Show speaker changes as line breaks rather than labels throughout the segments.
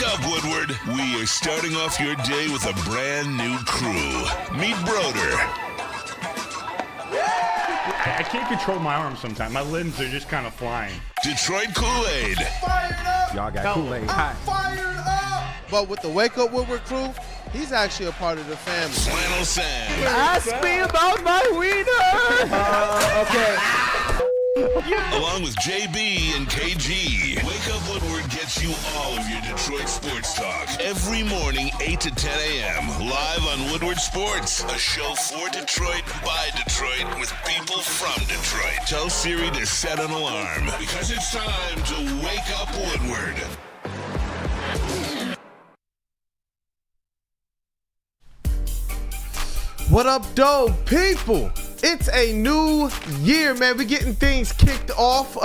up, Woodward. We are starting off your day with a brand new crew. Meet Broder.
I can't control my arms sometimes. My limbs are just kind of flying.
Detroit Kool-Aid.
Fired up!
Y'all got Kool-Aid.
I'm fired up! But with the Wake Up Woodward crew, he's actually a part of the family.
Flannel Sam.
Ask me about my wiener. Okay.
Along with JB and KG. Wake Up Woodward gets you all of your Detroit sports talk. Every morning, 8 to 10 a.m. Live on Woodward Sports. A show for Detroit, by Detroit, with people from Detroit. Tell Siri to set an alarm. Because it's time to Wake Up Woodward.
What up, dope people? It's a new year, man. We're getting things kicked off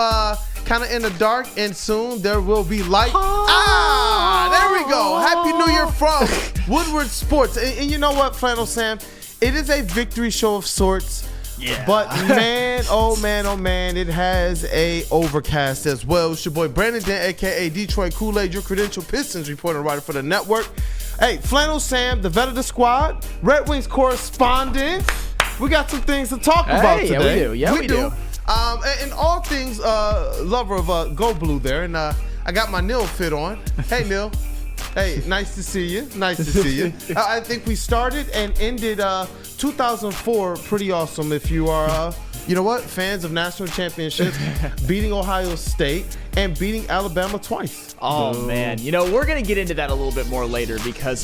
kind of in the dark, and soon there will be light. There we go. Happy New Year from Woodward Sports. And you know what, Flannel Sam? It is a victory show of sorts.
Yeah.
But man, oh man, it has a overcast as well. It's your boy Brandon Dent, a.k.a. Detroit Kool-Aid, your credential Pistons reporting writer for the network. Hey, Flannel Sam, the vet of the squad, Red Wings correspondent. We got some things to talk about today.
Yeah, we do.
And all things lover of Go Blue there. And I got my Neil fit on. Hey, Neil. Hey, nice to see you. Nice to see you. I think we started and ended 2004 pretty awesome if you are, you know what, fans of national championships, beating Ohio State and beating Alabama twice.
Oh, man. You know, we're going to get into that a little bit more later because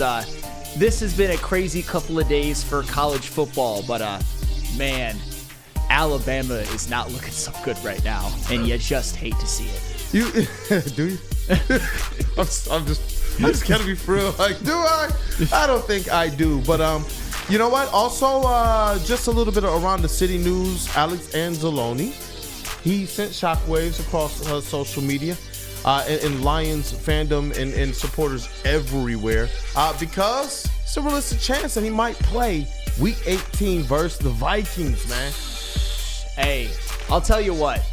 this has been a crazy couple of days for college football. But, man, Alabama is not looking so good right now, and you just hate to see it.
You do you? I just gotta be for real. Like, do I? I don't think I do. But you know what? Also, just a little bit of around the city news. Alex Anzalone, he sent shockwaves across social media and Lions fandom and supporters everywhere because it's a realistic chance that he might play Week 18 versus the Vikings, man.
Hey, I'll tell you what.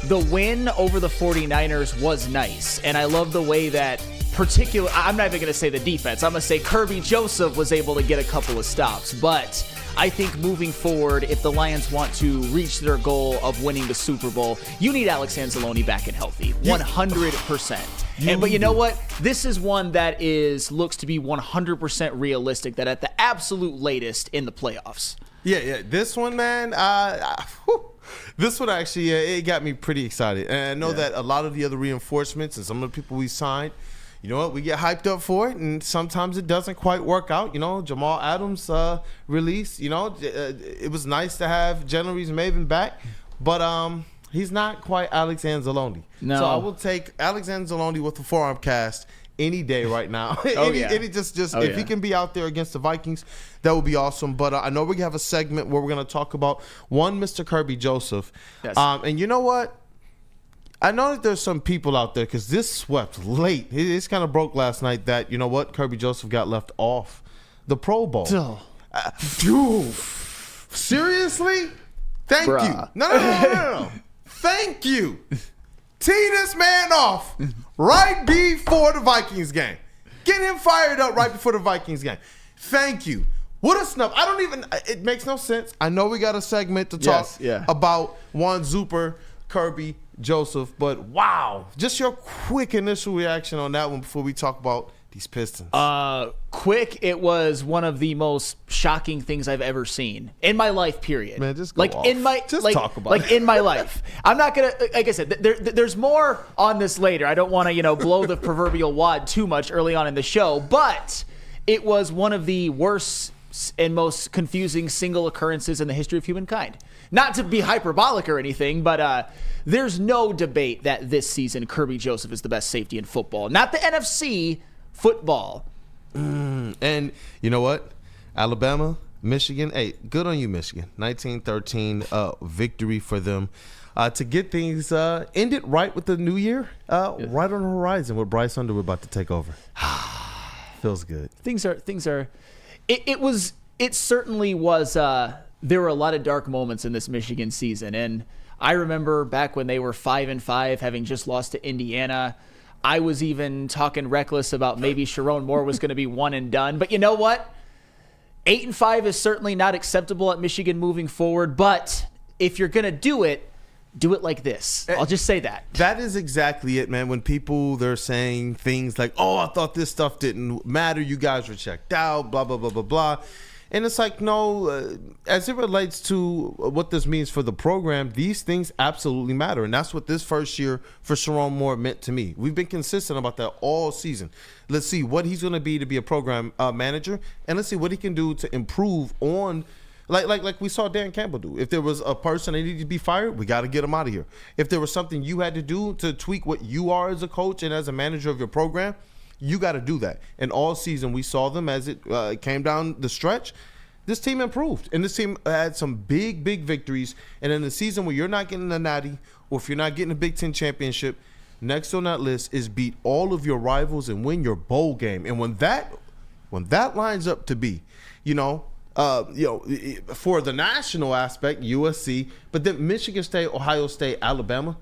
The win over the 49ers was nice, and I love the way that I'm not even going to say the defense. I'm going to say Kerby Joseph was able to get a couple of stops. But I think moving forward, if the Lions want to reach their goal of winning the Super Bowl, you need Alex Anzalone back and healthy, 100%. But you know what? This is one that looks to be 100% realistic, that at the absolute latest in the playoffs.
Yeah. This one, man, this one actually, it got me pretty excited. And I know that a lot of the other reinforcements and some of the people we signed, you know what, we get hyped up for it, and sometimes it doesn't quite work out. You know, Jamal Adams release, you know, it was nice to have Jennings Maven back, but he's not quite Alex Anzalone.
No.
So I will take Alex Anzalone with the forearm cast any day right now. If he can be out there against the Vikings, that would be awesome. But I know we have a segment where we're going to talk about Mr. Kerby Joseph.
Yes.
And you know what? I know that there's some people out there because this swept late. It's kind of broke last night that, you know what, Kerby Joseph got left off the Pro Bowl. Dude, seriously? Thank you. No. Thank you. Tee this man off right before the Vikings game. Get him fired up right before the Vikings game. Thank you. What a snub. It makes no sense. I know we got a segment to talk about one Zuper, Kerby Joseph, but wow. Just your quick initial reaction on that one before we talk about these Pistons.
Quick, it was one of the most shocking things I've ever seen in my life, period.
Man, just go off. Talk about it.
In my life. I'm not going to, like I said, there's more on this later. I don't want to, blow the proverbial wad too much early on in the show, but it was one of the worst and most confusing single occurrences in the history of humankind. Not to be hyperbolic or anything, but there's no debate that this season Kerby Joseph is the best safety in football. Not the NFC, football.
And you know what? Alabama, Michigan, hey, good on you, Michigan. 19-13 victory for them. To get things ended right with the new year, right on the horizon with Bryce Underwood about to take over. Feels good.
Things are. It certainly was. There were a lot of dark moments in this Michigan season, and I remember back when they were 5-5, having just lost to Indiana. I was even talking reckless about maybe Sharon Moore was going to be one and done. But you know what? 8-5 is certainly not acceptable at Michigan moving forward. But if you're going to do it like this. I'll just say that.
That is exactly it, man. When they're saying things like, oh, I thought this stuff didn't matter. You guys were checked out, blah, blah, blah, blah, blah. And it's like, no, as it relates to what this means for the program, these things absolutely matter. And that's what this first year for Sharon Moore meant to me. We've been consistent about that all season. Let's see what he's going to be a program manager. And let's see what he can do to improve on like we saw Dan Campbell do. If there was a person that needed to be fired, we got to get him out of here. If there was something you had to do to tweak what you are as a coach and as a manager of your program, you got to do that. And all season we saw them as it came down the stretch. This team improved, and this team had some big, big victories. And in the season where you're not getting a natty, or if you're not getting a Big Ten championship, next on that list is beat all of your rivals and win your bowl game. And when that lines up to be, for the national aspect, USC, but then Michigan State, Ohio State, Alabama,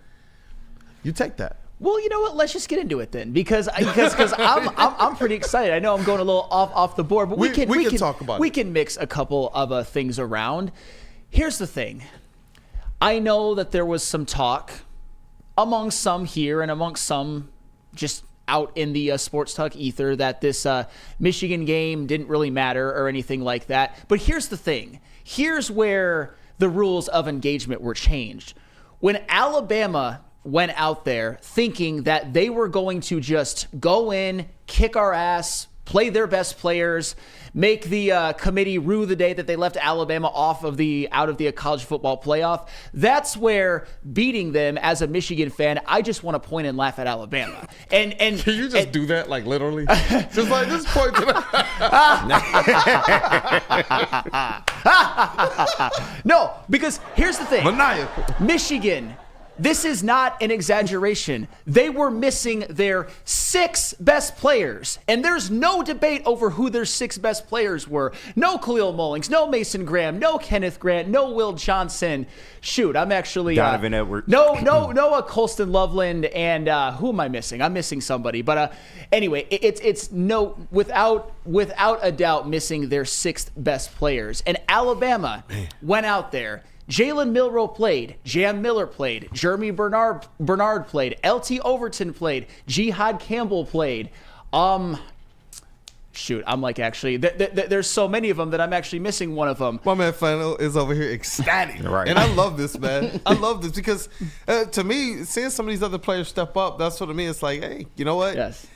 you take that.
Well, you know what? Let's just get into it then, because I'm pretty excited. I know I'm going a little off the board, but we can
talk about it.
We can mix a couple of things around. Here's the thing. I know that there was some talk among some here and among some just out in the sports talk ether that this Michigan game didn't really matter or anything like that. But here's the thing. Here's where the rules of engagement were changed. When Alabama went out there thinking that they were going to just go in, kick our ass, play their best players, make the committee rue the day that they left Alabama out of the college football playoff. That's where beating them as a Michigan fan, I just want to point and laugh at Alabama. And
can you just do that, like literally? Just like this point.
No, because here's the thing.
Maniacal.
Michigan. This is not an exaggeration. They were missing their 6 best players, and there's no debate over who their 6 best players were. No Khalil Mullings, no Mason Graham, no Kenneth Grant, no Will Johnson. Shoot, I'm actually
Donovan Edwards.
No Colston Loveland, and who am I missing? I'm missing somebody. But anyway, it's no without a doubt missing their 6th best players, and Alabama went out there. Jalen Milroe played, Jam Miller played, Jeremy Bernard played, LT Overton played, Jihad Campbell played. Shoot, I'm like actually, there's so many of them that I'm actually missing one of them.
My man Flannel is over here ecstatic.
Right.
And I love this, man. I love this because to me, seeing some of these other players step up, that's what I mean. It's like, hey, you know what?
Yes.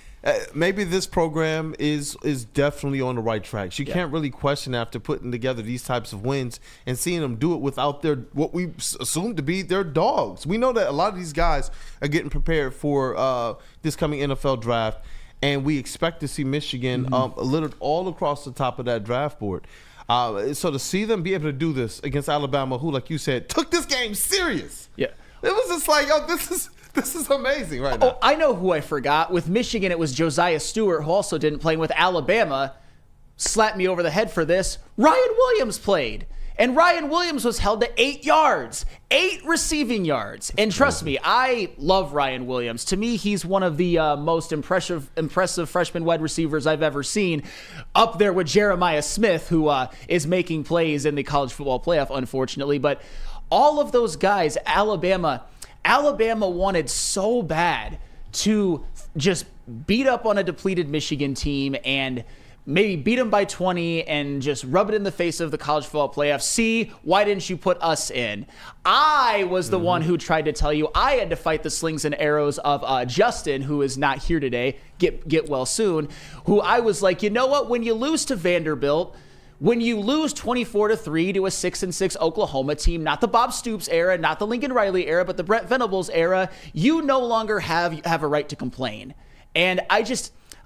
Maybe this program is definitely on the right tracks. You can't really question after putting together these types of wins and seeing them do it without what we assume to be their dogs. We know that a lot of these guys are getting prepared for this coming NFL draft, and we expect to see Michigan littered all across the top of that draft board. So to see them be able to do this against Alabama, who, like you said, took this game serious.
Yeah.
It was just like, oh, this is amazing right now.
Oh, I know who I forgot. With Michigan, it was Josiah Stewart, who also didn't play. With Alabama, slapped me over the head for this. Ryan Williams played. And Ryan Williams was held to 8 yards, 8 receiving yards. And trust me, I love Ryan Williams. To me, he's one of the most impressive freshman wide receivers I've ever seen, up there with Jeremiah Smith, who is making plays in the college football playoff, unfortunately. But all of those guys, Alabama wanted so bad to just beat up on a depleted Michigan team and maybe beat them by 20 and just rub it in the face of the college football playoff. See, why didn't you put us in? I was the one who tried to tell you I had to fight the slings and arrows of Justin, who is not here today, get well soon, who I was like, you know what, when you lose to Vanderbilt, when you lose 24-3 to a 6-6 Oklahoma team, not the Bob Stoops era, not the Lincoln Riley era, but the Brent Venables era, you no longer have a right to complain. And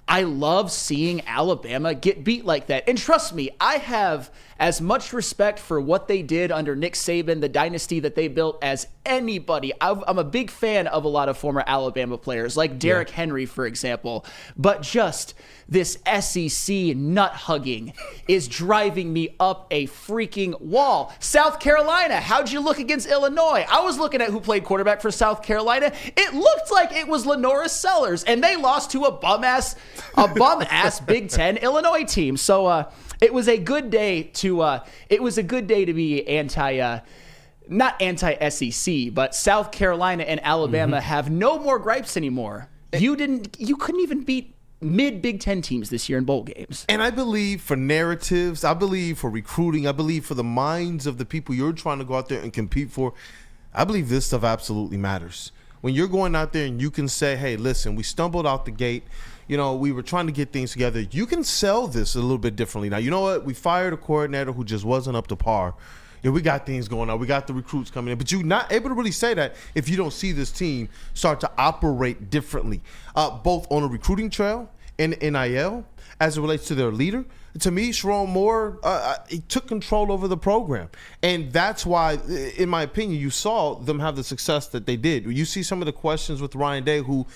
I love seeing Alabama get beat like that. And trust me, I have as much respect for what they did under Nick Saban, the dynasty that they built, as anybody. I'm a big fan of a lot of former Alabama players, like Derrick Henry, for example. But just this SEC nut hugging is driving me up a freaking wall. South Carolina, how'd you look against Illinois? I was looking at who played quarterback for South Carolina. It looked like it was Lenora Sellers, and they lost to a bum-ass Big Ten Illinois team. So it was a good day to be not anti-SEC, but South Carolina and Alabama have no more gripes anymore. You couldn't even beat mid-Big Ten teams this year in bowl games.
And I believe for narratives, I believe for recruiting, I believe for the minds of the people you're trying to go out there and compete for, I believe this stuff absolutely matters. When you're going out there and you can say, hey, listen, we stumbled out the gate. You know, we were trying to get things together. You can sell this a little bit differently. Now, you know what? We fired a coordinator who just wasn't up to par. Yeah, we got things going on. We got the recruits coming in. But you're not able to really say that if you don't see this team start to operate differently, both on a recruiting trail and NIL as it relates to their leader. To me, Sharon Moore, he took control over the program. And that's why, in my opinion, you saw them have the success that they did. You see some of the questions with Ryan Day, who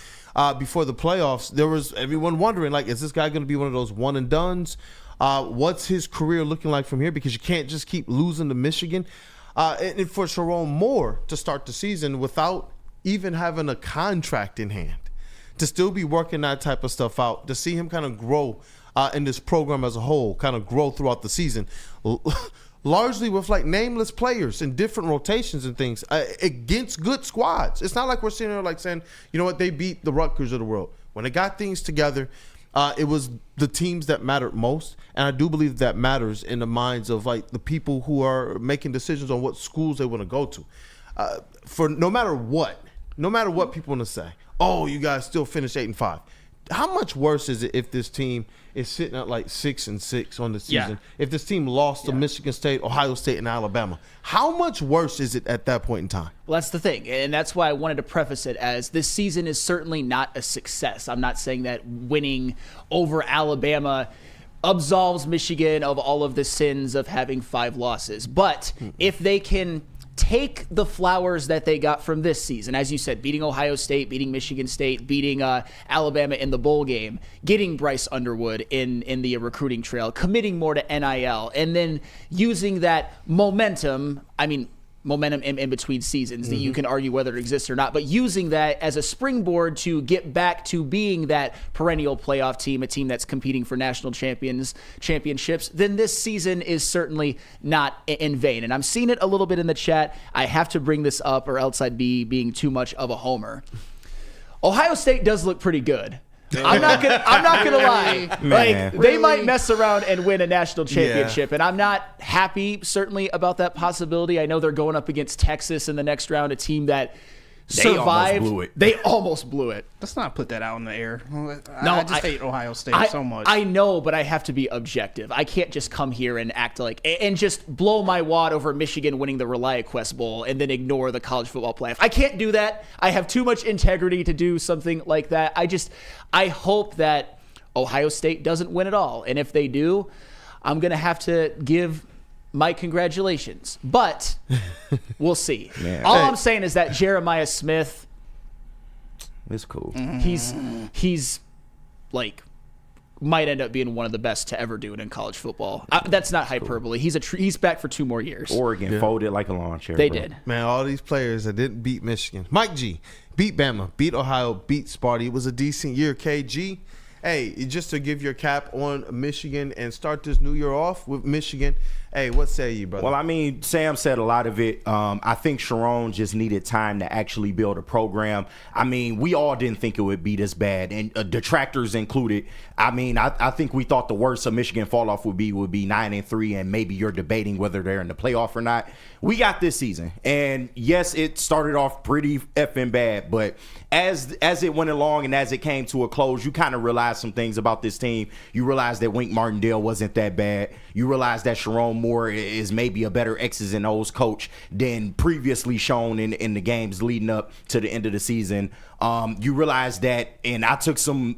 before the playoffs, there was everyone wondering, like, is this guy going to be one of those one-and-dones? What's his career looking like from here? Because you can't just keep losing to Michigan. And for Sharon Moore to start the season without even having a contract in hand, to still be working that type of stuff out, to see him kind of grow in this program as a whole, kind of grow throughout the season, largely with like nameless players in different rotations and things against good squads. It's not like we're sitting there like saying, you know what, they beat the Rutgers of the world. When they got things together, it was the teams that mattered most, and I do believe that matters in the minds of like the people who are making decisions on what schools they want to go to. For no matter what people want to say, oh, you guys still finish 8-5. How much worse is it if this team is sitting at like 6-6 on the season?
Yeah.
If this team lost to Michigan State, Ohio State, and Alabama, how much worse is it at that point in time?
Well, that's the thing, and that's why I wanted to preface it as this season is certainly not a success. I'm not saying that winning over Alabama absolves Michigan of all of the sins of having 5 losses. But if they can take the flowers that they got from this season, as you said, beating Ohio State, beating Michigan State, beating Alabama in the bowl game, getting Bryce Underwood in the recruiting trail, committing more to NIL, and then using that momentum in between seasons that you can argue whether it exists or not, but using that as a springboard to get back to being that perennial playoff team, a team that's competing for national championships, then this season is certainly not in vain. And I'm seeing it a little bit in the chat. I have to bring this up or else I'd be being too much of a homer. Ohio State does look pretty good. I'm not gonna lie.
Man.
They might mess around and win a national championship, and I'm not happy certainly about that possibility. I know they're going up against Texas in the next round, a team that survived. They almost blew it.
Let's not put that out in the air.
I
just hate Ohio State so much.
I know, but I have to be objective. I can't just come here and act like and just blow my wad over Michigan winning the ReliaQuest Bowl and then ignore the college football playoff. I can't do that. I have too much integrity to do something like that. I hope that Ohio State doesn't win it all, and if they do, I'm gonna have to give my congratulations, but we'll see. All I'm saying is that Jeremiah Smith,
it's cool.
He's like might end up being one of the best to ever do it in college football. That's not hyperbole. He's back for 2 more years.
Oregon folded like a lawn chair.
They did.
Man, all these players that didn't beat Michigan. Mike G, beat Bama, beat Ohio, beat Sparty. It was a decent year. KG, hey, just to give your cap on Michigan and start this new year off with Michigan. Hey, what say you, brother?
Well, I mean, Sam said a lot of it. I think Sharon just needed time to actually build a program. I mean, we all didn't think it would be this bad, and detractors included. I mean, I think we thought the worst of Michigan fall off would be 9-3, and maybe you're debating whether they're in the playoff or not. We got this season, and yes, it started off pretty effing bad, but as it went along and as it came to a close, you kind of realized some things about this team. You realized that Wink Martindale wasn't that bad. You realize that Sharon Moore is maybe a better X's and O's coach than previously shown in the games leading up to the end of the season. You realize that, and I took some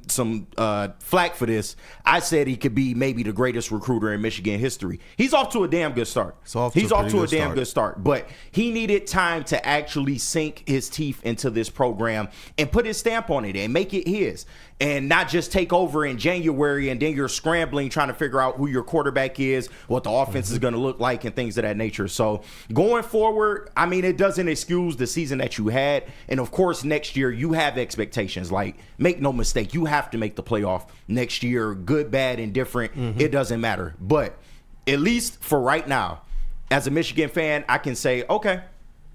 flack for this. I said he could be maybe the greatest recruiter in Michigan history. He's off to a damn good start. He's off to a damn good start. But he needed time to actually sink his teeth into this program and put his stamp on it and make it his. And not just take over in January and then you're scrambling trying to figure out who your quarterback is, what the offense is going to look like, and things of that nature. So going forward, I mean, it doesn't excuse the season that you had. And of course, next year you have expectations. Like, make no mistake, you have to make the playoff next year, good, bad, and different. It doesn't matter. But at least for right now, as a Michigan fan, I can say, okay.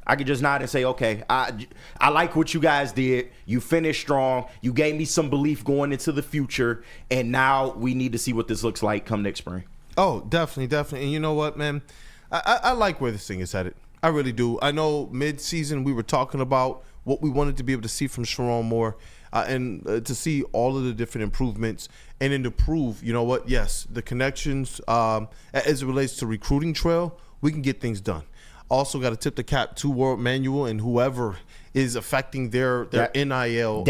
I could just nod and say, okay, I like what you guys did. You finished strong. You gave me some belief going into the future. And now we need to see what this looks like come next spring.
Oh, definitely. And you know what, man? I like where this thing is headed. I really do. I know mid-season we were talking about what we wanted to be able to see from Sharon Moore and to see all of the different improvements and then to prove, you know what, yes, the connections as it relates to recruiting trail, we can get things done. Also got to tip the cap to World Manual and whoever is affecting their NIL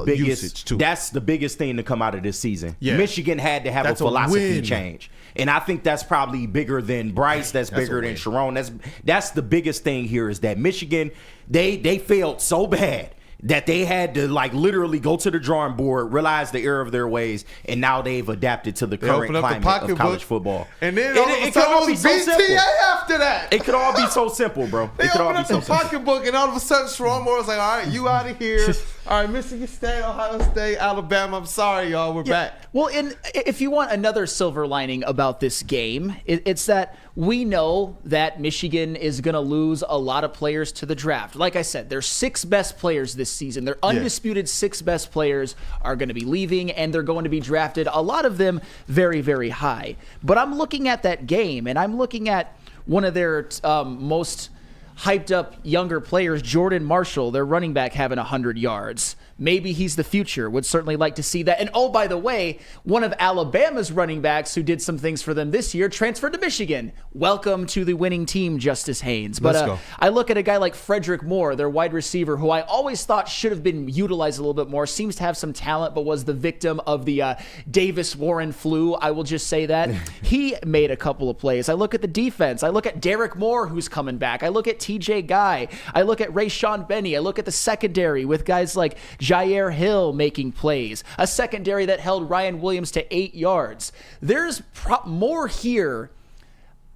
usage too.
That's the biggest thing to come out of this season.
Yeah.
Michigan had to have a philosophy change. And I think that's probably bigger than Bryce. That's bigger than Sharon. That's the biggest thing here is that Michigan, they failed so bad that they had to like literally go to the drawing board, realize the error of their ways, and now they've adapted to the current climate of college football.
And then it could all be so BTA after that.
It could all be so simple, bro.
They opened up the pocketbook, and all of a sudden, Sharon Moore was like, all right, you out of here. All right, Michigan State, Ohio State, Alabama. I'm sorry, y'all. We're back.
Well, and if you want another silver lining about this game, it's that we know that Michigan is going to lose a lot of players to the draft. Like I said, their 6 best players this season. Their undisputed 6 best players are going to be leaving, and they're going to be drafted, a lot of them very, very high. But I'm looking at that game, and I'm looking at one of their most hyped up younger players, Jordan Marshall, their running back, having 100 yards. Maybe he's the future. Would certainly like to see that. And oh, by the way, one of Alabama's running backs who did some things for them this year transferred to Michigan. Welcome to the winning team, Justice Haynes. But I look at a guy like Frederick Moore, their wide receiver, who I always thought should have been utilized a little bit more. Seems to have some talent, but was the victim of the Davis-Warren flu. I will just say that. He made a couple of plays. I look at the defense. I look at Derek Moore, who's coming back. I look at TJ Guy. I look at Rayshawn Benny. I look at the secondary with guys like Jair Hill making plays, a secondary that held Ryan Williams to 8 yards. There's more here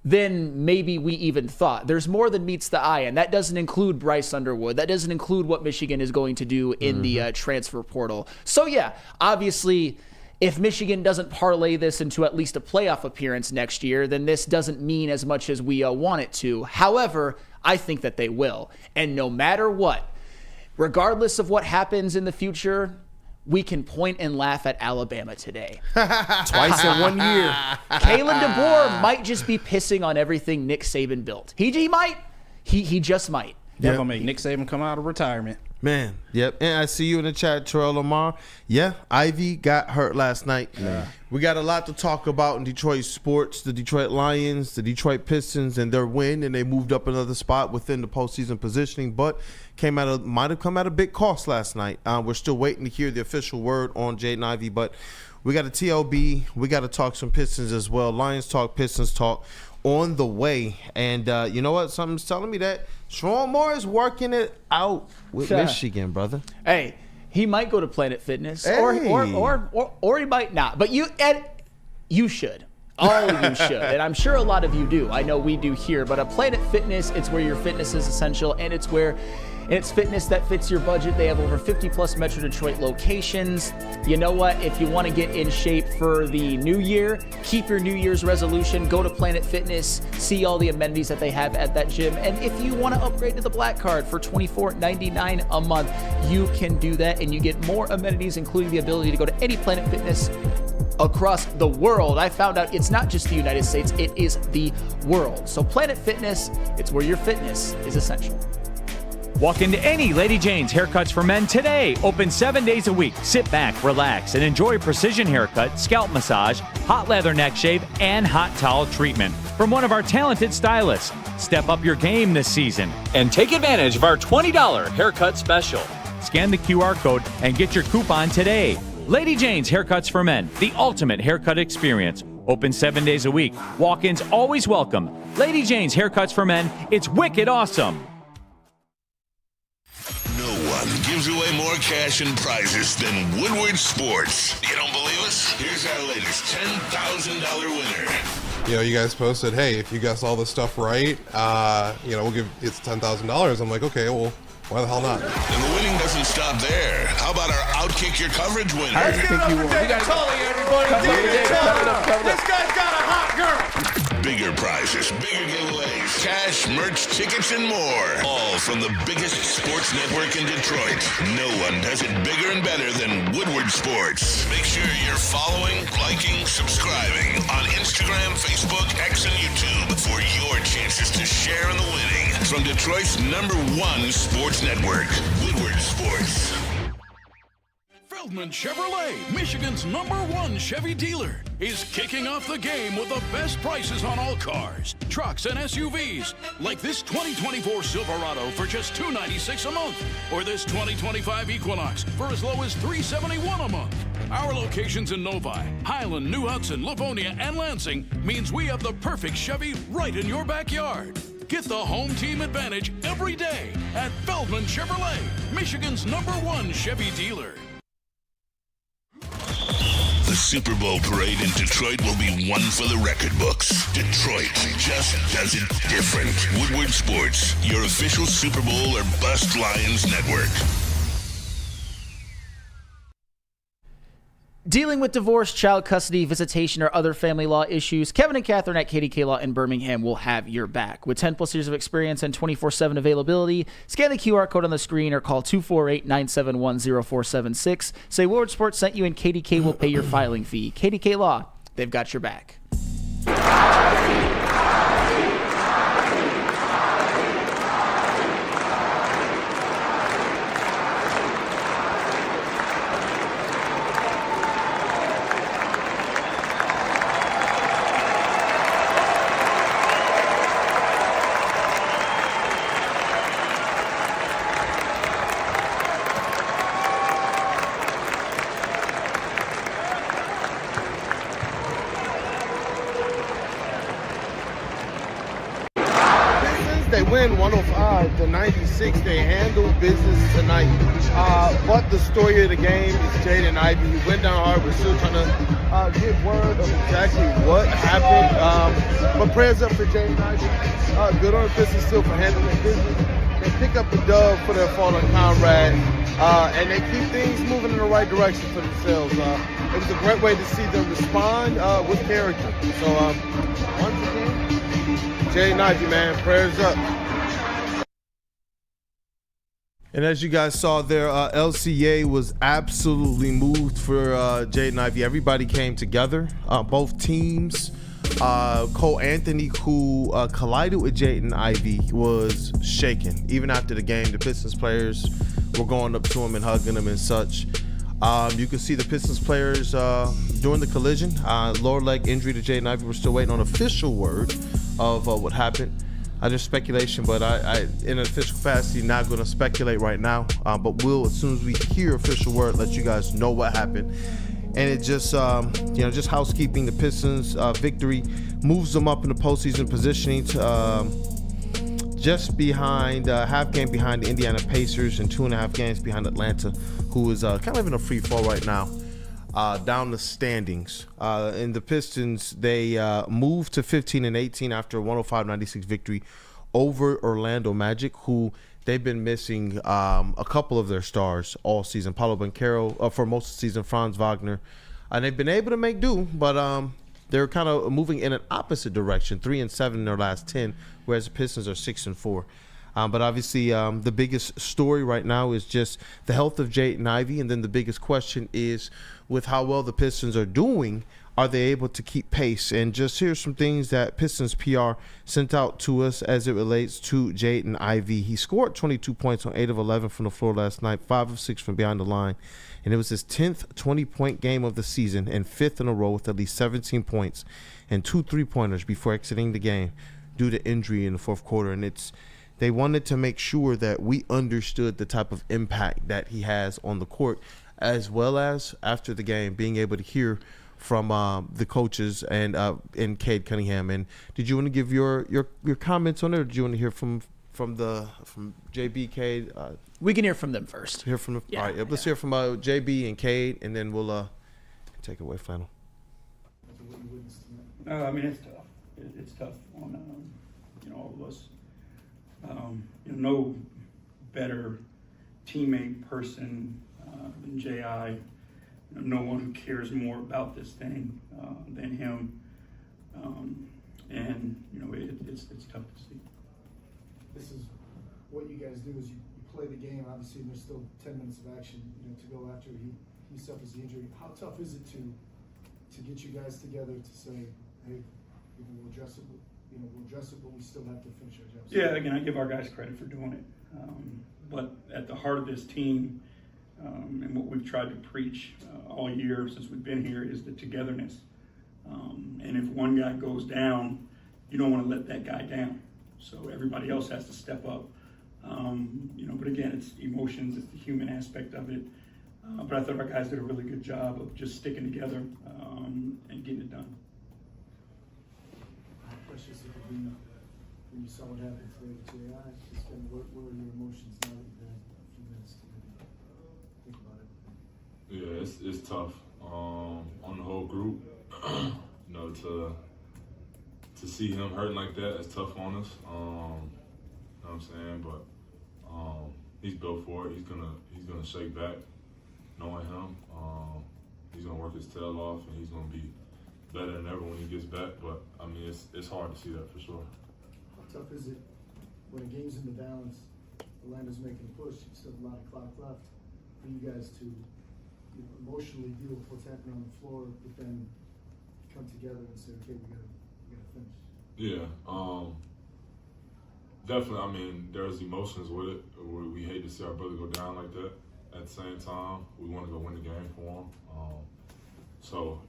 than maybe we even thought. There's more than meets the eye, and that doesn't include Bryce Underwood. That doesn't include what Michigan is going to do in the transfer portal. So yeah, obviously, if Michigan doesn't parlay this into at least a playoff appearance next year, then this doesn't mean as much as we want it to. However, I think that they will. And no matter what, regardless of what happens in the future, we can point and laugh at Alabama today.
Twice in 1 year.
Kalen DeBoer might just be pissing on everything Nick Saban built. He might. He just might.
They're going to make Nick Saban come out of retirement.
Man, yep. And I see you in the chat, Terrell Lamar. Yeah, Ivy got hurt last night. Yeah. We got a lot to talk about in Detroit sports. The Detroit Lions, the Detroit Pistons, and their win, and they moved up another spot within the postseason positioning, but might have come at a big cost last night. We're still waiting to hear the official word on Jaden Ivey, but we got a TLB. We got to talk some Pistons as well. Lions talk, Pistons talk on the way. And you know what? Something's telling me that Sharon Moore is working it out with Michigan, brother.
Hey, he might go to Planet Fitness, or he might not. But you should. All of you should. And I'm sure a lot of you do. I know we do here. But at Planet Fitness, it's where your fitness is essential, and it's fitness that fits your budget. They have over 50 plus Metro Detroit locations. You know what? If you want to get in shape for the new year, keep your New Year's resolution, go to Planet Fitness, see all the amenities that they have at that gym. And if you want to upgrade to the Black Card for $24.99 a month, you can do that, and you get more amenities, including the ability to go to any Planet Fitness across the world. I found out it's not just the United States, it is the world. So Planet Fitness, it's where your fitness is essential.
Walk into any Lady Jane's Haircuts for Men today. Open 7 days a week. Sit back, relax, and enjoy precision haircut, scalp massage, hot leather neck shave, and hot towel treatment from one of our talented stylists. Step up your game this season and take advantage of our $20 haircut special. Scan the QR code and get your coupon today. Lady Jane's Haircuts for Men, the ultimate haircut experience. Open 7 days a week. Walk-ins always welcome. Lady Jane's Haircuts for Men, it's wicked awesome.
No one gives away more cash and prizes than Woodward Sports. You don't believe us? Here's our latest $10,000 winner.
You know, you guys posted, hey, if you guess all this stuff right, we'll give it's $10,000. I'm like, okay, well, why the hell not?
And the winning doesn't stop there. How about our Outkick Your Coverage winner?
I think you won.
This guy's got a hot girl.
Bigger prizes, bigger giveaways, cash, merch, tickets, and more. All from the biggest sports network in Detroit. No one does it bigger and better than Woodward Sports. Make sure you're following, liking, subscribing on Instagram, Facebook, X, and YouTube for your chances to share in the winning. From Detroit's #1 sports network, Woodward Sports.
Feldman Chevrolet, Michigan's #1 Chevy dealer, is kicking off the game with the best prices on all cars, trucks, and SUVs, like this 2024 Silverado for just $296 a month, or this 2025 Equinox for as low as $371 a month. Our locations in Novi, Highland, New Hudson, Livonia, and Lansing means we have the perfect Chevy right in your backyard. Get the home team advantage every day at Feldman Chevrolet, Michigan's #1 Chevy dealer.
The Super Bowl parade in Detroit will be one for the record books. Detroit just does it different. Woodward Sports, your official Super Bowl or Bust Lions network.
Dealing with divorce, child custody, visitation, or other family law issues, Kevin and Catherine at KDK Law in Birmingham will have your back. With 10-plus years of experience and 24/7 availability, scan the QR code on the screen or call 248-971-0476. Say Woodward Sports sent you and KDK will pay your filing fee. KDK Law, they've got your back.
They win 105-96. They handle business tonight. But the story of the game is Jaden Ivey. He went down hard. We're still trying to get word of exactly what happened. But prayers up for Jaden Ivey. Good on the Pistons still for handling business. They pick up the dub for their fallen comrade. And they keep things moving in the right direction for themselves. It was a great way to see them respond with character. So once again, Jaden Ivey, man, prayers up. And as you guys saw there, LCA was absolutely moved for Jaden Ivey. Everybody came together, both teams. Cole Anthony, who collided with Jaden Ivey, was shaken. Even after the game, the Pistons players were going up to him and hugging him and such. You can see the Pistons players during the collision. Lower leg injury to Jaden Ivey. We're still waiting on official word of what happened. Just speculation, but I in an official capacity, not going to speculate right now. But we'll, as soon as we hear official word, let you guys know what happened. And it just, just housekeeping. The Pistons victory moves them up in the postseason positioning to just behind, half game behind the Indiana Pacers and 2.5 games behind Atlanta, who is kind of in a free fall right now. Down the standings. And the Pistons, they moved to 15-18 after a 105-96 victory over Orlando Magic, who they've been missing a couple of their stars all season. Paulo Banchero for most of the season, Franz Wagner. And they've been able to make do, but they're kind of moving in an opposite direction, 3-7 in their last 10, whereas the Pistons are 6-4. But obviously, the biggest story right now is just the health of Jaden Ivey, and then the biggest question is with how well the Pistons are doing are they able to keep pace? And just here's some things that Pistons PR sent out to us as it relates to Jaden Ivey. He scored 22 points on 8 of 11 from the floor last night, 5 of 6 from behind the line. And it was his 10th 20-point game of the season and 5th in a row with at least 17 points and 2 3-pointers before exiting the game due to injury in the fourth quarter. And they wanted to make sure that we understood the type of impact that he has on the court, as well as after the game being able to hear from the coaches and Cade Cunningham. And did you want to give your comments on it, or did you want to hear from JB, Cade?
We can hear from them first.
Hear from them. Yeah, all right, let's hear from JB and Cade, and then we'll take it away, Flannel.
I mean, it's tough. It's tough on all of us. No better teammate person than J.I. No one who cares more about this thing than him. It's tough to see.
This is what you guys do is you play the game. Obviously, there's still 10 minutes of action, to go after he suffers the injury. How tough is it to get you guys together to say, hey, we'll address it, but we still have to finish our jobs?
Yeah, again, I give our guys credit for doing it. But at the heart of this team, and what we've tried to preach all year since we've been here, is the togetherness. And if one guy goes down, you don't want to let that guy down. So everybody else has to step up. But again, it's emotions, it's the human aspect of it. But I thought our guys did a really good job of just sticking together and getting it done.
How precious it would be when you saw what happened today with J.I. Just what were your emotions now that you've had a few minutes to really think about it?
Yeah, it's tough on the whole group. To see him hurting like that, it's tough on us. You know what I'm saying? But he's built for it. He's gonna shake back, knowing him. He's gonna work his tail off, and he's gonna be better than ever when he gets back. But I mean, it's hard to see that for sure.
How tough is it when a game's in the balance, Orlando's making a push, you still have a lot of clock left, for you guys to emotionally deal with what's happening on the floor, but then come together and say, okay, we gotta finish?
Yeah, definitely. I mean, there's emotions with it. We hate to see our brother go down like that. At the same time, we want to go win the game for him. So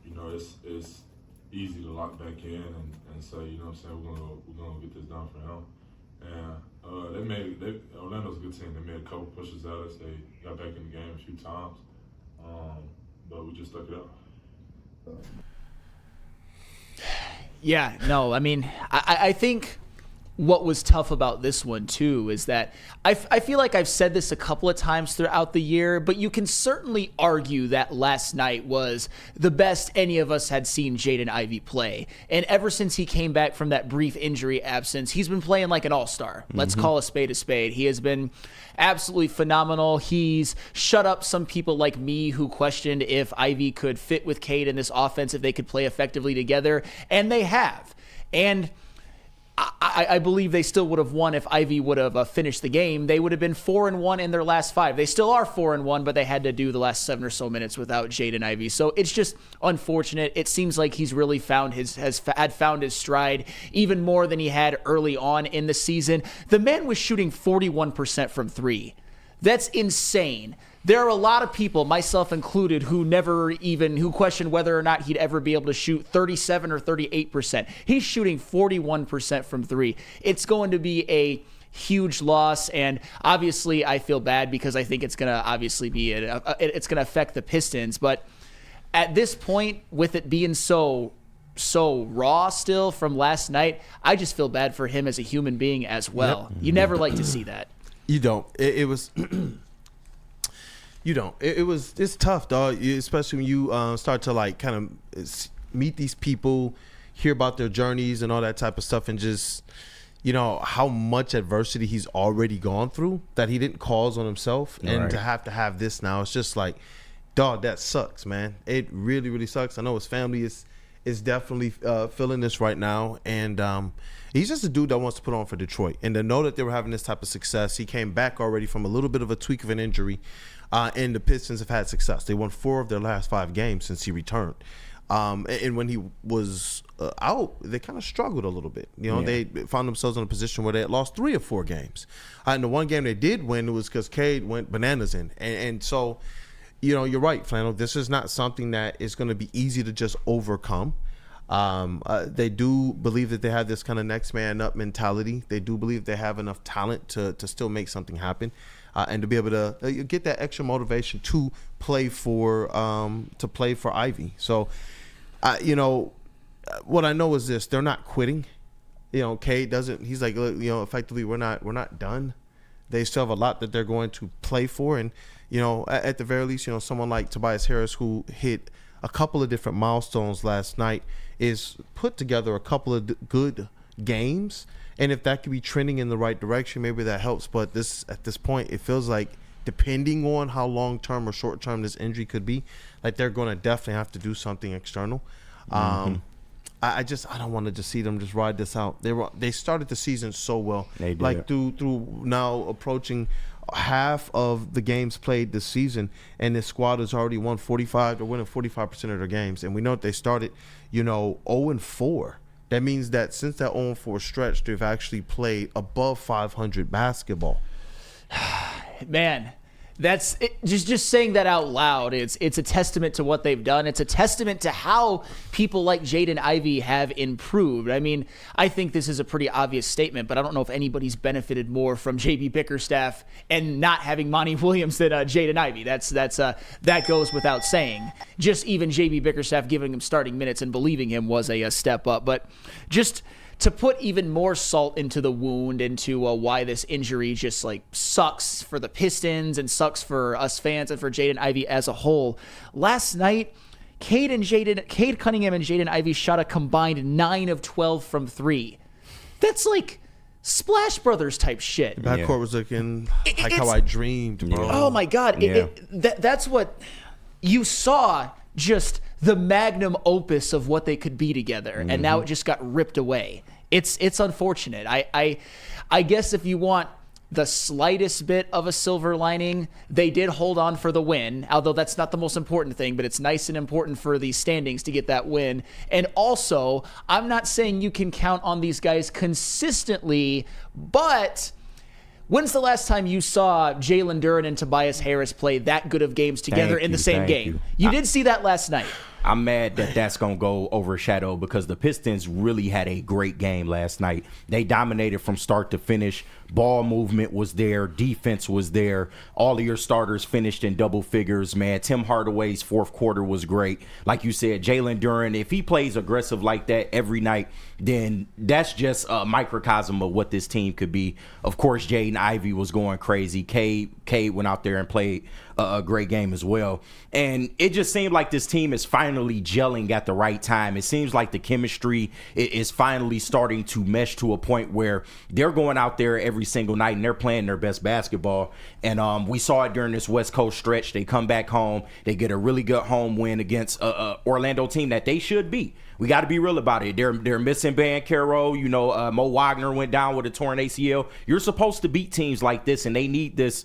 it's easy to lock back in and say, what I'm saying, we're gonna get this done for him. And Orlando's a good team. They made a couple pushes at us. They got back in the game a few times, but we just stuck it out.
Yeah, no, I mean, I think what was tough about this one, too, is that I feel like I've said this a couple of times throughout the year, but you can certainly argue that last night was the best any of us had seen Jaden Ivey play. And ever since he came back from that brief injury absence, he's been playing like an all-star. Let's call a spade a spade. He has been absolutely phenomenal. He's shut up some people like me who questioned if Ivey could fit with Cade in this offense, if they could play effectively together, and they have. And I believe they still would have won if Ivey would have finished the game. They would have been 4-1 in their last 5. They still are 4-1, but they had to do the last 7 or so minutes without Jaden Ivey. So it's just unfortunate. It seems like he's really found his stride even more than he had early on in the season. The man was shooting 41% from 3. That's insane. There are a lot of people, myself included, who questioned whether or not he'd ever be able to shoot 37 or 38%. He's shooting 41% from 3. It's going to be a huge loss, and obviously I feel bad because I think it's going to obviously it's going to affect the Pistons. But at this point, with it being so raw still from last night, I just feel bad for him as a human being as well. Yep. You never like to see that.
You don't. It was. You don't. It's tough, dog. Especially when you start to kind of meet these people, hear about their journeys and all that type of stuff, and just how much adversity he's already gone through that he didn't cause on himself, and to have this now, it's just like, dog, that sucks, man. It really, really sucks. I know his family is definitely feeling this right now, and he's just a dude that wants to put on for Detroit, and to know that they were having this type of success. He came back already from a little bit of a tweak of an injury. And the Pistons have had success. They won 4 of their last 5 games since he returned. And when he was out, they kind of struggled a little bit. They found themselves in a position where they had lost 3 or 4 games. And the one game they did win was because Cade went bananas in. And so, you're right, Flannel. This is not something that is going to be easy to just overcome. They do believe that they have this kind of next man up mentality. They do believe they have enough talent to still make something happen. And to be able to get that extra motivation to play for Ivy. So, what I know is this: they're not quitting. Cade doesn't. He's like, effectively, we're not done. They still have a lot that they're going to play for, and at the very least, someone like Tobias Harris, who hit a couple of different milestones last night, is put together a couple of good games. And if that could be trending in the right direction, maybe that helps. But at this point, it feels like, depending on how long-term or short-term this injury could be, like they're going to definitely have to do something external. I don't want to just see them just ride this out. They started the season so well. They did. Like through now approaching half of the games played this season, and this squad has already won 45. They're winning 45% of their games, and we know that they started, 0-4. That means that since that 0-4 stretch, they've actually played above 500 basketball.
Man, that's it. Just saying that out loud. It's a testament to what they've done. It's a testament to how people like Jaden Ivey have improved. I mean, I think this is a pretty obvious statement, but I don't know if anybody's benefited more from JB Bickerstaff and not having Monty Williams than Jaden Ivey. That goes without saying. Just even JB Bickerstaff giving him starting minutes and believing him was a step up. But just to put even more salt into the wound, into why this injury just sucks for the Pistons and sucks for us fans and for Jaden Ivey as a whole. Last night, Cade Cunningham and Jaden Ivey shot a combined 9 of 12 from 3. That's like Splash Brothers type shit.
The backcourt was looking like how I dreamed, bro.
Oh my God. That's what you saw, just the magnum opus of what they could be together. And now it just got ripped away. It's unfortunate. I guess if you want the slightest bit of a silver lining, they did hold on for the win, although that's not the most important thing, but it's nice and important for the standings to get that win. And also, I'm not saying you can count on these guys consistently, but when's the last time you saw Jalen Duren and Tobias Harris play that good of games together in the same game? You did see that last night.
I'm mad that that's going to go overshadowed because the Pistons really had a great game last night. They dominated from start to finish. Ball movement was there. Defense was there. All of your starters finished in double figures, man. Tim Hardaway's fourth quarter was great. Like you said, Jalen Duren, if he plays aggressive like that every night, then that's just a microcosm of what this team could be. Of course, Jaden Ivey was going crazy. Cade went out there and played a great game as well. And it just seemed like this team is finally gelling at the right time. It seems like the chemistry is finally starting to mesh to a point where they're going out there every single night and they're playing their best basketball. And we saw it during this West Coast stretch. They come back home. They get a really good home win against a Orlando team that they should beat. We got to be real about it. They're missing Banchero. Mo Wagner went down with a torn ACL. You're supposed to beat teams like this, and they need this,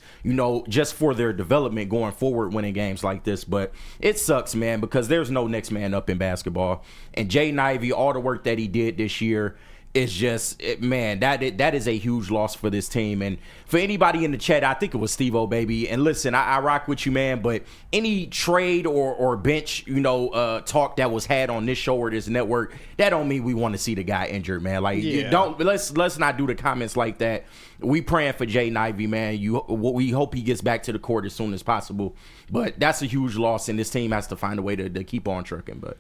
just for their development going forward, winning games like this. But it sucks, man, because there's no next man up in basketball. And Jaden Ivey, all the work that he did this year, it's just, man, that is a huge loss for this team. And for anybody in the chat, I think it was Steve-O, baby. And listen, I rock with you, man, but any trade or bench, talk that was had on this show or this network, that don't mean we want to see the guy injured, man. Let's not do the comments like that. We praying for Jaden Ivey, man. We hope he gets back to the court as soon as possible. But that's a huge loss, and this team has to find a way to keep on trucking. But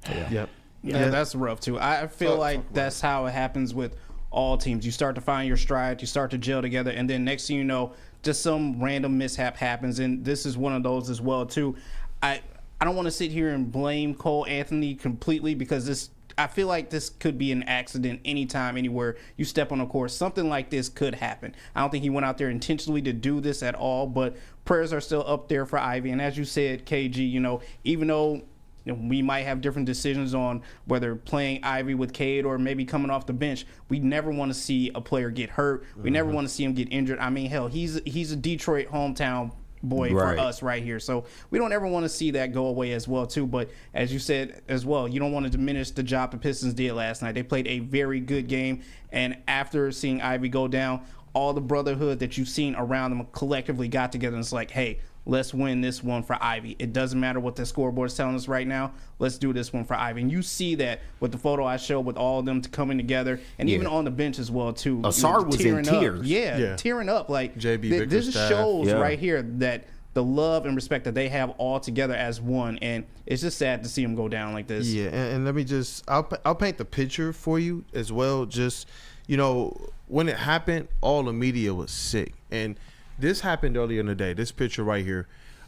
yeah.
Yep.
Yeah, that's rough too. I feel like that's how it happens with all teams. You start to find your stride, you start to gel together, and then next thing you know, just some random mishap happens, and this is one of those as well too. I don't want to sit here and blame Cole Anthony completely because I feel like this could be an accident anytime, anywhere you step on a court. Something like this could happen. I don't think he went out there intentionally to do this at all, but prayers are still up there for Ivy. And as you said, KG, even though we might have different decisions on whether playing Ivy with Cade or maybe coming off the bench, we never want to see a player get hurt. We never want to see him get injured. I mean, hell, he's a Detroit hometown boy for us right here. So we don't ever want to see that go away as well too. But as you said as well, you don't want to diminish the job the Pistons did last night. They played a very good game, and after seeing Ivey go down, all the brotherhood that you've seen around them collectively got together and it's like, hey, let's win this one for Ivey. It doesn't matter what the scoreboard is telling us right now. Let's do this one for Ivey. And you see that with the photo I showed with all of them coming together, and even on the bench as well too.
Asar was in tears.
Tearing up. Like
JB
this shows
Yeah.
right here that the love and respect that they have all together as one, and it's just sad to see them go down like this.
Yeah, and let me just I'll paint the picture for you as well. Just when it happened, all the media was sick, and this happened earlier in the day. This picture right here,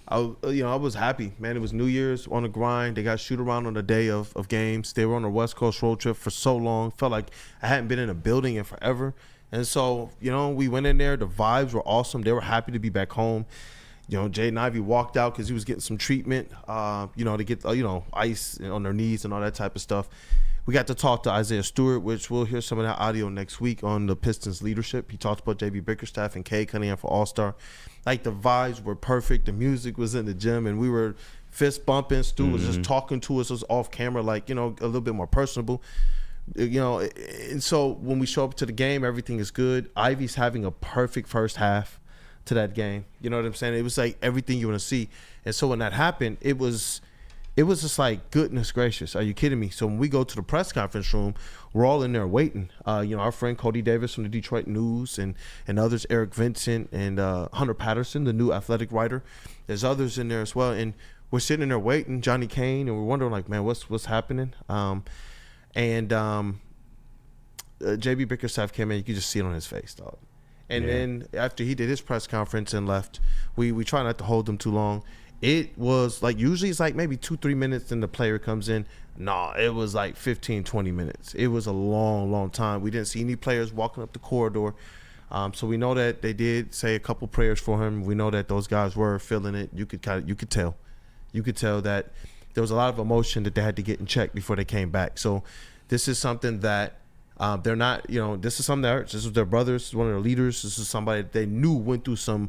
I was happy, man. It was New Year's, on the grind. They got shoot around on the day of games. They were on a West Coast road trip for so long. Felt like I hadn't been in a building in forever. And so, we went in there. The vibes were awesome. They were happy to be back home. Jaden Ivey walked out because he was getting some treatment, to get, ice on their knees and all that type of stuff. We got to talk to Isaiah Stewart, which we'll hear some of that audio next week on the Pistons leadership. He talked about JB Bickerstaff and Kay Cunningham for All-Star. Like, the vibes were perfect. The music was in the gym, and we were fist bumping. Stu was just talking to us. It was off camera, like, a little bit more personable. And so when we show up to the game, everything is good. Ivey's having a perfect first half to that game. You know what I'm saying? It was like everything you want to see. And so when that happened, it was just like, goodness gracious, are you kidding me? So when we go to the press conference room, we're all in there waiting. Our friend Cody Davis from the Detroit News and others, Eric Vincent and Hunter Patterson, the new athletic writer. There's others in there as well. And we're sitting in there waiting, Johnny Kane, and we're wondering, like, man, what's happening? JB Bickerstaff came in. You could just see it on his face, dog. And then after he did his press conference and left, we try not to hold him too long. It was like, usually it's like maybe 2-3 minutes and the player comes in. No, it was like 15-20 minutes. It was a long time. We didn't see any players walking up the corridor. So we know that they did say a couple prayers for him. We know that those guys were feeling it. You could tell that there was a lot of emotion that they had to get in check before they came back. So this is something that they're not, this is something that hurts. This is their brothers, this is one of their leaders. This is somebody that they knew went through some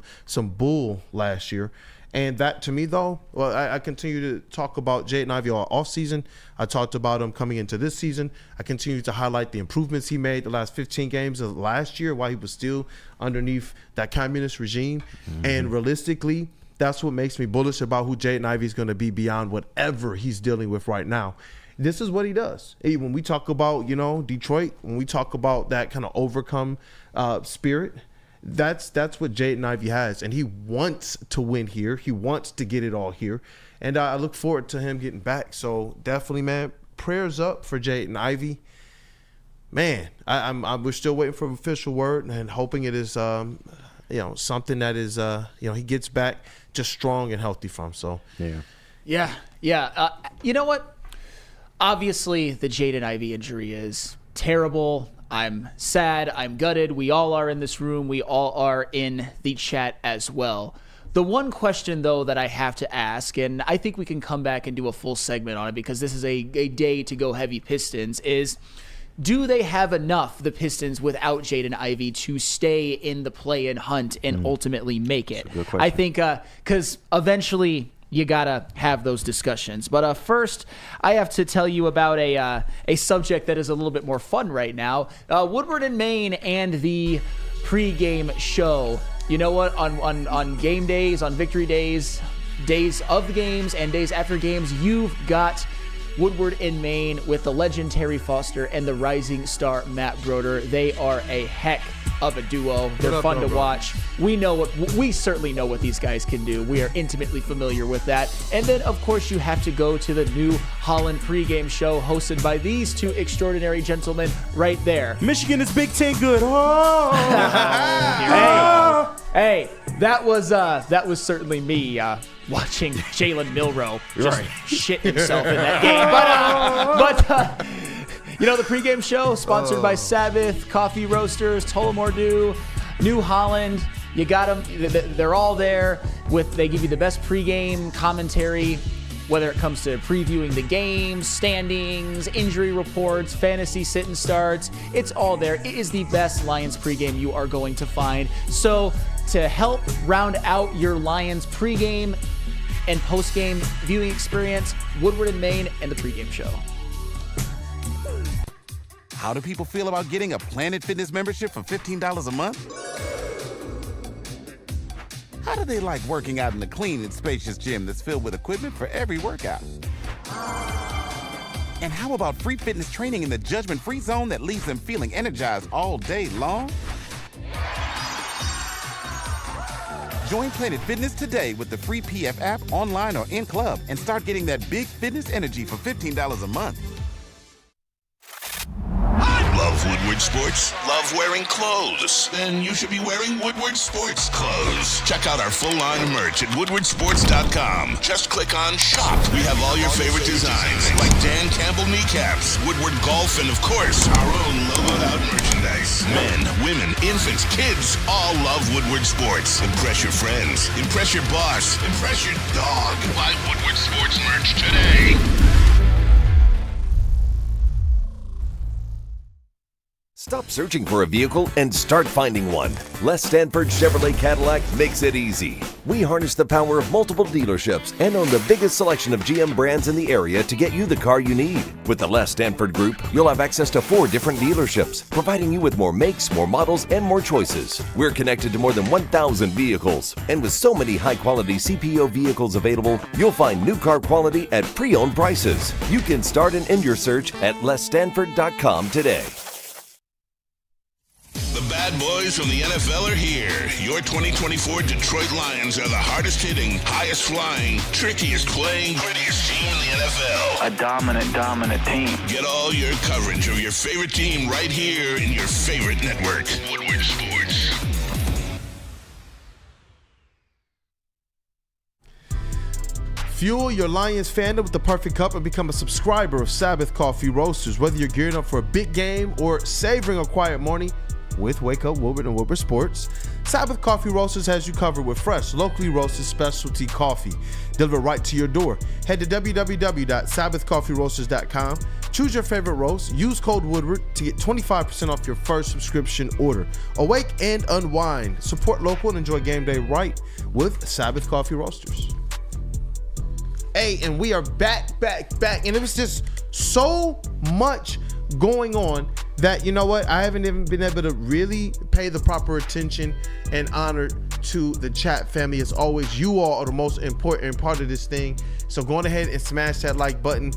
bull last year. And that, to me, though, well, I continue to talk about Jaden Ivey all offseason. I talked about him coming into this season. I continue to highlight the improvements he made the last 15 games of last year while he was still underneath that communist regime. And realistically, that's what makes me bullish about who Jaden Ivey is going to be beyond whatever he's dealing with right now. This is what he does. Hey, when we talk about, Detroit, when we talk about that kind of overcome spirit, that's what Jaden Ivey has, and he wants to win here. He wants to get it all here, and I look forward to him getting back. So definitely, man, prayers up for Jaden Ivey. Man, we're still waiting for an official word and hoping it is, something that is, he gets back just strong and healthy from. So
yeah. You know what? Obviously, the Jaden Ivey injury is terrible. I'm sad. I'm gutted. We all are in this room. We all are in the chat as well. The one question, though, that I have to ask, and I think we can come back and do a full segment on it because this is a day to go heavy Pistons, is do they have enough, the Pistons, without Jaden Ivey to stay in the play-in hunt and ultimately make it? I think because eventually you gotta have those discussions. But first, I have to tell you about a subject that is a little bit more fun right now. Woodward in Maine and the pregame show. You know what? On game days, on victory days, days of the games, and days after games, you've got Woodward in Maine with the legend Terry Foster and the rising star Matt Broder. They are a heck of a duo. They're fun to watch. We certainly know what these guys can do. We are intimately familiar with that. And then, of course, you have to go to the New Holland pregame show hosted by these two extraordinary gentlemen right there.
Michigan is Big Ten good. Oh.
Hey, that was certainly me watching Jalen Milroe just shit himself in that game. But the pregame show sponsored by Sabbath, Coffee Roasters, Tullamore Dew, New Holland. You got them. They're all there. They give you the best pregame commentary, whether it comes to previewing the games, standings, injury reports, fantasy sit and starts. It's all there. It is the best Lions pregame you are going to find. So to help round out your Lions pregame and postgame viewing experience, Woodward and Main and the pregame show.
How do people feel about getting a Planet Fitness membership for $15 a month? How do they like working out in a clean and spacious gym that's filled with equipment for every workout? And how about free fitness training in the judgment-free zone that leaves them feeling energized all day long? Join Planet Fitness today with the free PF app, online or in club, and start getting that big fitness energy for $15 a month.
Love Woodward Sports? Love wearing clothes? Then you should be wearing Woodward Sports clothes. Check out our full line of merch at woodwardsports.com. Just click on shop. We have all your favorite designs, like Dan Campbell kneecaps, Woodward golf, and of course, our own logoed out merchandise. Men, women, infants, kids all love Woodward Sports. Impress your friends. Impress your boss. Impress your dog. Buy Woodward Sports merch today.
Stop searching for a vehicle and start finding one. Les Stanford Chevrolet Cadillac makes it easy. We harness the power of multiple dealerships and own the biggest selection of GM brands in the area to get you the car you need. With the Les Stanford Group, you'll have access to 4 different dealerships, providing you with more makes, more models, and more choices. We're connected to more than 1,000 vehicles. And with so many high-quality CPO vehicles available, you'll find new car quality at pre-owned prices. You can start and end your search at lesstanford.com today.
The bad boys from the NFL are here. Your 2024 Detroit Lions are the hardest hitting, highest flying, trickiest playing, grittiest team in the NFL.
A dominant team.
Get all your coverage of your favorite team right here in your favorite network. Woodward Sports.
Fuel your Lions fandom with the perfect cup and become a subscriber of Sabbath Coffee Roasters. Whether you're gearing up for a big game or savoring a quiet morning with Wake Up Woodward and Woodward Sports, Sabbath Coffee Roasters has you covered with fresh, locally roasted specialty coffee delivered right to your door. Head to www.sabbathcoffeeroasters.com. Choose your favorite roast. Use code Woodward to get 25% off your first subscription order. Awake and unwind. Support local and enjoy game day right with Sabbath Coffee Roasters. Hey, and we are back. And it was just so much going on that, you know what, I haven't even been able to really pay the proper attention and honor to the chat family. As always, you all are the most important part of this thing. So going ahead and smash that like button.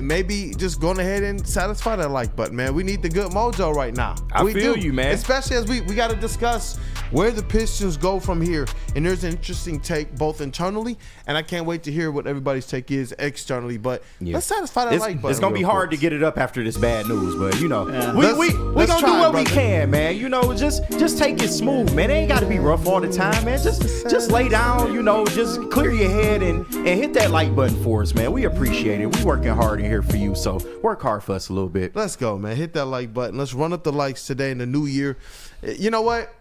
Maybe just going ahead and satisfy that like button, man. We need the good mojo right now.
I feel you, man.
Especially as we got to discuss where the Pistons go from here. And there's an interesting take both internally, and I can't wait to hear what everybody's take is externally. But let's satisfy that like button.
It's going to be hard to get it up after this bad news, but, you know, we going to do what we can, man. You know, just take it smooth, man. It ain't got to be rough all the time, man. Just lay down, you know, just clear your head and hit that like button for us, man. We appreciate it. We working hard in here for you, so work hard for us a little bit.
Let's go, man. Hit that like button. Let's run up the likes today in the new year. You know what?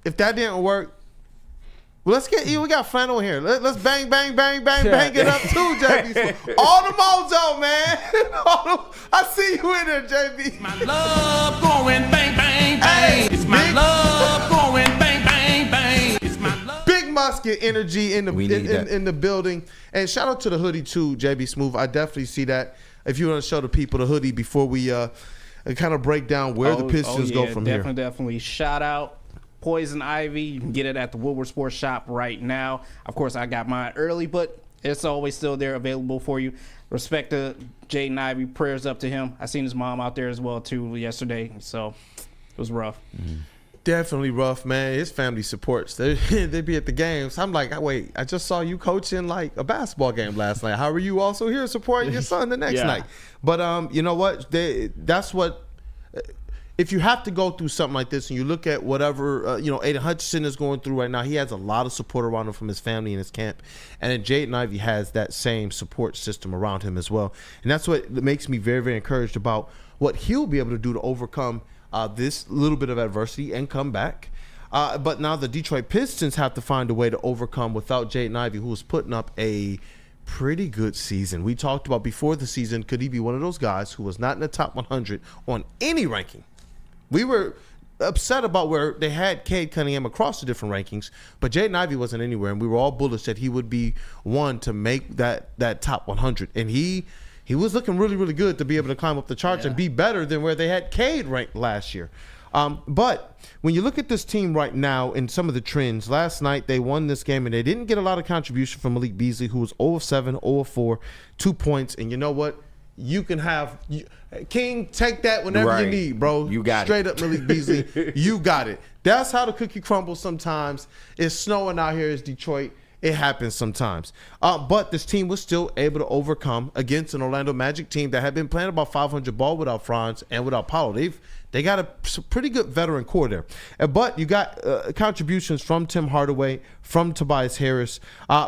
If that didn't work, well, let's get we got flannel here. Let's bang it up too, JB. All the mojo, man. I see you in there, JB.
My love going bang, bang, bang. It's my love going bang, bang, bang. It's my love.
Big musket energy in the building. And shout out to the hoodie too, JB Smooth. I definitely see that. If you want to show the people the hoodie before we kind of break down where the Pistons go from here.
Definitely. Shout out Poison Ivy. You can get it at the Woodward Sports shop right now. Of course, I got mine early, but it's always still there available for you. Respect to Jaden Ivey. Prayers up to him. I seen his mom out there as well too yesterday, so it was rough.
Definitely rough, man. His family supports. They be at the games. I'm like, wait, I just saw you coaching like a basketball game last night. How are you also here supporting your son the next night? But you know what? That's what. If you have to go through something like this and you look at whatever, Aiden Hutchinson is going through right now, he has a lot of support around him from his family and his camp. And then Jaden Ivey has that same support system around him as well. And that's what makes me very, very encouraged about what he'll be able to do to overcome this little bit of adversity and come back. But now the Detroit Pistons have to find a way to overcome without Jaden Ivey, who was putting up a pretty good season. We talked about before the season, could he be one of those guys who was not in the top 100 on any ranking? We were upset about where they had Cade Cunningham across the different rankings, but Jaden Ivey wasn't anywhere, and we were all bullish that he would be one to make that top 100. And he was looking really, really good to be able to climb up the charts and be better than where they had Cade ranked last year. But when you look at this team right now and some of the trends, last night they won this game and they didn't get a lot of contribution from Malik Beasley, who was 0 of 7, 0 of 4, 2 points. And you know what? You can have King, take that whenever you need, bro.
You got
Straight up Malik Beasley. You got it. That's how the cookie crumbles sometimes. It's snowing out here. It's Detroit. It happens sometimes. But this team was still able to overcome against an Orlando Magic team that had been playing about 500 ball without Franz and without Paolo. They got a pretty good veteran core there. But you got contributions from Tim Hardaway, from Tobias Harris,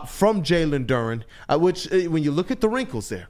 from Jalen Duren, which when you look at the wrinkles there,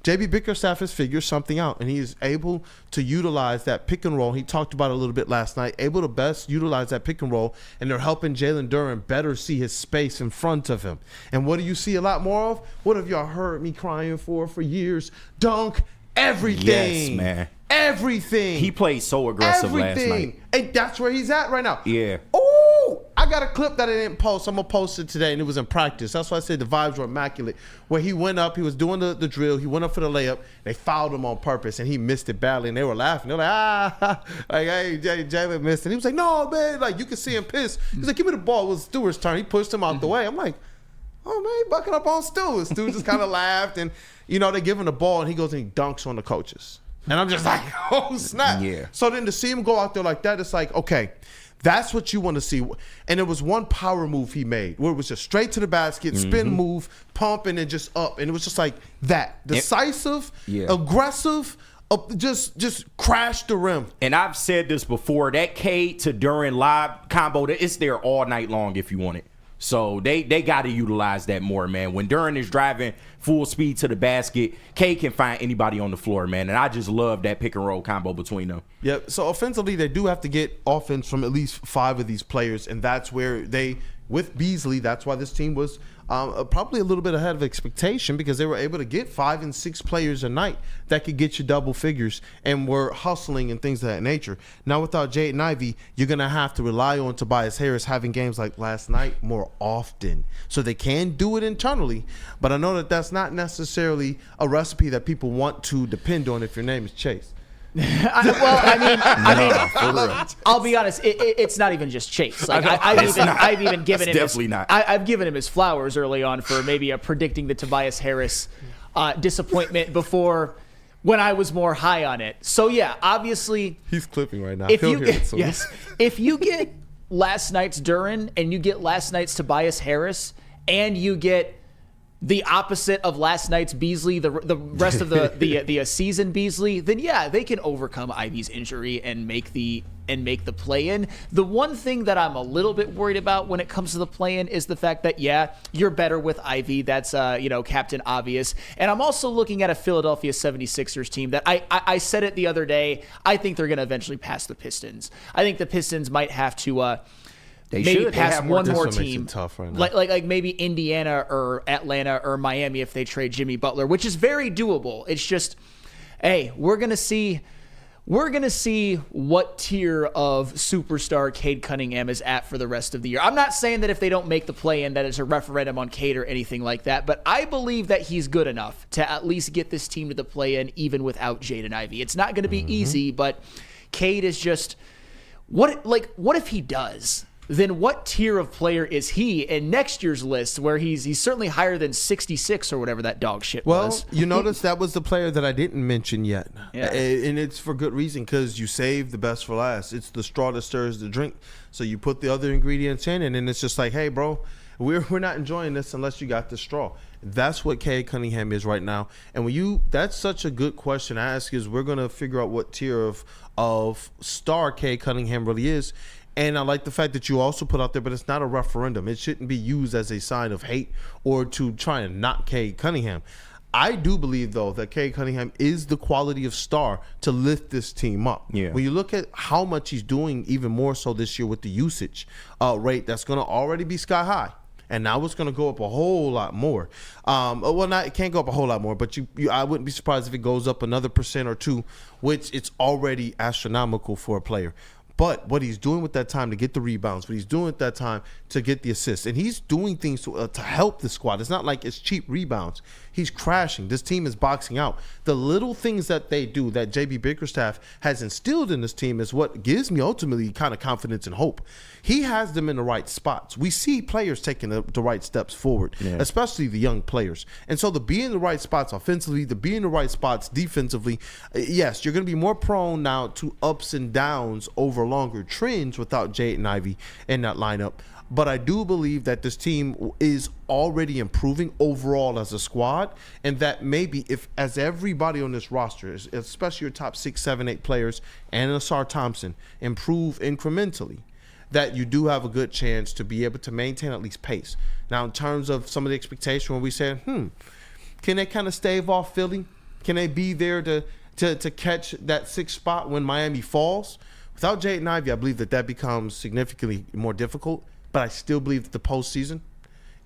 J.B. Bickerstaff has figured something out, and he is able to utilize that pick and roll. He talked about it a little bit last night, able to best utilize that pick and roll, and they're helping Jalen Duren better see his space in front of him. And what do you see a lot more of? What have y'all heard me crying for years? Dunk everything.
Yes, man.
Everything.
He played so aggressive last night.
And that's where he's at right now.
Yeah.
Oh, I got a clip that I didn't post. I'm going to post it today, and it was in practice. That's why I said the vibes were immaculate. Where he went up, he was doing the drill. He went up for the layup. They fouled him on purpose, and he missed it badly, and they were laughing. They were like, like, hey, Jalen missed it. And he was like, no, man. Like, you could see him pissed. He's like, give me the ball. It was Stewart's turn. He pushed him out the way. I'm like, oh, man, he bucking up on Stu. Stu just kind of laughed, and, they give him the ball, and he goes and he dunks on the coaches. And I'm just like, oh, snap.
Yeah.
So then to see him go out there like that, it's like, okay, that's what you want to see. And it was one power move he made where it was just straight to the basket, spin move, pump, and then just up. And it was just like that. Decisive, aggressive, just crashed the rim.
And I've said this before, that Cade to Duren live combo, it's there all night long if you want it. So they got to utilize that more, man. When Duren is driving full speed to the basket, Cade can find anybody on the floor, man. And I just love that pick and roll combo between them.
Yep. So offensively, they do have to get offense from at least 5 of these players, and that's where with Beasley, that's why this team was probably a little bit ahead of expectation, because they were able to get 5 and 6 players a night that could get you double figures and were hustling and things of that nature. Now without Jaden Ivey, you're going to have to rely on Tobias Harris having games like last night more often. So they can do it internally, but I know that that's not necessarily a recipe that people want to depend on if your name is Chase.
I'll be honest. It's not even just Chase. Like I've even given him. I've given him his flowers early on for maybe predicting the Tobias Harris disappointment before, when I was more high on it. So yeah, obviously
he's clipping right now.
If you get last night's Duren and you get last night's Tobias Harris and you get the opposite of last night's Beasley, the rest of the season Beasley, then yeah, they can overcome Ivey's injury and make the play-in. The one thing that I'm a little bit worried about when it comes to the play-in is the fact that you're better with Ivey. That's Captain Obvious. And I'm also looking at a Philadelphia 76ers team that I said it the other day. I think they're going to eventually pass the Pistons. I think the Pistons might have to. Maybe pass one more team,
tough right now.
like maybe Indiana or Atlanta or Miami if they trade Jimmy Butler, which is very doable. It's just, hey, we're gonna see what tier of superstar Cade Cunningham is at for the rest of the year. I'm not saying that if they don't make the play-in that it's a referendum on Cade or anything like that, but I believe that he's good enough to at least get this team to the play-in even without Jaden Ivey. It's not going to be easy, but Cade is just what if he does? Then what tier of player is he in next year's list, where he's certainly higher than 66 or whatever that dog shit was?
Well, you notice that was the player that I didn't mention yet.
Yeah.
And it's for good reason, because you save the best for last. It's the straw that stirs the drink. So you put the other ingredients in, and then it's just like, hey, bro, we're not enjoying this unless you got the straw. That's what Cade Cunningham is right now. And that's such a good question to ask, is we're going to figure out what tier of star Cade Cunningham really is. And I like the fact that you also put out there, but it's not a referendum. It shouldn't be used as a sign of hate or to try and knock Cade Cunningham. I do believe, though, that Cade Cunningham is the quality of star to lift this team up.
Yeah.
When you look at how much he's doing, even more so this year with the usage rate, that's going to already be sky high. And now it's going to go up a whole lot more. It can't go up a whole lot more, but I wouldn't be surprised if it goes up another % or 2, which it's already astronomical for a player. But what he's doing with that time to get the rebounds, what he's doing with that time to get the assists, and he's doing things to help the squad. It's not like it's cheap rebounds. He's crashing. This team is boxing out. The little things that they do that JB Bickerstaff has instilled in this team is what gives me ultimately kind of confidence and hope. He has them in the right spots. We see players taking the right steps forward, especially the young players. And so to be in the right spots offensively, to be in the right spots defensively, yes, you're going to be more prone now to ups and downs over longer trends without Jaden Ivey in that lineup. But I do believe that this team is already improving overall as a squad, and that maybe if as everybody on this roster, especially your top 6, 7, 8 players and Asar Thompson, improve incrementally, that you do have a good chance to be able to maintain at least pace. Now, in terms of some of the expectation, when we say, can they kind of stave off Philly? Can they be there to catch that 6th spot when Miami falls? Without Jaden Ivey, I believe that becomes significantly more difficult. But I still believe that the postseason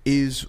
is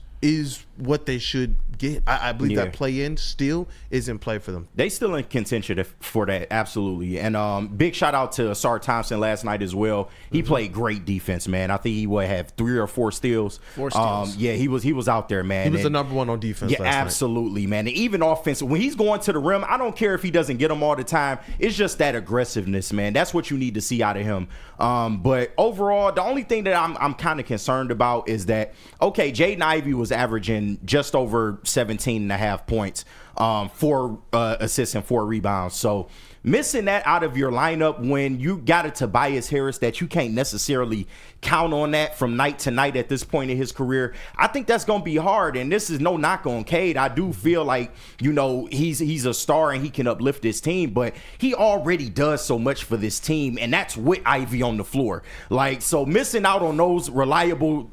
what they should get. I believe that play-in still is in play for them.
They still in contention for that, absolutely. And big shout out to Asar Thompson last night as well. He played great defense, man. I think he would have 3 or 4 steals.
4 steals.
He was out there, man.
He was the number one on defense.
Yeah,
last
absolutely, man. And even offensive, when he's going to the rim, I don't care if he doesn't get them all the time. It's just that aggressiveness, man. That's what you need to see out of him. But overall, the only thing that I'm kind of concerned about is that, okay, Jaden Ivey was averaging just over 17.5 points, 4 assists and 4 rebounds. So missing that out of your lineup when you got a Tobias Harris that you can't necessarily count on that from night to night at this point in his career, I think that's going to be hard. And this is no knock on Cade. I do feel like, he's a star and he can uplift this team, but he already does so much for this team, and that's with Ivy on the floor. So missing out on those reliable,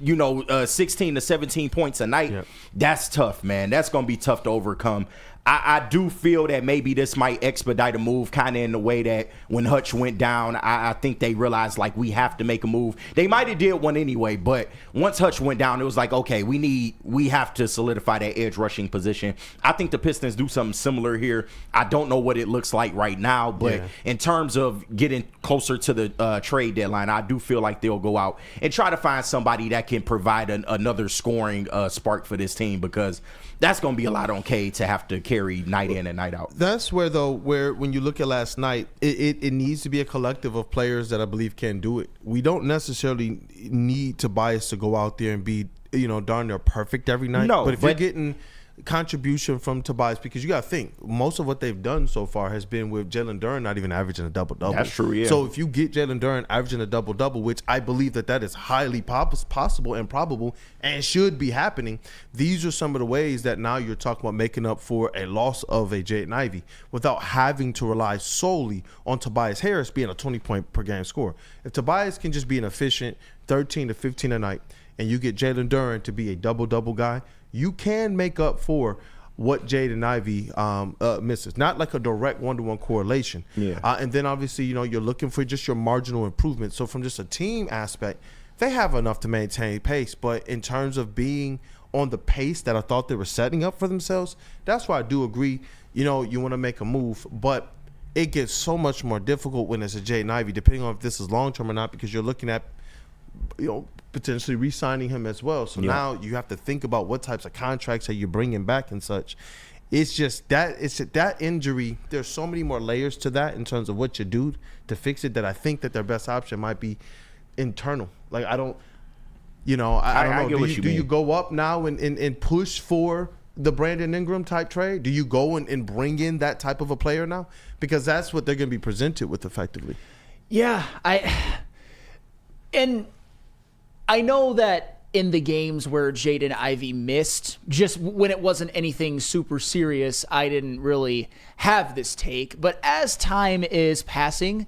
16 to 17 points a night, that's tough, man. That's going to be tough to overcome. I do feel that maybe this might expedite a move kind of in the way that when Hutch went down, I think they realized, we have to make a move. They might have did one anyway, but once Hutch went down, it was like, okay, we have to solidify that edge rushing position. I think the Pistons do something similar here. I don't know what it looks like right now, but in terms of getting closer to the trade deadline, I do feel like they'll go out and try to find somebody that can provide another scoring spark for this team, because that's going to be a lot on Cade to have to carry night in and night out.
That's where when you look at last night, it needs to be a collective of players that I believe can do it. We don't necessarily need Tobias to go out there and be, darn near perfect every night.
No,
but if you're getting contribution from Tobias, because you got to think most of what they've done so far has been with Jalen Duren not even averaging a double-double.
That's true, yeah.
So if you get Jalen Duren averaging a double-double, which I believe that is highly possible and probable and should be happening, these are some of the ways that now you're talking about making up for a loss of a Jaden Ivey without having to rely solely on Tobias Harris being a 20-point per game scorer. If Tobias can just be an efficient 13 to 15 a night, and you get Jalen Duren to be a double-double guy, you can make up for what Jaden Ivey misses. Not like a direct one-to-one correlation. And then obviously, you're looking for just your marginal improvement. So from just a team aspect, they have enough to maintain pace. But in terms of being on the pace that I thought they were setting up for themselves, that's why I do agree, you want to make a move. But it gets so much more difficult when it's a Jaden Ivey, depending on if this is long-term or not, because you're looking at, potentially re-signing him as well. So now you have to think about what types of contracts are you bringing back and such. It's just that injury. There's so many more layers to that in terms of what you do to fix it, that I think that their best option might be internal. I don't know. Do you go up now and push for the Brandon Ingram type trade? Do you go and bring in that type of a player now? Because that's what they're going to be presented with effectively.
Yeah, I know that in the games where Jaden Ivey missed, just when it wasn't anything super serious, I didn't really have this take. But as time is passing,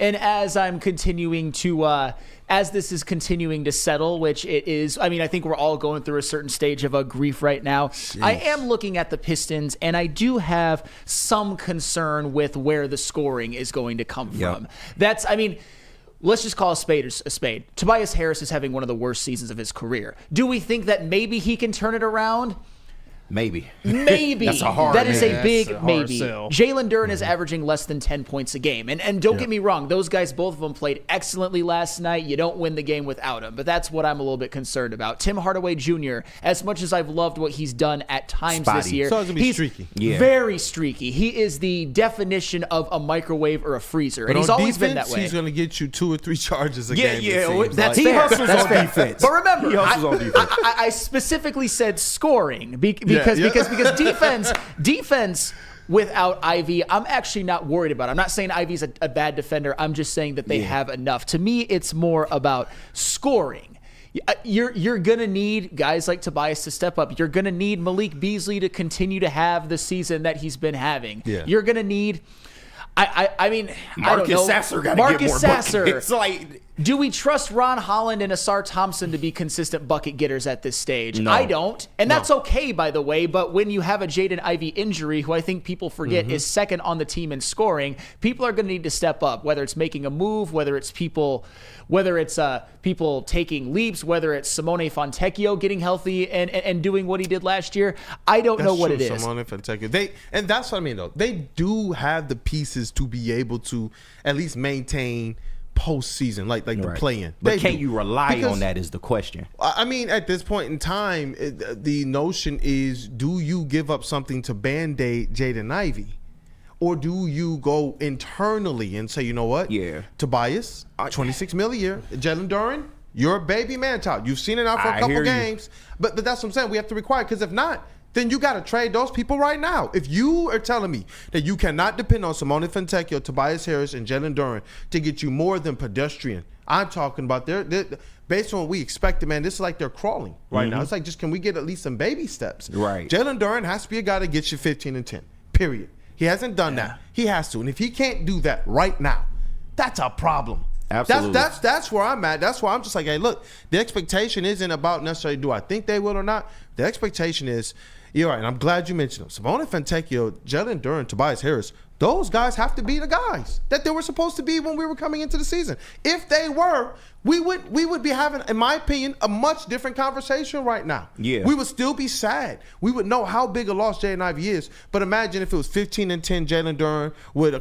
and as I'm continuing to, as this is continuing to settle, which it is, I think we're all going through a certain stage of grief right now. Jeez. I am looking at the Pistons, and I do have some concern with where the scoring is going to come from. Let's just call a spade a spade. Tobias Harris is having one of the worst seasons of his career. Do we think that maybe he can turn it around?
Maybe.
That's
a hard
That is
maybe.
a big
That's a hard
maybe.
sell.
Jalen Duren is averaging less than 10 points a game. And don't get me wrong, those guys, both of them played excellently last night. You don't win the game without him. But that's what I'm a little bit concerned about. Tim Hardaway Jr., as much as I've loved what he's done at times this year,
So it's gonna be
he's
streaky.
very streaky. He is the definition of a microwave or a freezer.
But
and he's
on
always been
defense,
that way.
he's going to get you 2 or 3 charges a
Yeah,
game.
yeah,
it seems
That's
like.
fair.
hustles
That's
on
fair.
defense.
But remember,
He hustles on defense.
I specifically said scoring because defense without Ivy, I'm actually not worried about. I'm not saying Ivy's a bad defender. I'm just saying that they have enough. To me, it's more about scoring. You're gonna need guys like Tobias to step up. You're gonna need Malik Beasley to continue to have the season that he's been having.
Yeah.
You're gonna need. I mean, I don't
Marcus
know.
Sasser got to get
Marcus
more
Sasser.
buckets. Like,
Do we trust Ron Holland and Asar Thompson to be consistent bucket getters at this stage?
No.
I don't. And that's okay, by the way. But when you have a Jaden Ivey injury, who I think people forget is second on the team in scoring, people are going to need to step up, whether it's making a move, whether it's people taking leaps, whether it's Simone Fontecchio getting healthy and doing what he did last year. I don't know what it is.
Simone Fontecchio. And that's what I mean, though. They do have the pieces to be able to at least maintain postseason, like the play-in.
but can't you rely on that is the question.
I mean, at this point in time, the notion is, do you give up something to Band-Aid Jaden Ivey? Or do you go internally and say, you know what?
Yeah.
Tobias, $26 million a year. Jalen Duren, you're a baby man child. You've seen it out for a couple games. But that's what I'm saying. We have to require, because if not, then you got to trade those people right now. If you are telling me that you cannot depend on Simone Fontecchio, Tobias Harris, and Jalen Duren to get you more than pedestrian, I'm talking about based on what we expected, man, this is like they're crawling right now. It's like, just can we get at least some baby steps?
Right.
Jalen Duren has to be a guy that gets you 15 and 10, period. He hasn't done that. He has to. And if he can't do that right now, that's a problem.
Absolutely.
That's where I'm at. That's why I'm just like, hey, look, the expectation isn't about necessarily do I think they will or not. The expectation is, you're right, and I'm glad you mentioned them. Simone Fontecchio, Jalen Duren, Tobias Harris, those guys have to be the guys that they were supposed to be when we were coming into the season. If they were, we would be having, in my opinion, a much different conversation right now.
Yeah.
We would still be sad. We would know how big a loss Jaden Ivey is. But imagine if it was 15 and 10 Jalen Duren with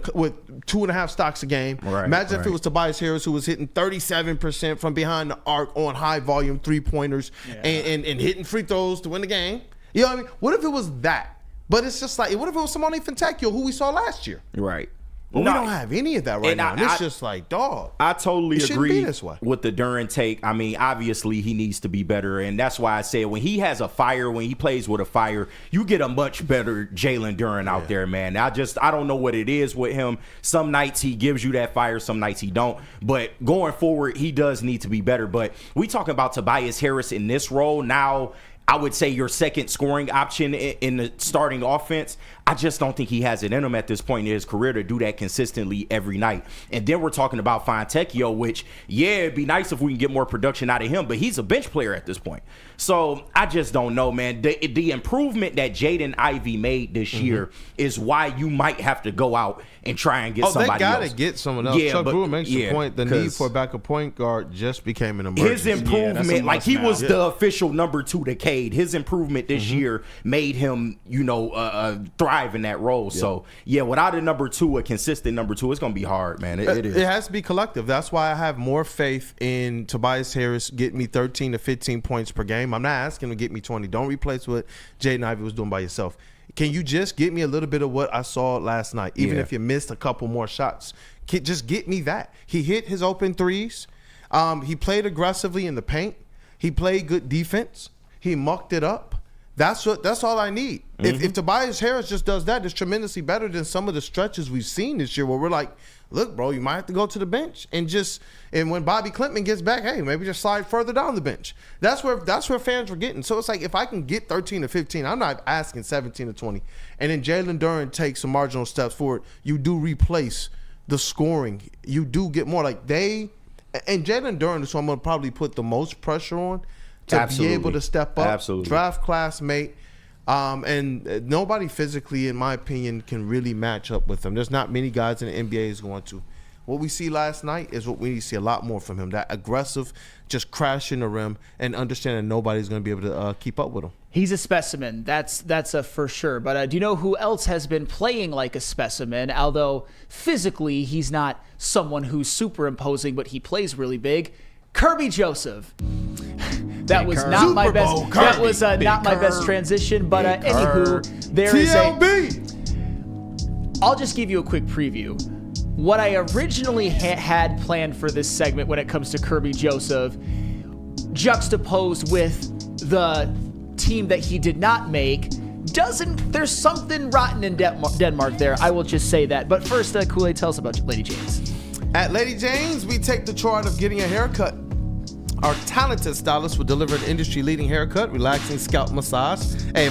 2.5 stocks a game.
Right,
Imagine if it was Tobias Harris who was hitting 37% from behind the arc on high volume 3-pointers and hitting free throws to win the game. You know what I mean? What if it was that? But it's just like, what if it was Simone Fontecchio, who we saw last year?
Right.
Well, we don't have any of that right now. And it's just like, dog.
I totally agree
this way.
with the Duren take. I mean, obviously he needs to be better, and that's why I said when he has a fire, when he plays with a fire, you get a much better Jalen Duren out there, man. I don't know what it is with him. Some nights he gives you that fire, some nights he don't. But going forward, he does need to be better. But we talking about Tobias Harris in this role now. I would say your second scoring option in the starting offense. I just don't think he has it in him at this point in his career to do that consistently every night. And then we're talking about Fontecchio, which, it'd be nice if we can get more production out of him, but he's a bench player at this point. So I just don't know, man. The improvement that Jaden Ivey made this year is why you might have to go out and try and get somebody else.
They got to get someone else. Chuck Brewer makes the point. The need for a backup point guard just became an emergency.
His improvement, like he was the official number 2 to Cade. His improvement this year made him, thrive in that role. Yep. So, without a number 2, a consistent number 2, it's going to be hard, man. It is.
It has to be collective. That's why I have more faith in Tobias Harris getting me 13 to 15 points per game. I'm not asking him to get me 20. Don't replace what Jaden Ivey was doing by yourself. Can you just get me a little bit of what I saw last night, even if you missed a couple more shots? Just get me that. He hit his open threes. He played aggressively in the paint. He played good defense. He mucked it up. That's all I need. If Tobias Harris just does that, it's tremendously better than some of the stretches we've seen this year where we're like, look, bro, you might have to go to the bench and when Bobby Clintman gets back, hey, maybe just slide further down the bench. That's where fans were getting. So it's like, if I can get 13 to 15, I'm not asking 17 to 20. And then Jalen Duren takes some marginal steps forward. You do replace the scoring. You do get more and Jalen Duren is who I'm going to probably put the most pressure on to be able to step up.
Absolutely.
Draft classmate. And nobody physically, in my opinion, can really match up with him. There's not many guys in the NBA is going to. What we see last night is what we need to see a lot more from him. That aggressive, just crashing the rim and understanding nobody's going to be able to keep up with him.
He's a specimen. That's a for sure. But do you know who else has been playing like a specimen? Although physically he's not someone who's super imposing, but he plays really big. Kerby Joseph. That was not my best. That was not my best transition. But anywho, there is I'll just give you a quick preview. What I originally had planned for this segment when it comes to Kerby Joseph, juxtaposed with the team that he did not make, there's something rotten in Denmark there. I will just say that. But first, Kool-Aid, tell us about Lady Jane's.
At Lady Jane's, we take the chore out of getting a haircut. Our talented stylist will deliver an industry-leading haircut, relaxing scalp massage,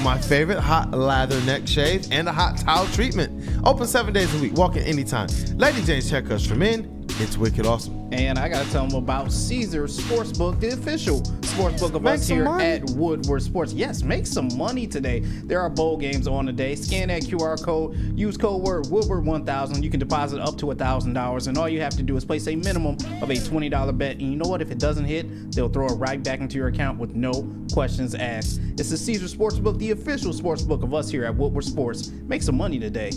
my favorite, hot lather neck shave, and a hot towel treatment. Open 7 days a week. Walk in anytime. Lady Jane's Haircuts for Men. It's wicked awesome.
And I got to tell them about Caesar Sportsbook, the official sportsbook of us here at Woodward Sports. Yes, make some money today. There are bowl games on today. Scan that QR code. Use code word Woodward1000. You can deposit up to $1,000. And all you have to do is place a minimum of a $20 bet. And you know what? If it doesn't hit, they'll throw it right back into your account with no questions asked. It's the Caesar Sportsbook, the official sportsbook of us here at Woodward Sports. Make some money today.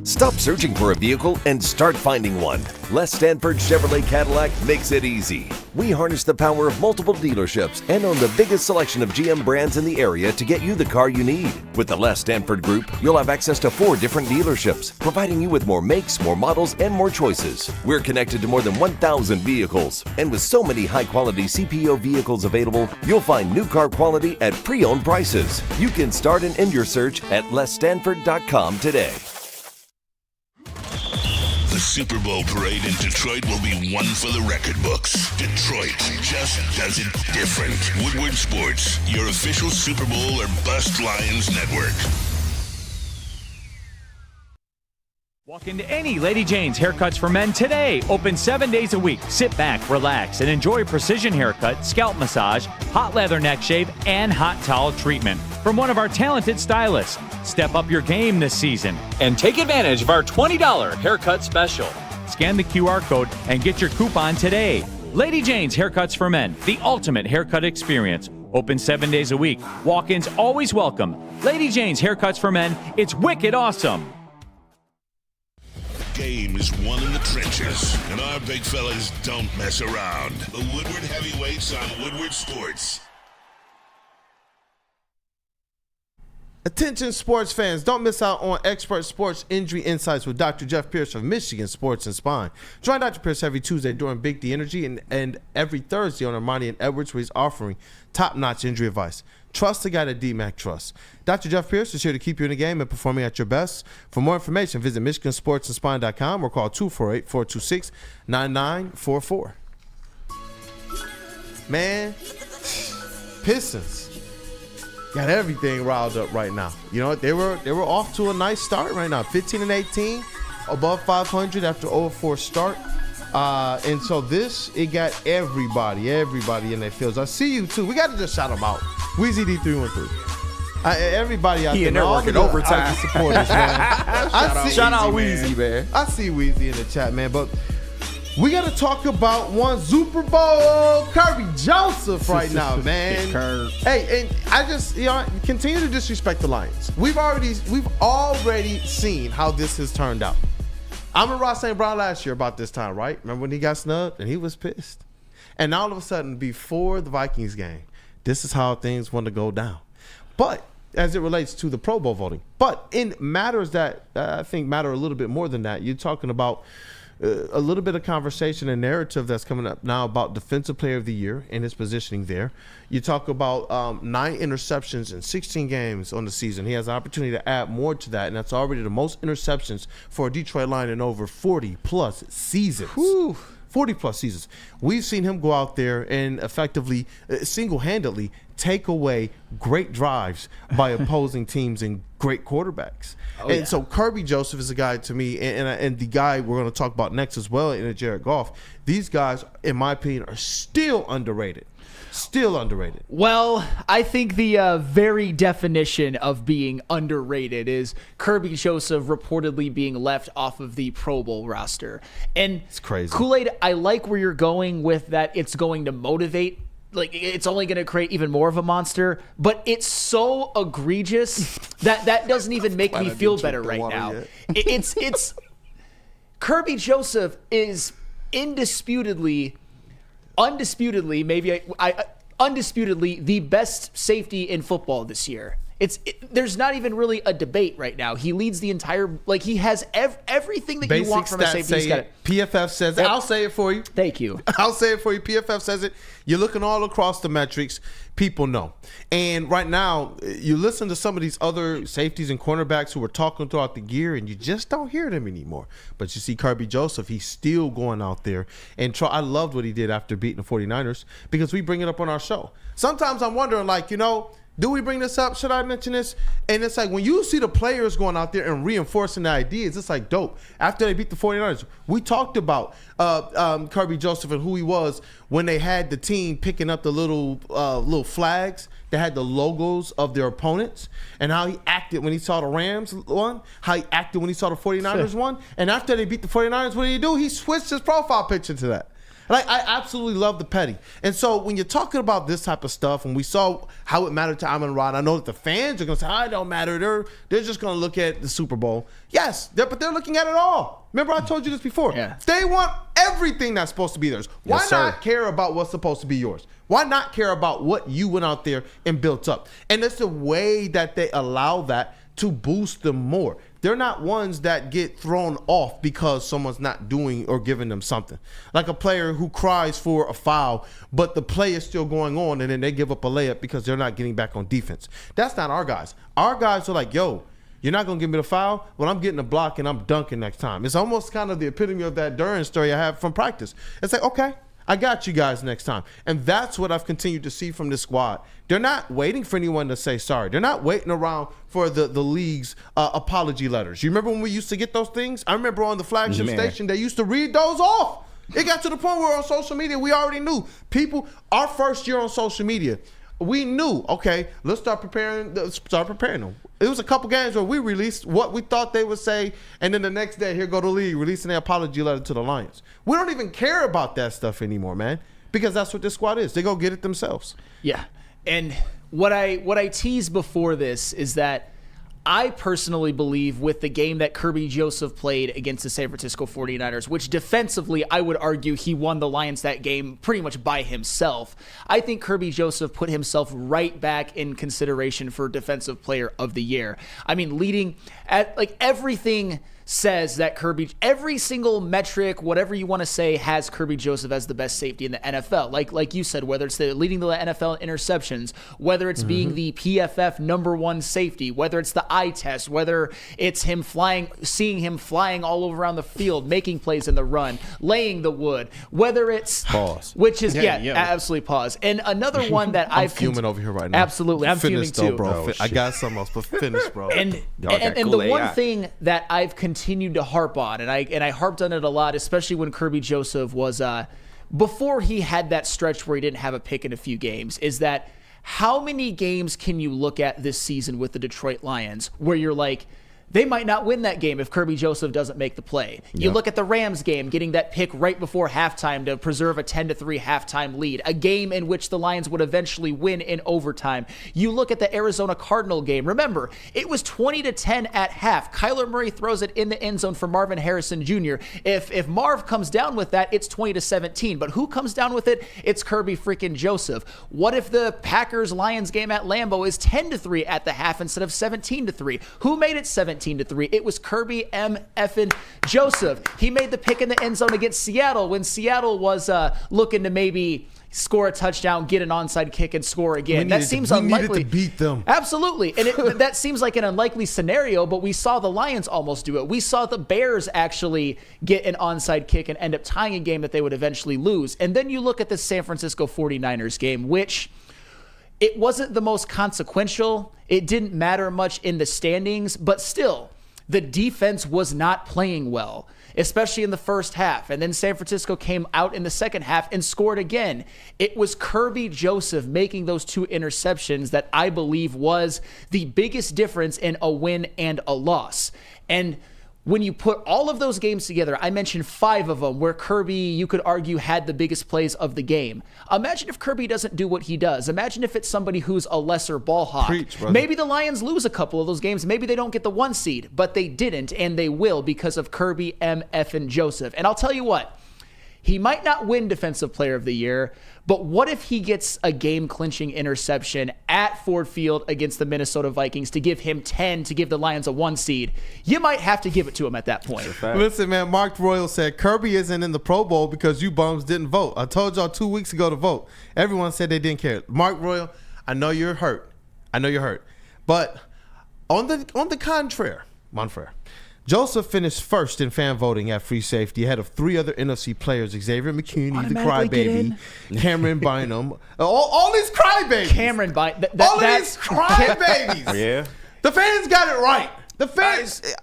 Stop searching for a vehicle and start finding one. Les Stanford Chevrolet Cadillac makes it easy. We harness the power of multiple dealerships and own the biggest selection of GM brands in the area to get you the car you need. With the Les Stanford Group, you'll have access to 4 different dealerships, providing you with more makes, more models, and more choices. We're connected to more than 1,000 vehicles. And with so many high-quality CPO vehicles available, you'll find new car quality at pre-owned prices. You can start and end your search at lesstanford.com today.
The Super Bowl parade in Detroit will be one for the record books. Detroit just does it different. Woodward Sports, your official Super Bowl or Bust Lions network.
Walk into any Lady Jane's Haircuts for Men today. Open 7 days a week. Sit back, relax, and enjoy precision haircut, scalp massage, hot leather neck shave, and hot towel treatment from one of our talented stylists. Step up your game this season and take advantage of our $20 haircut special. Scan the QR code and get your coupon today. Lady Jane's Haircuts for Men, the ultimate haircut experience. Open 7 days a week. Walk-ins always welcome. Lady Jane's Haircuts for Men. It's wicked awesome.
Game is won in the trenches, and our big fellas don't mess around. The Woodward Heavyweights on Woodward Sports.
Attention sports fans, don't miss out on expert sports injury insights with Dr. Jeff Pierce of Michigan Sports and Spine. Join Dr. Pierce every Tuesday during Big D Energy and every Thursday on Ermanni and Edwards, where he's offering top-notch injury advice. Trust the guy that DMAC trusts. Dr. Jeff Pierce is here to keep you in the game and performing at your best. For more information, visit MichiganSportsAndSpine.com or call 248-426-9944. Man, Pistons got everything riled up right now. You know what? They were off to a nice start right now. 15-18, above 500 after 0-4 start. And so it got everybody in their fields. I see you too. We got to just shout them out. Weezy D313. Everybody out there.
They're working overtime.
Supporters, man.
Shout out Weezy, man.
I see Weezy in the chat, man. But we got to talk about one Super Bowl Kerby Joseph right now, man. Hey, and I just continue to disrespect the Lions. We've already seen how this has turned out. Amon-Ra St. Brown last year about this time, right? Remember when he got snubbed and he was pissed? And all of a sudden, before the Vikings game, this is how things want to go down. But as it relates to the Pro Bowl voting, but in matters that I think matter a little bit more than that, you're talking about a little bit of conversation and narrative that's coming up now about Defensive Player of the Year and his positioning there. You talk about 9 interceptions in 16 games on the season. He has an opportunity to add more to that, and that's already the most interceptions for a Detroit Lion in over 40-plus seasons. 40-plus seasons. We've seen him go out there and effectively, single-handedly, take away great drives by opposing teams and great quarterbacks. So Kerby Joseph is a guy to me, and the guy we're going to talk about next as well, in Jared Goff. These guys, in my opinion, are still underrated. Still underrated.
Well, I think the very definition of being underrated is Kerby Joseph reportedly being left off of the Pro Bowl roster. And
it's crazy.
Kool-Aid, I like where you're going with that. It's going to motivate. Like, it's only going to create even more of a monster, but it's so egregious that doesn't even make me feel better right now. It's Kerby Joseph is undisputedly the best safety in football this year. There's not even really a debate right now. He leads the entire, like, he has everything that you want from a safety. He's got it.
PFF says it. I'll say it for you.
Thank you.
I'll say it for you. PFF says it. You're looking all across the metrics. People know. And right now, you listen to some of these other safeties and cornerbacks who are talking throughout the year, and you just don't hear them anymore. But you see Kerby Joseph, he's still going out there and try. I loved what he did after beating the 49ers because we bring it up on our show. Sometimes I'm wondering, like, do we bring this up? Should I mention this? And it's like when you see the players going out there and reinforcing the ideas, it's like dope. After they beat the 49ers, we talked about Kerby Joseph and who he was when they had the team picking up the little flags that had the logos of their opponents and how he acted when he saw the Rams won, how he acted when he saw the 49ers won. And after they beat the 49ers, what did he do? He switched his profile picture to that. Like, I absolutely love the petty. And so when you're talking about this type of stuff, and we saw how it mattered to Amon-Ra, I know that the fans are going to say, it don't matter. They're just going to look at the Super Bowl. Yes, but they're looking at it all. Remember, I told you this before.
Yeah.
They want everything that's supposed to be theirs. Why not care about what's supposed to be yours? Why not care about what you went out there and built up? And it's the way that they allow that to boost them more. They're not ones that get thrown off because someone's not doing or giving them something. Like a player who cries for a foul, but the play is still going on, and then they give up a layup because they're not getting back on defense. That's not our guys. Our guys are like, yo, you're not going to give me the foul? Well, I'm getting a block, and I'm dunking next time. It's almost kind of the epitome of that Duran story I have from practice. It's like, okay, I got you guys next time. And that's what I've continued to see from this squad. They're not waiting for anyone to say sorry. They're not waiting around for the league's apology letters. You remember when we used to get those things? I remember on the flagship station, they used to read those off. It got to the point where on social media, we already knew. People, our first year on social media, we knew, okay, let's start preparing them. It was a couple games where we released what we thought they would say, and then the next day, here go the league releasing their apology letter to the Lions. We don't even care about that stuff anymore, man, because that's what this squad is. They go get it themselves.
Yeah, and what I teased before this is that I personally believe with the game that Kerby Joseph played against the San Francisco 49ers, which defensively I would argue he won the Lions that game pretty much by himself. I think Kerby Joseph put himself right back in consideration for Defensive Player of the Year. I mean, leading at like everything says that every single metric, whatever you want to say, has Kerby Joseph as the best safety in the NFL. Like you said, whether it's leading the NFL in interceptions, whether it's being the PFF #1 safety, whether it's the eye test, whether it's seeing him flying all over around the field, making plays in the run, laying the wood, whether it's
pause,
which is absolutely pause. And another one that
I'm fuming over here right now.
Absolutely, I'm fuming too,
bro. I got something else, but finish, bro.
And the one thing that I've continued to harp on, and I harped on it a lot, especially when Kerby Joseph was before he had that stretch where he didn't have a pick in a few games, is that how many games can you look at this season with the Detroit Lions where you're like, they might not win that game if Kerby Joseph doesn't make the play. You look at the Rams game, getting that pick right before halftime to preserve a 10-3 halftime lead, a game in which the Lions would eventually win in overtime. You look at the Arizona Cardinal game. Remember, it was 20-10 at half. Kyler Murray throws it in the end zone for Marvin Harrison Jr. If Marv comes down with that, it's 20-17. But who comes down with it? It's Kerby freaking Joseph. What if the Packers-Lions game at Lambeau is 10-3 at the half instead of 17-3? Who made it 17-3? It was Kerby M. effing Joseph. He made the pick in the end zone against Seattle when Seattle was looking to maybe score a touchdown, get an onside kick, and score again. That seems unlikely.
We needed to beat them.
Absolutely. And that seems like an unlikely scenario, but we saw the Lions almost do it. We saw the Bears actually get an onside kick and end up tying a game that they would eventually lose. And then you look at the San Francisco 49ers game, which it wasn't the most consequential. It didn't matter much in the standings, but still, the defense was not playing well. especially in the first half. And then San Francisco came out in the second half and scored again. It was Kerby Joseph making those 2 interceptions that I believe was the biggest difference in a win and a loss. And when you put all of those games together, I mentioned 5 of them where Kerby, you could argue, had the biggest plays of the game. Imagine if Kerby doesn't do what he does. Imagine if it's somebody who's a lesser ball hawk.
Preach, brother.
Maybe the Lions lose a couple of those games. Maybe they don't get the 1 seed, but they didn't, and they will because of Kerby and Joseph. And I'll tell you what, he might not win Defensive Player of the Year, but what if he gets a game-clinching interception at Ford Field against the Minnesota Vikings to give him 10, to give the Lions a 1 seed? You might have to give it to him at that point.
Listen, man, Mark Royal said, Kerby isn't in the Pro Bowl because you bums didn't vote. I told y'all 2 weeks ago to vote. Everyone said they didn't care. Mark Royal, I know you're hurt. But on the contrary, Monfrere, Joseph finished first in fan voting at free safety ahead of 3 other NFC players: Xavier McKinney, the crybaby, Cameron Bynum, all these crybabies.
Cameron Bynum.
These crybabies.
Yeah.
The fans got it right. The fans.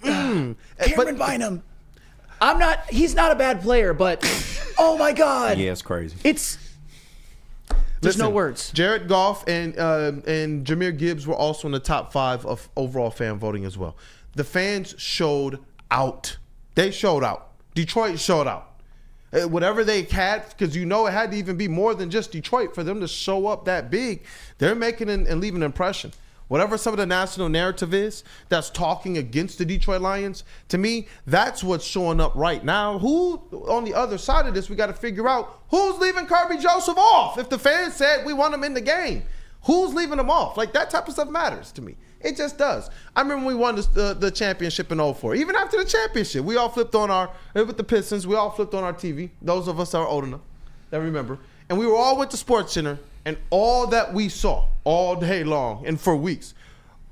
Cameron Bynum. He's not a bad player, but oh my God.
Yeah, it's crazy.
There's no words.
Jared Goff and Jahmyr Gibbs were also in the top 5 of overall fan voting as well. The fans showed out. They showed out. Detroit showed out. Whatever they had, because it had to even be more than just Detroit for them to show up that big. They're making and leaving an impression. Whatever some of the national narrative is that's talking against the Detroit Lions, to me, that's what's showing up right now. Who, on the other side of this, we got to figure out who's leaving Kerby Joseph off. If the fans said we want him in the game, who's leaving him off? Like, that type of stuff matters to me. It just does. I remember when we won the championship in 2004. Even after the championship, we all flipped on with the Pistons, we all flipped on our TV. Those of us that are old enough that remember. And we were all with the Sports Center, and all that we saw all day long and for weeks,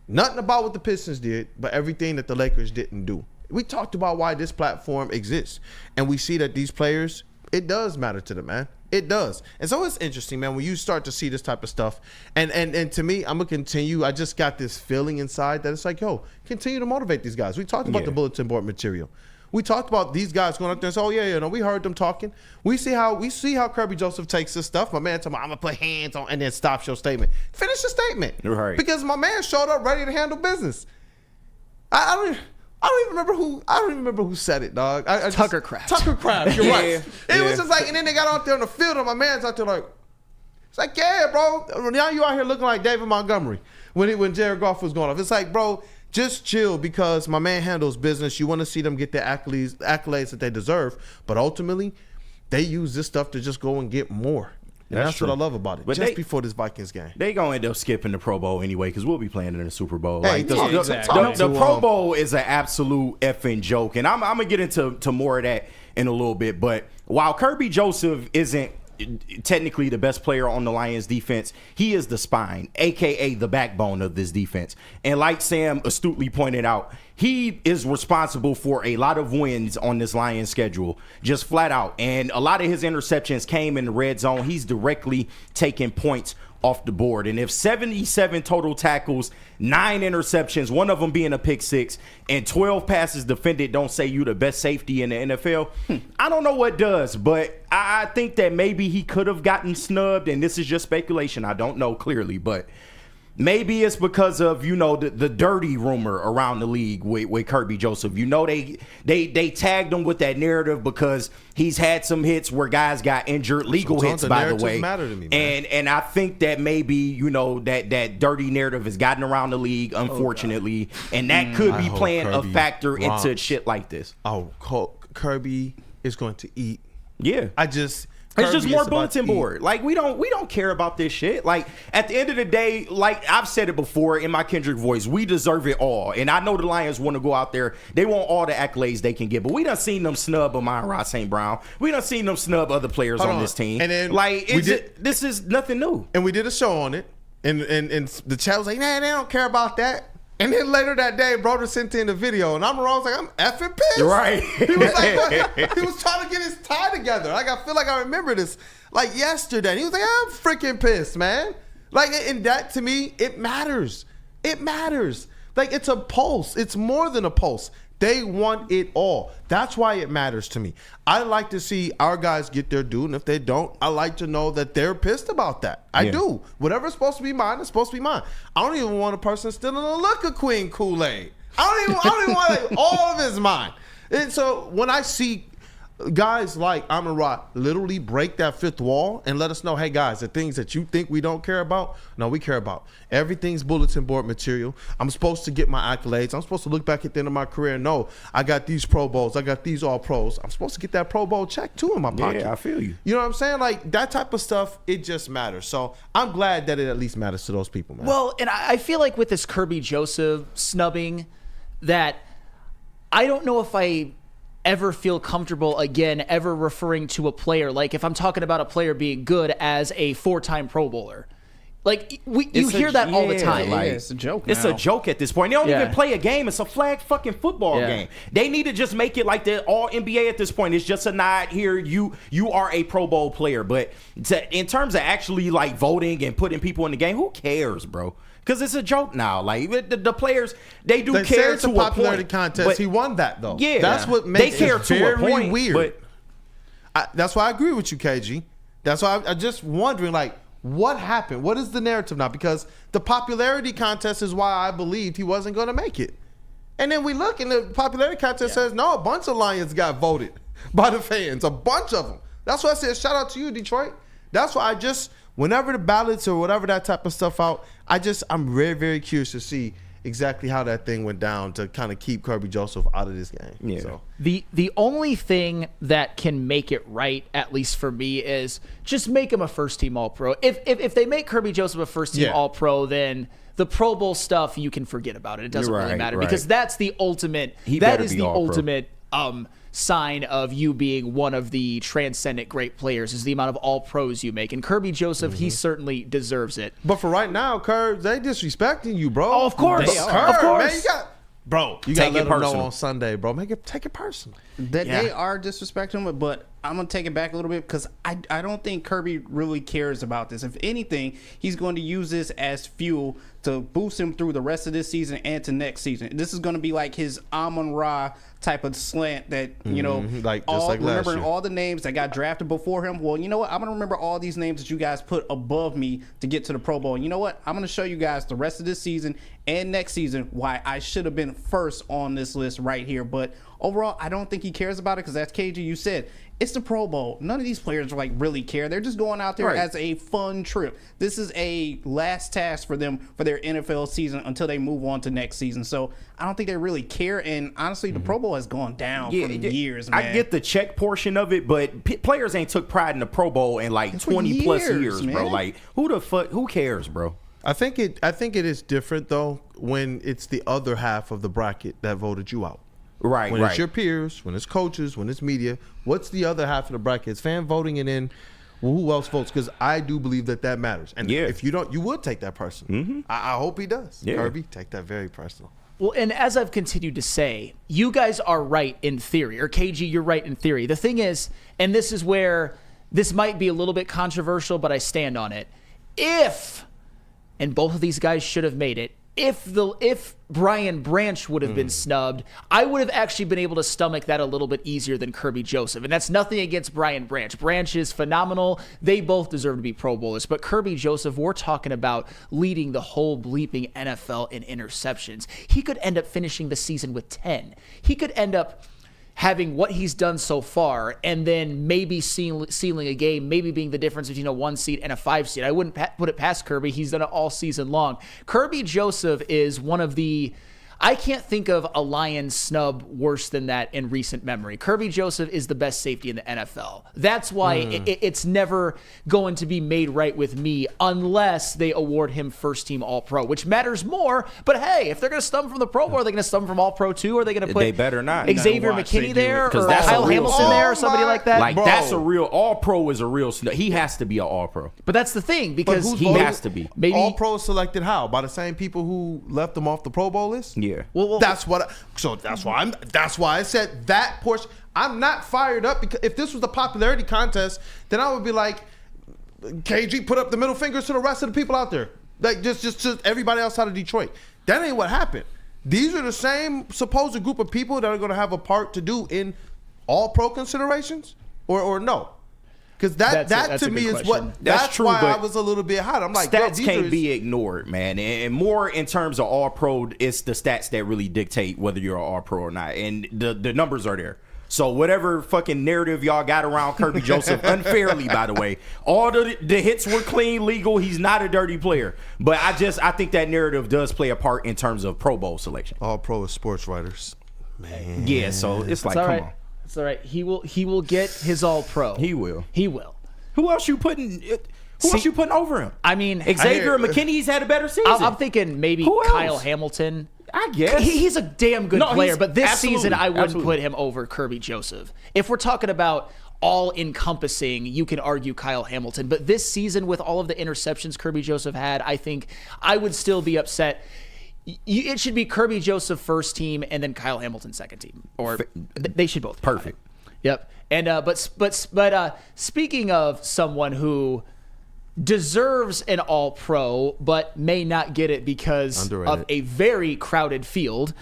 nothing about what the Pistons did, but everything that the Lakers didn't do. We talked about why this platform exists, and we see that these players, it does matter to them, man. It does. And so it's interesting, man, when you start to see this type of stuff. And to me, I'm going to continue. I just got this feeling inside that it's like, yo, continue to motivate these guys. We talked about the bulletin board material. We talked about these guys going up there and say, oh, yeah, we heard them talking. We see how Kerby Joseph takes this stuff. My man talking about, I'm going to put hands on, and then stops your statement. Finish the statement.
Right.
Because my man showed up ready to handle business. I don't even remember who said it, dog.
Tucker Kraft.
Tucker Kraft, you're right. It was just like, and then they got out there on the field, and my man's out there like, it's like, yeah, bro. Now you out here looking like David Montgomery when Jared Goff was going off. It's like, bro, just chill, because my man handles business. You want to see them get the accolades that they deserve, but ultimately, they use this stuff to just go and get more. And that's what I love about it. But just before this Vikings game,
they gonna end up skipping the Pro Bowl anyway, because we'll be playing in the Super Bowl.
Hey,
the Pro Bowl is an absolute effing joke, and I'm gonna get into more of that in a little bit. But while Kerby Joseph isn't technically the best player on the Lions defense, he is the spine, aka the backbone of this defense. And like Sam astutely pointed out, he is responsible for a lot of wins on this Lions schedule, just flat out. And a lot of his interceptions came in the red zone. He's directly taking points off the board. And if 77 total tackles, 9 interceptions, one of them being a pick 6, and 12 passes defended don't say you the best safety in the NFL, I don't know what does. But I think that maybe he could have gotten snubbed, and this is just speculation. I don't know clearly, but maybe it's because of, the dirty rumor around the league with Kerby Joseph. They tagged him with that narrative because he's had some hits where guys got injured, legal hits, by the way.
Matter to me, man.
And I think that maybe, that dirty narrative has gotten around the league, unfortunately, and that could be playing a factor into shit like this.
Oh, Kerby is going to eat.
Yeah.
It's
just more bulletin board. Like, we don't care about this shit. Like, at the end of the day, like I've said it before in my Kendrick voice, we deserve it all. And I know the Lions want to go out there. They want all the accolades they can get. But we done seen them snub Amon-Ra St. Brown. We done seen them snub other players on this team.
And then
this is nothing new.
And we did a show on it. And the chat was like, nah, they don't care about that. And then later that day, Broder sent in the video, and Amon-Ra was like, I'm effing pissed.
Right.
He was like, he was trying to get his tie together. Like, I feel like I remember this like yesterday. And he was like, I'm freaking pissed, man. Like, and that to me, it matters. It matters. Like, it's a pulse. It's more than a pulse. They want it all. That's why it matters to me. I like to see our guys get their due, and if they don't, I like to know that they're pissed about that. I do. Whatever's supposed to be mine is supposed to be mine. I don't even want a person stealing a Liquor Queen Kool-Aid. I don't even want all of it's mine. And so when I see guys like Amon-Ra literally break that fifth wall and let us know, hey guys, the things that you think we don't care about, no, we care about. Everything's bulletin board material. I'm supposed to get my accolades. I'm supposed to look back at the end of my career and know I got these Pro Bowls, I got these All Pros. I'm supposed to get that Pro Bowl check too in my pocket.
Yeah, I feel you.
You know what I'm saying? Like that type of stuff, it just matters. So I'm glad that it at least matters to those people, man.
Well, and I feel like with this Kerby Joseph snubbing, that I don't know if I ever feel comfortable again ever referring to a player, like if I'm talking about a player being good, as a 4-time Pro Bowler. Like you hear that all the time.
Like, it's a joke.
It's a joke at this point. They don't even play a game. It's a flag fucking football game. They need to just make it like the All NBA at this point. It's just a nod here. You are a Pro Bowl player, but in terms of actually like voting and putting people in the game, who cares, bro? Because it's a joke now. Like the players, they care
it's
to
a popularity contest. But he won that though.
Yeah,
that's what makes
they care
it
to
very
a point,
weird. But that's why I agree with you, KG. That's why I'm just wondering, like, what happened? What is the narrative now? Because the popularity contest is why I believed he wasn't going to make it. And then we look, and the popularity contest says, no, a bunch of Lions got voted by the fans. A bunch of them. That's why I said, shout out to you, Detroit. That's why whenever the ballots or whatever that type of stuff out, I'm very, very curious to see exactly how that thing went down to kind of keep Kerby Joseph out of this game.
Yeah.
So.
The only thing that can make it right, at least for me, is just make him a first-team All-Pro. If they make Kerby Joseph a first-team All-Pro, then the Pro Bowl stuff, you can forget about it. It doesn't really matter because that's the ultimate. That is the ultimate sign of you being one of the transcendent great players, is the amount of all pros you make. And Kerby Joseph, he certainly deserves it.
But for right now, Kerb, they disrespecting you, bro.
Oh, of course.
Kerb,
of course.
Man, you got to let them know on Sunday, bro. Take it personal.
They are disrespecting him, but I'm going to take it back a little bit because I don't think Kerby really cares about this. If anything, he's going to use this as fuel to boost him through the rest of this season and to next season. This is going to be like his Amon-Ra type of slant that, you know, remembering all the names that got drafted before him. Well, you know what? I'm going to remember all these names that you guys put above me to get to the Pro Bowl. And you know what? I'm going to show you guys the rest of this season and next season why I should have been first on this list right here. But overall, I don't think he cares about it because, as KG, you said, it's the Pro Bowl. None of these players like really care. They're just going out there as a fun trip. This is a last task for them for their NFL season until they move on to next season. So I don't think they really care. And honestly, the Pro Bowl has gone down for years, man.
I get the check portion of it, but players ain't took pride in the Pro Bowl in like 20 plus years, bro. Like who cares, bro?
I think it is different though when it's the other half of the bracket that voted you out.
Right,
when it's your peers, when it's coaches, when it's media, what's the other half of the bracket? It's fan voting, and then who else votes? Because I do believe that matters. And if you don't, you would take that person. I hope he does. Kerby, take that very personal.
Well, and as I've continued to say, you guys are right in theory, or KG, you're right in theory. The thing is, and this is where this might be a little bit controversial, but I stand on it. And both of these guys should have made it, if Brian Branch would have been snubbed, I would have actually been able to stomach that a little bit easier than Kerby Joseph. And that's nothing against Brian Branch. Branch is phenomenal. They both deserve to be Pro Bowlers. But Kerby Joseph, we're talking about leading the whole bleeping NFL in interceptions. He could end up finishing the season with 10. He could end up having what he's done so far, and then maybe sealing a game, maybe being the difference between a 1 seed and a 5 seed. I wouldn't put it past Kerby. He's done it all season long. Kerby Joseph is one of the... I can't think of a Lions snub worse than that in recent memory. Kerby Joseph is the best safety in the NFL. That's why it's never going to be made right with me unless they award him first-team All-Pro, which matters more. But hey, if they're going to snub him from the Pro Bowl, are they going to snub him from All-Pro too? Or are they going to put
they better not.
Xavier McKinney there, or Kyle Hamilton there, or somebody like that?
Like, that's a real All-Pro is a real snub. He has to be an All-Pro.
But that's the thing, because
he has to be.
Maybe All-Pro selected how? By the same people who left him off the Pro Bowl list?
Yeah.
Well, that's why I said that portion. I'm not fired up because if this was the popularity contest, then I would be like, KG, put up the middle fingers to the rest of the people out there, like just to everybody outside of Detroit. That ain't what happened. these are the same supposed group of people that are going to have a part to do in all pro considerations, or no? Because that to me is what that's
true,
why
but
I was a little bit hot. I'm like,
stats can't be ignored, man. And more in terms of all pro, it's the stats that really dictate whether you're an all pro or not. And the numbers are there. So whatever fucking narrative y'all got around Kerby Joseph, unfairly, by the way, all the hits were clean, legal. He's not a dirty player. But I think that narrative does play a part in terms of Pro Bowl selection.
All pro is sports writers, man.
Yeah, so it's like, come on.
It's all right. He will get his all pro.
He will. Who else you putting? Who else you putting over him?
I mean,
Xavier McKinney's had a better season.
I'm thinking maybe Kyle Hamilton.
I guess
he's a damn good player, but this season I wouldn't
absolutely
put him over Kerby Joseph. If we're talking about all-encompassing, you can argue Kyle Hamilton. But this season, with all of the interceptions Kerby Joseph had, I think I would still be upset. It should be Kerby Joseph first team and then Kyle Hamilton second team, or they should both be
perfect.
Yep. And but speaking of someone who deserves an all-pro but may not get it because of a very crowded field,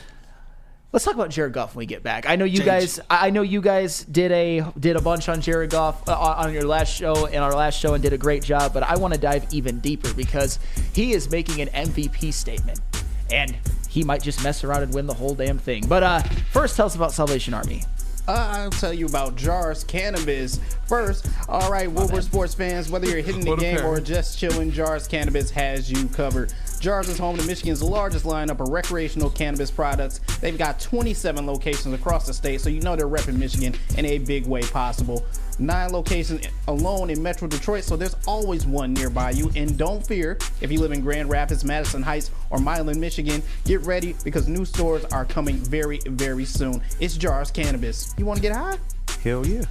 let's talk about Jared Goff when we get back. I know you guys did a bunch on Jared Goff on your last show and our last show and did a great job, but I want to dive even deeper because he is making an MVP statement and he might just mess around and win the whole damn thing. But first, tell us about Salvation Army.
I'll tell you about Jars Cannabis. First, all right, Woodward sports fans, whether you're hitting the game or just chilling, Jars Cannabis has you covered. Jars is home to Michigan's largest lineup of recreational cannabis products. They've got 27 locations across the state, so you know they're repping Michigan in a big way possible. 9 locations alone in Metro Detroit, so there's always one nearby you. And don't fear, if you live in Grand Rapids, Madison Heights, or Milan, Michigan, get ready because new stores are coming very, very soon. It's Jars Cannabis. You want to get high?
Hell yeah.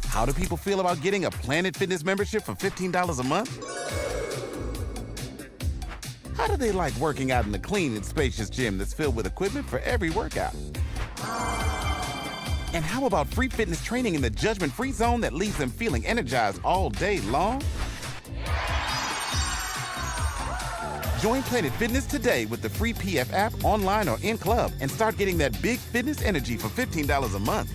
How do people feel about getting a Planet Fitness membership for $15 a month? How do they like working out in a clean and spacious gym that's filled with equipment for every workout? And how about free fitness training in the judgment-free zone that leaves them feeling energized all day long? Join Planet Fitness today with the free PF app, online or in club, and start getting that big fitness energy for $15 a month.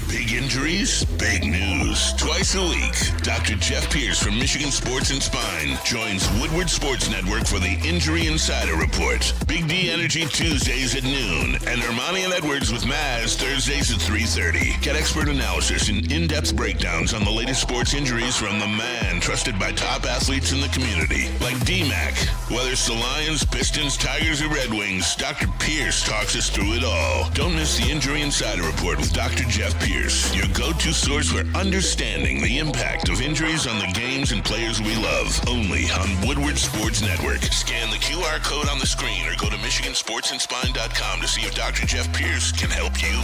Big injuries, big news. Twice a week, Dr. Jeff Pierce from Michigan Sports and Spine joins Woodward Sports Network for the Injury Insider Report. Big D Energy Tuesdays at noon, and Ermanni and Edwards with Maz Thursdays at 3:30. Get expert analysis and in-depth breakdowns on the latest sports injuries from the man trusted by top athletes in the community, like D-Mac. Whether it's the Lions, Pistons, Tigers, or Red Wings, Dr. Pierce talks us through it all. Don't miss the Injury Insider Report with Dr. Jeff Pierce, your go-to source for understanding the impact of injuries on the games and players we love. Only on Woodward Sports Network. Scan the QR code on the screen or go to MichiganSportsandSpine.com to see if Dr. Jeff Pierce can help you.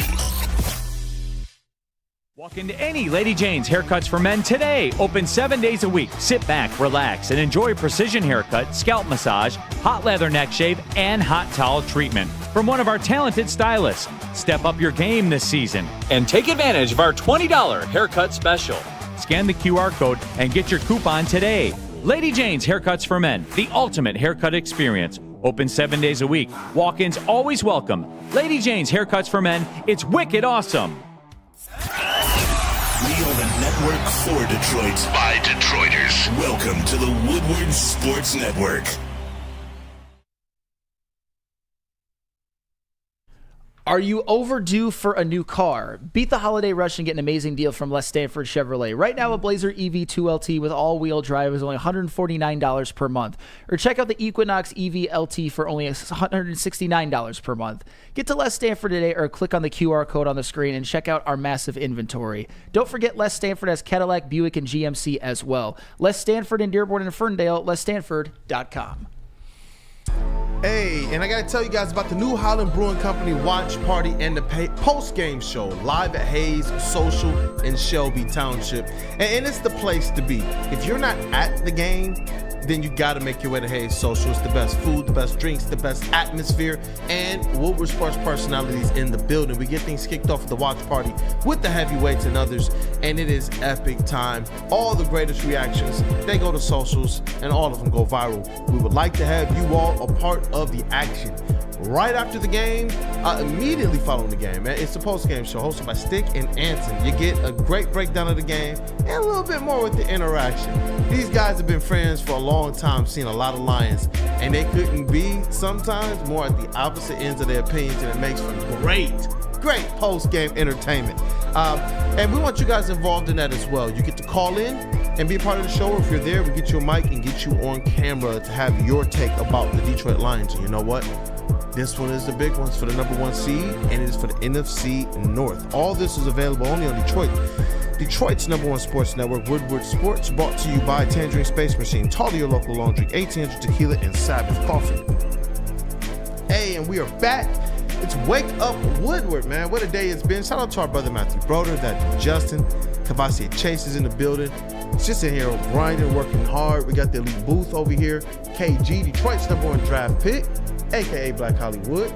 Walk into any Lady Jane's Haircuts for Men today. Open 7 days a week. Sit back, relax, and enjoy precision haircut, scalp massage, hot leather neck shave, and hot towel treatment from one of our talented stylists. Step up your game this season and take advantage of our $20 haircut special. Scan the QR code and get your coupon today. Lady Jane's Haircuts for Men, the ultimate haircut experience. Open 7 days a week. Walk-ins always welcome. Lady Jane's Haircuts for Men. It's wicked awesome.
We are the network for Detroit by Detroiters. Welcome to the Woodward Sports Network.
Are you overdue for a new car? Beat the holiday rush and get an amazing deal from Les Stanford Chevrolet. Right now, a Blazer EV2 LT with all-wheel drive is only $149 per month. Or check out the Equinox EV LT for only $169 per month. Get to Les Stanford today or click on the QR code on the screen and check out our massive inventory. Don't forget Les Stanford has Cadillac, Buick, and GMC as well. Les Stanford in Dearborn and Ferndale, lesstanford.com.
Hey, and I got to tell you guys about the New Holland Brewing Company watch party and the post-game show live at Hayes Social in Shelby Township. And it's the place to be. If you're not at the game, then you got to make your way to Hayes Social. It's the best food, the best drinks, the best atmosphere, and Woodward sports personalities in the building. We get things kicked off at the watch party with the heavyweights and others, and it is epic time. All the greatest reactions, they go to socials, and all of them go viral. We would like to have you all a part of the action. Right after the game, immediately following the game, man, it's the post-game show hosted by Stick and Anson. You get a great breakdown of the game and a little bit more with the interaction. These guys have been friends for a long time, seen a lot of Lions, and they couldn't be sometimes more at the opposite ends of their opinions, and it makes for great post-game entertainment. And we want you guys involved in that as well. You get to call in and be a part of the show. If you're there, we get you a mic and get you on camera to have your take about the Detroit Lions. And you know what? This one is the big ones for the number 1 seed, and it is for the NFC North. All this is available only on Detroit's number 1 sports network, Woodward Sports, brought to you by Tangerine Space Machine, Talia Local Laundry, 1800 Tequila, and Sabbath Coffee. Hey, and we are back. It's Wake Up Woodward, man. What a day it's been. Shout out to our brother Matthew Broder, that Justin, Kavasi Chase is in the building. It's just in here grinding, working hard. We got the elite booth over here. KG, Detroit's number 1 draft pick, a.k.a. Black Hollywood.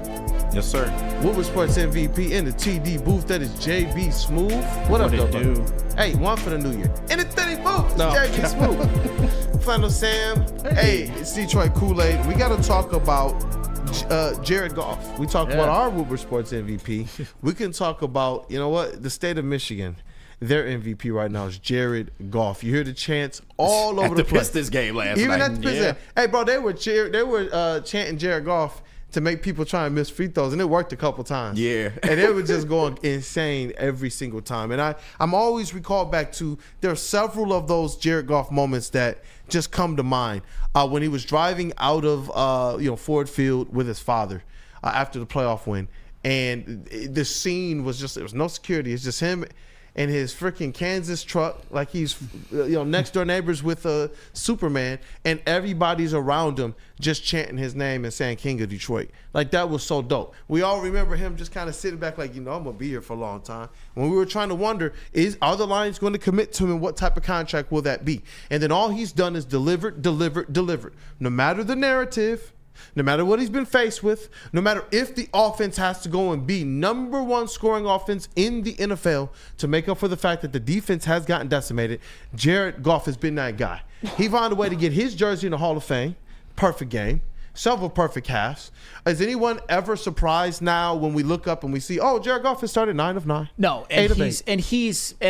Yes, sir.
Woodward Sports MVP in the TD booth. That is JB Smooth. What up, though,
do?
Hey, one for the new year. In the 30 booth, no. JB Smooth. Flannel Sam. Hey, it's Detroit Kool-Aid. We got to talk about Jared Goff. We talked about our Woodward Sports MVP. We can talk about, you know what, the state of Michigan. Their MVP right now is Jared Goff. You hear the chants all over the place.
Pistons game last
Even
night.
at the Pistons. Hey, bro, they were chanting Jared Goff to make people try and miss free throws, and it worked a couple times.
Yeah.
And they were just going insane every single time. And I'm always recalled back to, there are several of those Jared Goff moments that just come to mind. When he was driving out of Ford Field with his father after the playoff win, and the scene was just, there was no security. It's just him and his freaking Kansas truck, like he's next door neighbors with Superman, and everybody's around him just chanting his name and saying King of Detroit. Like, that was so dope. We all remember him just kind of sitting back like, I'm gonna be here for a long time. When we were trying to wonder, are the Lions going to commit to him, and what type of contract will that be? And then all he's done is delivered. No matter the narrative, no matter what he's been faced with, no matter if the offense has to go and be number 1 scoring offense in the NFL to make up for the fact that the defense has gotten decimated, Jared Goff has been that guy. He found a way to get his jersey in the Hall of Fame. Perfect game. Several perfect halves. Is anyone ever surprised now when we look up and we see, Jared Goff has started 9 of 9?
No, and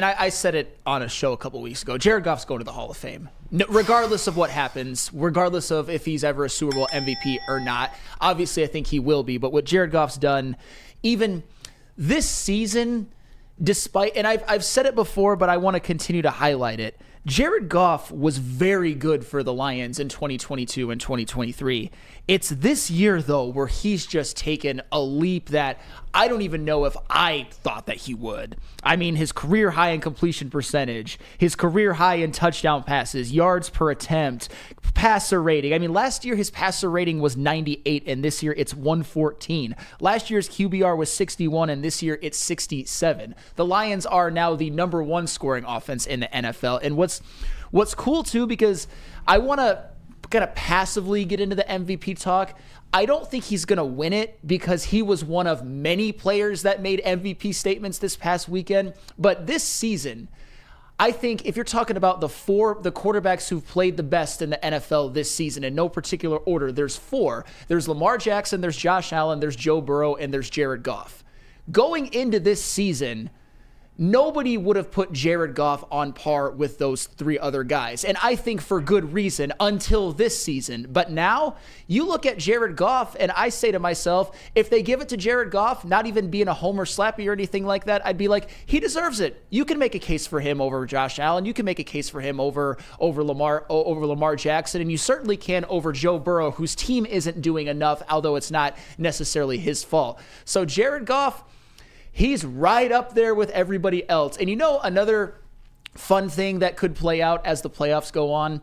I said it on a show a couple weeks ago. Jared Goff's going to the Hall of Fame, regardless of what happens, regardless of if he's ever a Super Bowl MVP or not. Obviously, I think he will be. But what Jared Goff's done, even this season, despite, and I've said it before, but I want to continue to highlight it. Jared Goff was very good for the Lions in 2022 and 2023. It's this year, though, where he's just taken a leap that I don't even know if I thought that he would. I mean, his career high in completion percentage, his career high in touchdown passes, yards per attempt, passer rating. I mean, last year his passer rating was 98, and this year it's 114. Last year's QBR was 61, and this year it's 67. The Lions are now the number 1 scoring offense in the NFL. And what's cool, too, because I want to kind of passively get into the MVP talk. I don't think he's going to win it because he was one of many players that made MVP statements this past weekend. But this season, I think if you're talking about the quarterbacks who've played the best in the NFL this season, in no particular order, there's 4. There's Lamar Jackson, there's Josh Allen, there's Joe Burrow, and there's Jared Goff. Going into this season, nobody would have put Jared Goff on par with those 3 other guys. And I think for good reason until this season. But now you look at Jared Goff and I say to myself, if they give it to Jared Goff, not even being a homer slappy or anything like that, I'd be like, he deserves it. You can make a case for him over Josh Allen. You can make a case for him over Lamar Jackson. And you certainly can over Joe Burrow, whose team isn't doing enough, although it's not necessarily his fault. So Jared Goff, he's right up there with everybody else. And another fun thing that could play out as the playoffs go on,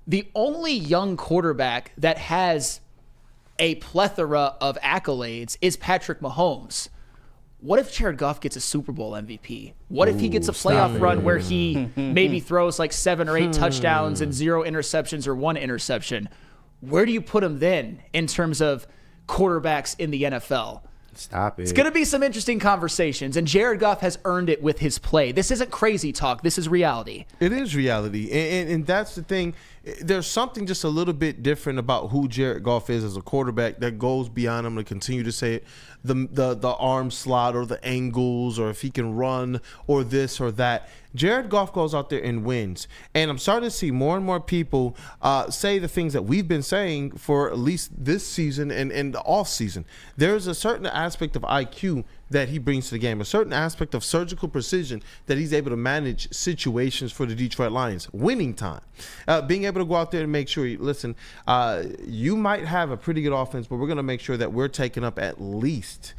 the only young quarterback that has a plethora of accolades is Patrick Mahomes. what if Jared Goff gets a Super Bowl MVP? What if he gets a playoff run where he maybe throws like 7 or 8 touchdowns and 0 interceptions or 1 interception? Where do you put him then in terms of quarterbacks in the NFL?
Stop it.
It's going to be some interesting conversations, and Jared Goff has earned it with his play. This isn't crazy talk. This is reality.
It is reality, and that's the thing. There's something just a little bit different about who Jared Goff is as a quarterback that goes beyond him. To continue to say it, the arm slot or the angles or if he can run or this or that. Jared Goff goes out there and wins. And I'm starting to see more and more people say the things that we've been saying for at least this season and the off season. There's a certain aspect of IQ that he brings to the game, a certain aspect of surgical precision that he's able to manage situations for the Detroit Lions. Winning time. Being able to go out there and make sure, listen, you might have a pretty good offense, but we're going to make sure that we're taking up at least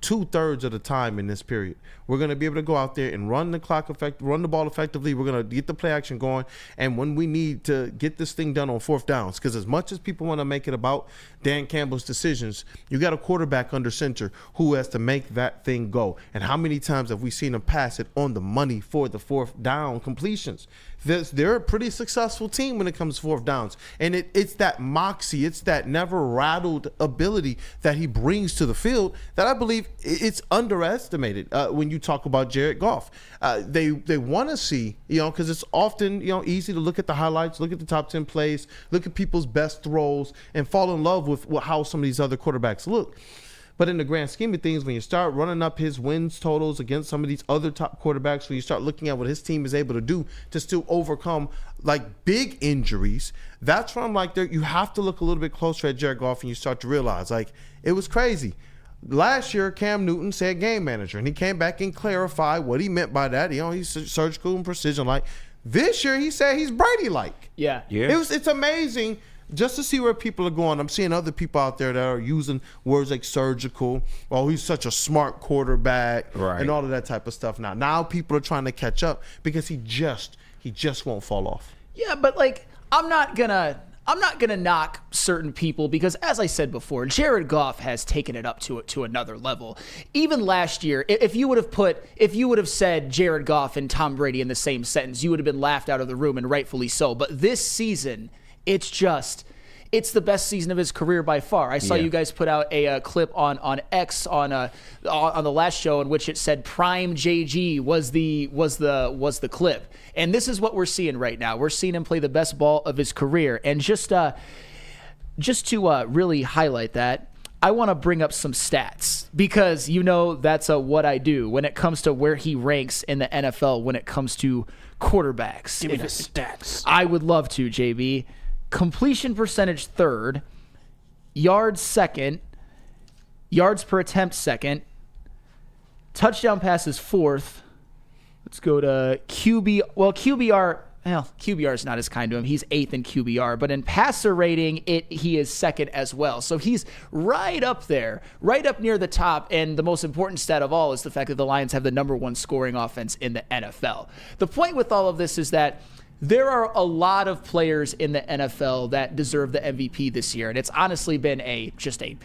2/3 of the time in this period. We're going to be able to go out there and run the ball effectively. We're going to get the play action going. And when we need to get this thing done on 4th downs, because as much as people want to make it about Dan Campbell's decisions, you got a quarterback under center who has to make that thing go. And how many times have we seen him pass it on the money for the 4th down completions? They're a pretty successful team when it comes to 4th downs. And it's that moxie, it's that never rattled ability that he brings to the field that I believe it's underestimated when you talk about Jared Goff. They want to see, because it's often, easy to look at the highlights, look at the top 10 plays, look at people's best throws, and fall in love with how some of these other quarterbacks look. But in the grand scheme of things, when you start running up his wins totals against some of these other top quarterbacks, when you start looking at what his team is able to do to still overcome like big injuries, that's where I'm like, you have to look a little bit closer at Jared Goff and you start to realize, like, it was crazy. Last year, Cam Newton said game manager, and he came back and clarified what he meant by that. He's surgical and precision-like. This year, he said he's Brady-like.
Yeah.
It's amazing just to see where people are going. I'm seeing other people out there that are using words like surgical. Oh, he's such a smart quarterback,
right,
and all of that type of stuff. Now people are trying to catch up because he just won't fall off.
Yeah, but like I'm not gonna knock certain people because, as I said before, Jared Goff has taken it up to another level. Even last year, if you would have said Jared Goff and Tom Brady in the same sentence, you would have been laughed out of the room, and rightfully so. But this season, it's the best season of his career by far. I saw you guys put out a clip on X on the last show in which it said Prime JG was the clip. And this is what we're seeing right now. We're seeing him play the best ball of his career. And just to really highlight that, I want to bring up some stats because that's what I do when it comes to where he ranks in the NFL when it comes to quarterbacks.
Give me the stats.
I would love to, JB. Completion percentage 3rd, yards 2nd, yards per attempt 2nd, touchdown passes 4th. Let's go to QB. Well, QBR is not as kind to him. He's 8th in QBR, but in passer rating, he is 2nd as well. So he's right up there, right up near the top. And the most important stat of all is the fact that the Lions have the number 1 scoring offense in the NFL. The point with all of this is that there are a lot of players in the NFL that deserve the MVP this year, and it's honestly been just a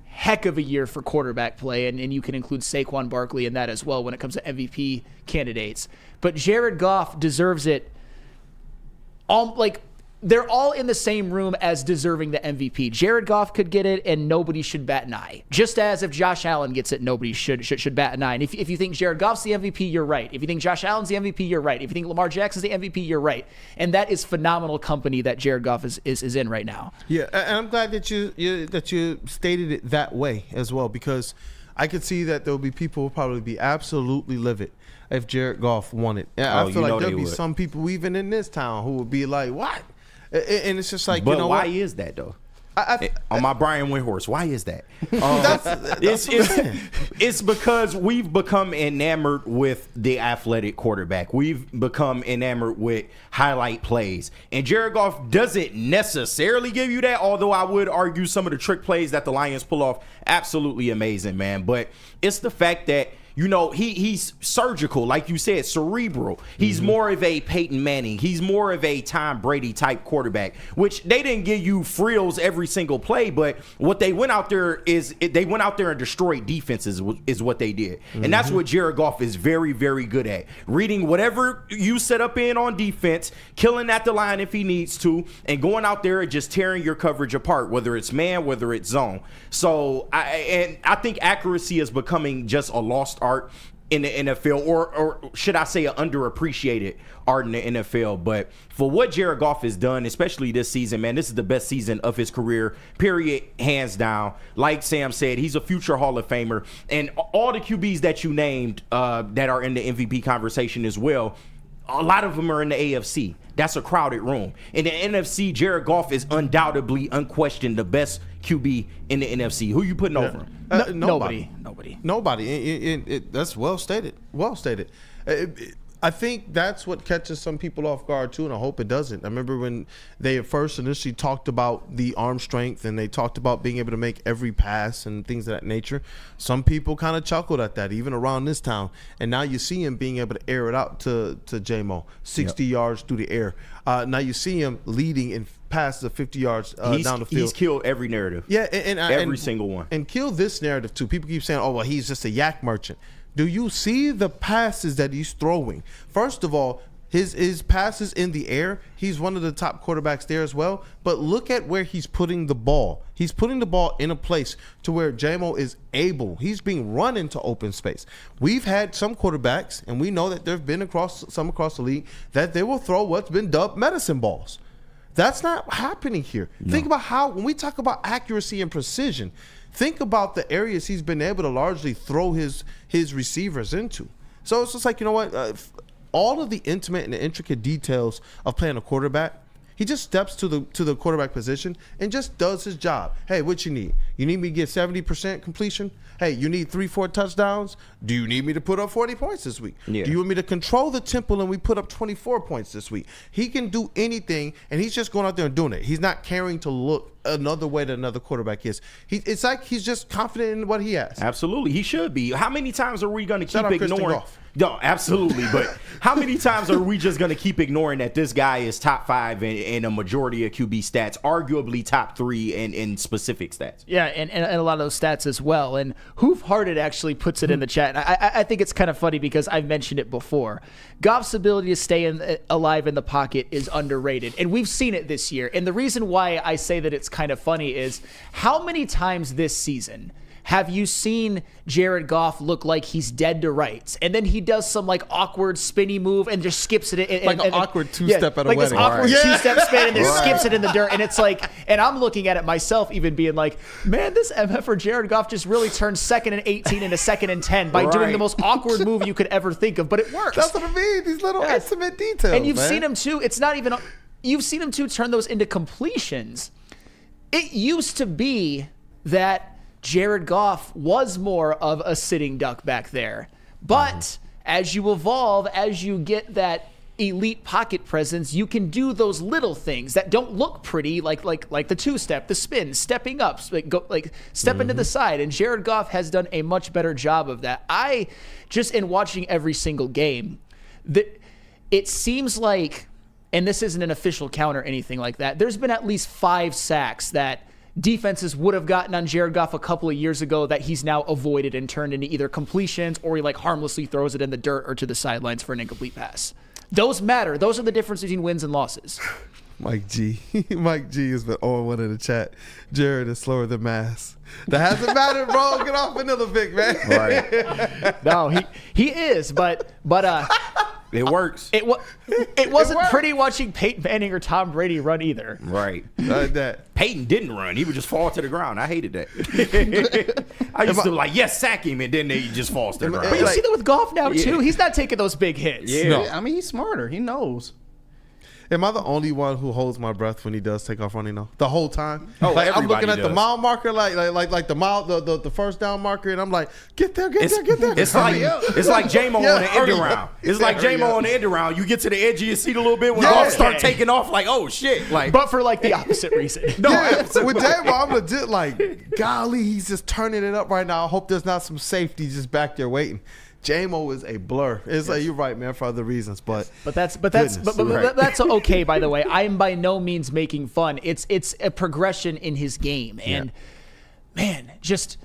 heck of a year for quarterback play, and you can include Saquon Barkley in that as well when it comes to MVP candidates. But Jared Goff deserves it. They're all in the same room as deserving the MVP. Jared Goff could get it, and nobody should bat an eye. Just as if Josh Allen gets it, nobody should bat an eye. And if you think Jared Goff's the MVP, you're right. If you think Josh Allen's the MVP, you're right. If you think Lamar Jackson's the MVP, you're right. And that is phenomenal company that Jared Goff is in right now.
Yeah, and I'm glad that you stated it that way as well, because I could see that there'll be people who will probably be absolutely livid if Jared Goff won it. And I feel like there'll be some people even in this town who would be like, what? And it's just like,
but why is that though? On my Brian Windhorse, why is that? It's because we've become enamored with the athletic quarterback. We've become enamored with highlight plays. And Jared Goff doesn't necessarily give you that, although I would argue some of the trick plays that the Lions pull off, absolutely amazing, man. But it's the fact that You know, he's surgical, like you said, cerebral. He's more of a Peyton Manning. He's more of a Tom Brady type quarterback, which they didn't give you frills every single play, but what they went out there and destroyed defenses is what they did. And that's what Jared Goff is very, very good at. Reading whatever you set up in on defense, killing at the line if he needs to, and going out there and just tearing your coverage apart, whether it's man, whether it's zone. So I think accuracy is becoming just a lost art in the NFL, or should I say an underappreciated art in the NFL. But for what Jared Goff has done, especially this season, man, this is the best season of his career, period, hands down. Like Sam said, he's a future Hall of Famer. And all the QBs that you named that are in the MVP conversation as well, a lot of them are in the AFC. That's a crowded room. In the NFC, Jared Goff is undoubtedly, unquestioned, the best QB in the NFC. Who you putting over him?
Nobody. That's well stated. Well stated. I think that's what catches some people off guard too, and I hope it doesn't. I remember when they first initially talked about the arm strength and they talked about being able to make every pass and things of that nature. Some people kind of chuckled at that, even around this town. And now you see him being able to air it out to J-Mo, 60 yards through the air. Now you see him leading in passes of 50 yards down the field. He's
killed every narrative.
Yeah,
every single one.
And killed this narrative too. People keep saying, oh, well, he's just a yak merchant. Do you see the passes that he's throwing? First of all, his passes in the air, he's one of the top quarterbacks there as well. But look at where he's putting the ball. He's putting the ball in a place to where J-Mo is able. He's being run into open space. We've had some quarterbacks, and we know that there have been across the league, that they will throw what's been dubbed medicine balls. That's not happening here. No. Think about when we talk about accuracy and precision, think about the areas he's been able to largely throw his receivers into. So it's just like, you know what? All of the intimate and the intricate details of playing a quarterback, he just steps to the quarterback position and just does his job. Hey, what you need? You need me to get 70% completion? Hey, you need 3-4 touchdowns? Do you need me to put up 40 points this week? Yeah. Do you want me to control the tempo and we put up 24 points this week? He can do anything, and he's just going out there and doing it. He's not caring to look another way that another quarterback is. It's like he's just confident in what he has.
Absolutely. He should be. How many times are we going to keep ignoring? No, absolutely. But how many times are we just going to keep ignoring that this guy is top 5 in a majority of QB stats, arguably top 3 in specific stats?
Yeah, and a lot of those stats as well. And Hoof Hearted actually puts it in the chat. And I think it's kind of funny because I've mentioned it before. Goff's ability to stay alive in the pocket is underrated. And we've seen it this year. And the reason why I say that it's kind of funny is how many times this season have you seen Jared Goff look like he's dead to rights, and then he does some like awkward spinny move and just skips it, and
an awkward two-step at a
like
wedding,
this awkward two-step spin and then skips it in the dirt, and it's like, and I'm looking at it myself, even being like, man, this MF for Jared Goff just really turned 2nd and 18 into 2nd and 10 by doing the most awkward move you could ever think of, but it works.
That's what I mean. These little intimate details,
and you've seen him too. It's not even. You've seen him too turn those into completions. It used to be that Jared Goff was more of a sitting duck back there. But as you evolve, as you get that elite pocket presence, you can do those little things that don't look pretty, like the two-step, the spin, stepping up, stepping to the side. And Jared Goff has done a much better job of that. I just, in watching every single game, it seems like, and this isn't an official count or anything like that, there's been at least 5 sacks that defenses would have gotten on Jared Goff a couple of years ago that he's now avoided and turned into either completions, or he like harmlessly throws it in the dirt or to the sidelines for an incomplete pass. Those matter. Those are the difference between wins and losses.
Mike G has been on one in the chat. Jared is slower than Mass. That hasn't mattered, bro. Get off Vanilla Vic, man.
Right.
No, he is, but
it works.
It wasn't pretty watching Peyton Manning or Tom Brady run either.
Right.
Like that.
Peyton didn't run. He would just fall to the ground. I hated that. I used to like, sack him, and then he just falls to the ground.
But you see that with Goff now, too. He's not taking those big hits.
Yeah. No. I mean, he's smarter. He knows.
Am I the only one who holds my breath when he does take off running though? The whole time?
Oh,
like I'm looking at the mile marker, like the mile, the first down marker, and I'm like, get there.
It's like J-Mo on the end around. It's like J-Mo on the end around. You get to the edge of your seat a little bit when Goff start taking off, like, oh shit. Like,
but for like the opposite reason.
No, with J-Mo, I'm legit like, golly, he's just turning it up right now. I hope there's not some safety just back there waiting. J-Mo is a blur. It's like, you're right, man, for other reasons, but
that's
right.
that's okay. By the way, I am by no means making fun. It's a progression in his game, and man, just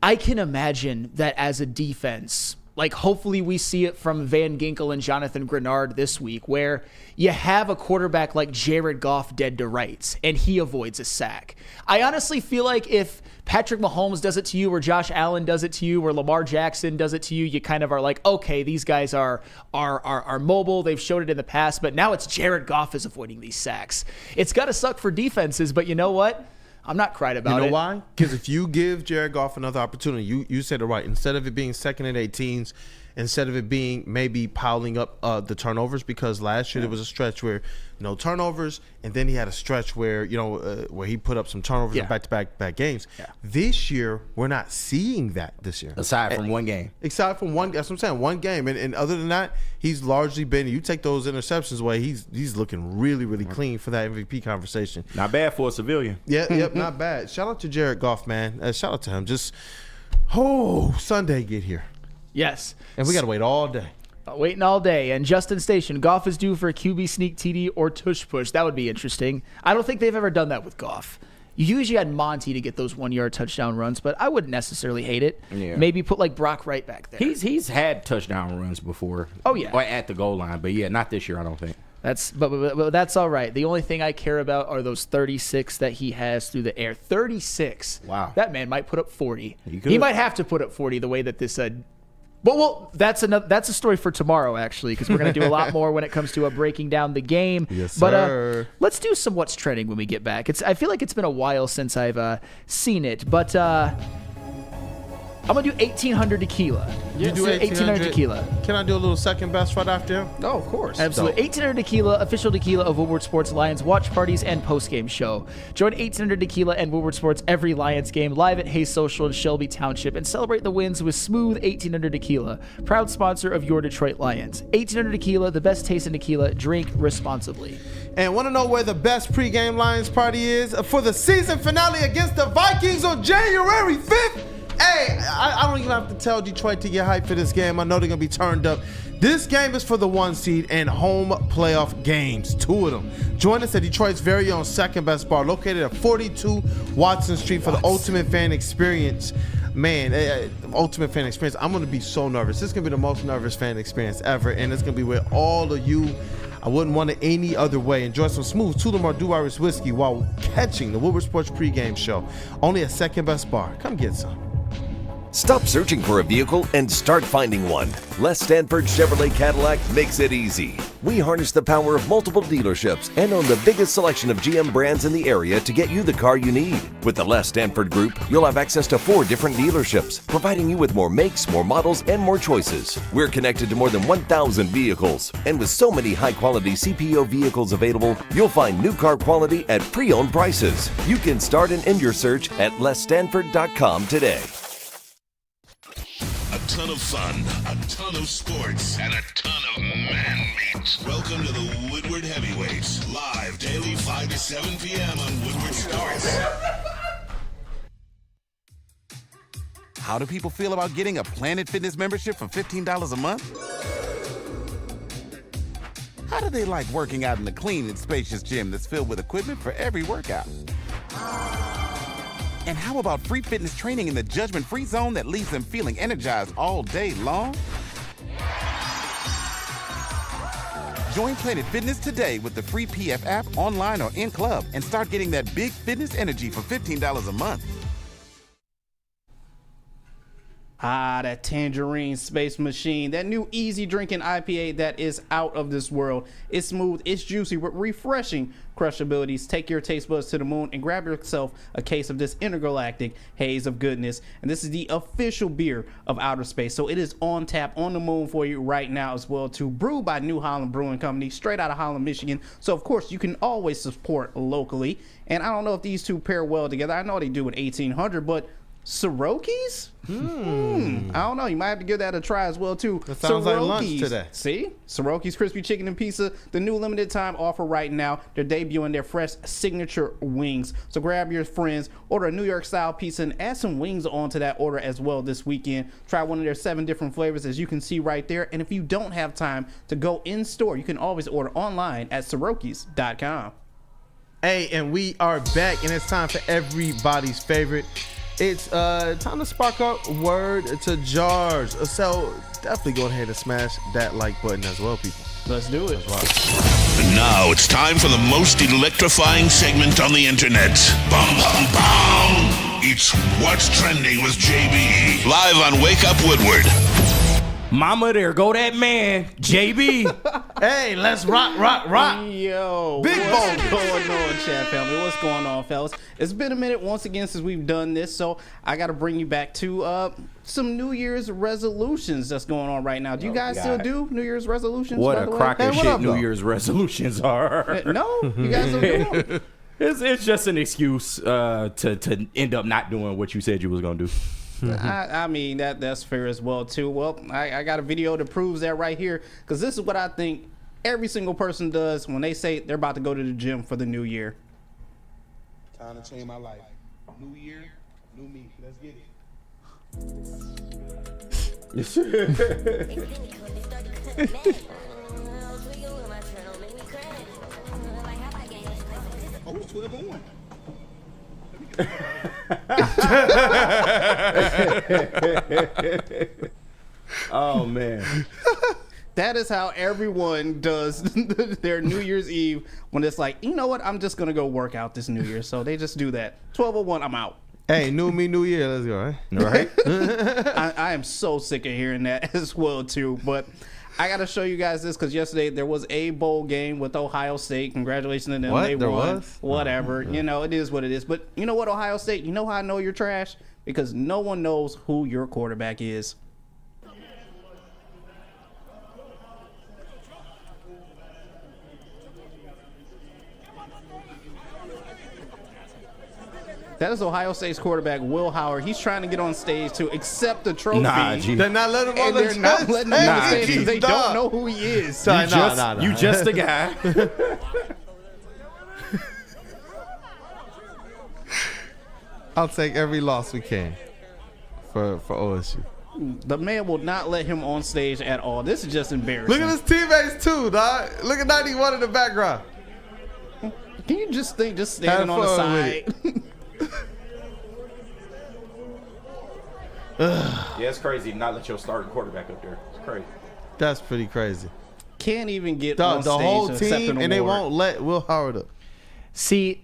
I can imagine that as a defense. Like, hopefully we see it from Van Ginkel and Jonathan Grenard this week, where you have a quarterback like Jared Goff dead to rights, and he avoids a sack. I honestly feel like if Patrick Mahomes does it to you, or Josh Allen does it to you, or Lamar Jackson does it to you, you kind of are like, okay, these guys are mobile. They've showed it in the past, but now it's Jared Goff is avoiding these sacks. It's got to suck for defenses, but you know what? I'm not crying about it.
You know why? Because if you give Jared Goff another opportunity, you said it right. Instead of it being 2nd and 18s, instead of it being maybe piling up the turnovers, because last year there was a stretch where no turnovers, and then he had a stretch where where he put up some turnovers in back-to-back games. This year, we're not seeing that this year.
Aside from one game.
Aside from one, that's what I'm saying, one game. And other than that, he's largely been, you take those interceptions away, he's looking really, really clean for that MVP conversation.
Not bad for a civilian.
Yep, not bad. Shout out to Jared Goff, man. Shout out to him. Just, Sunday get here.
Yes.
And we got to wait all day.
Waiting all day. And Justin Station, Goff is due for a QB sneak TD or tush push. That would be interesting. I don't think they've ever done that with Goff. You usually had Monty to get those 1-yard touchdown runs, but I wouldn't necessarily hate it. Yeah. Maybe put like Brock Wright back there.
He's had touchdown runs before.
Oh, yeah.
Or at the goal line. But, yeah, not this year, I don't think.
But that's all right. The only thing I care about are those 36 that he has through the air. 36.
Wow.
That man might put up 40. He might have to put up 40 the way that this Well, that's a story for tomorrow, actually, because we're going to do a lot more when it comes to breaking down the game.
Yes, sir.
But let's do some What's Trending when we get back. I feel like it's been a while since I've seen it, but I'm going to do 1800 tequila.
You do
1800 tequila.
Can I do a little second best right after him?
No, of course.
Absolutely. 1800 tequila, official tequila of Woodward Sports Lions watch parties and post-game show. Join 1800 tequila and Woodward Sports every Lions game live at Hayes Social in Shelby Township and celebrate the wins with smooth 1800 tequila, proud sponsor of your Detroit Lions. 1800 tequila, the best taste in tequila. Drink responsibly.
And want to know where the best pregame Lions party is? For the season finale against the Vikings on January 5th. Hey, I don't even have to tell Detroit to get hyped for this game. I know they're going to be turned up. This game is for the 1 seed and home playoff games, 2 of them. Join us at Detroit's very own second best bar, located at 42 Watson Street for the ultimate fan experience. Man, ultimate fan experience. I'm going to be so nervous. This is going to be the most nervous fan experience ever, and it's going to be with all of you. I wouldn't want it any other way. Enjoy some smooth Tullamore Dew Irish whiskey while catching the Woodward Sports pregame show. Only at second best bar. Come get some.
Stop searching for a vehicle and start finding one. Les Stanford Chevrolet Cadillac makes it easy. We harness the power of multiple dealerships and own the biggest selection of GM brands in the area to get you the car you need. With the Les Stanford Group, you'll have access to 4 different dealerships, providing you with more makes, more models, and more choices. We're connected to more than 1,000 vehicles, and with so many high-quality CPO vehicles available, you'll find new car quality at pre-owned prices. You can start and end your search at lesstanford.com today.
A ton of fun, a ton of sports, and a ton of man meat. Welcome to the Woodward Heavyweights, live daily 5 to 7 p.m. on Woodward Sports.
How do people feel about getting a Planet Fitness membership for $15 a month? How do they like working out in a clean and spacious gym that's filled with equipment for every workout? And how about free fitness training in the judgment-free zone that leaves them feeling energized all day long? Join Planet Fitness today with the free PF app, online or in club, and start getting that big fitness energy for $15 a month.
That Tangerine Space Machine, that new easy drinking IPA that is out of this world. It's smooth, it's juicy, with refreshing crush abilities. Take your taste buds to the moon and grab yourself a case of this intergalactic haze of goodness. And this is the official beer of outer space, so it is on tap on the moon for you right now as well too. Brewed by New Holland Brewing Company, straight out of Holland, Michigan. So of course you can always support locally. And I don't know if these two pair well together. I know they do with 1800, but Soroki's? I don't know. You might have to give that a try as well, too.
That sounds like lunch today.
See? Soroki's Crispy Chicken and Pizza, the new limited time offer right now. They're debuting their fresh signature wings. So grab your friends, order a New York style pizza, and add some wings onto that order as well this weekend. Try one of their 7 different flavors, as you can see right there. And if you don't have time to go in store, you can always order online at Sorokis.com.
Hey, and we are back, and it's time for everybody's favorite. It's time to spark up word to jars. So definitely go ahead and smash that like button as well, people.
Let's do it.
And now it's time for the most electrifying segment on the internet. Bum, bum, bum. It's What's Trending with JB. Live on Wake Up Woodward.
Mama, there go that man, JB.
Hey, let's rock.
Yo,
Big
what's going on, chat family? What's going on, fellas? It's been a minute once again since we've done this, so I got to bring you back to some New Year's resolutions that's going on right now. Do you guys still do New Year's resolutions?
What
by
a
the way?
crock of shit New Year's resolutions are.
No, you guys don't do them?
It's just an excuse to end up not doing what you said you was gonna do.
I mean, that's fair as well, too. Well, I got a video that proves that right here, because this is what I think every single person does when they say they're about to go to the gym for the new year.
Time to change my life. New year, new me. Let's get it. Oh, it's 12:01.
Oh man,
that is how everyone does their New Year's Eve, when it's like, you know what, I'm just gonna go work out this New Year. So they just do that. 12:01, I'm out.
Hey, new me, new year. Let's go, right?
I am so sick of hearing that as well too. But I got to show you guys this, because yesterday there was a bowl game with Ohio State. Congratulations to them.
What?
They
There
won.
was?
Whatever. You know, it is what it is. But you know what, Ohio State? You know how I know you're trash? Because no one knows who your quarterback is. That is Ohio State's quarterback, Will Howard. He's trying to get on stage to accept the trophy.
Nah, G.
They're not letting him on
And they're not letting him on stage because they
Nah.
don't know who he is.
You just a guy.
I'll take every loss we can for OSU.
The man will not let him on stage at all. This is just embarrassing.
Look at his teammates too, dog. Look at 91 in the background.
Can you just think, just standing on the side?
Yeah, it's crazy to not let your starting quarterback up there. It's crazy.
That's pretty crazy.
Can't even get on
The
stage
whole
to accept
team,
an
and they
award.
won't let Will Howard up.
See,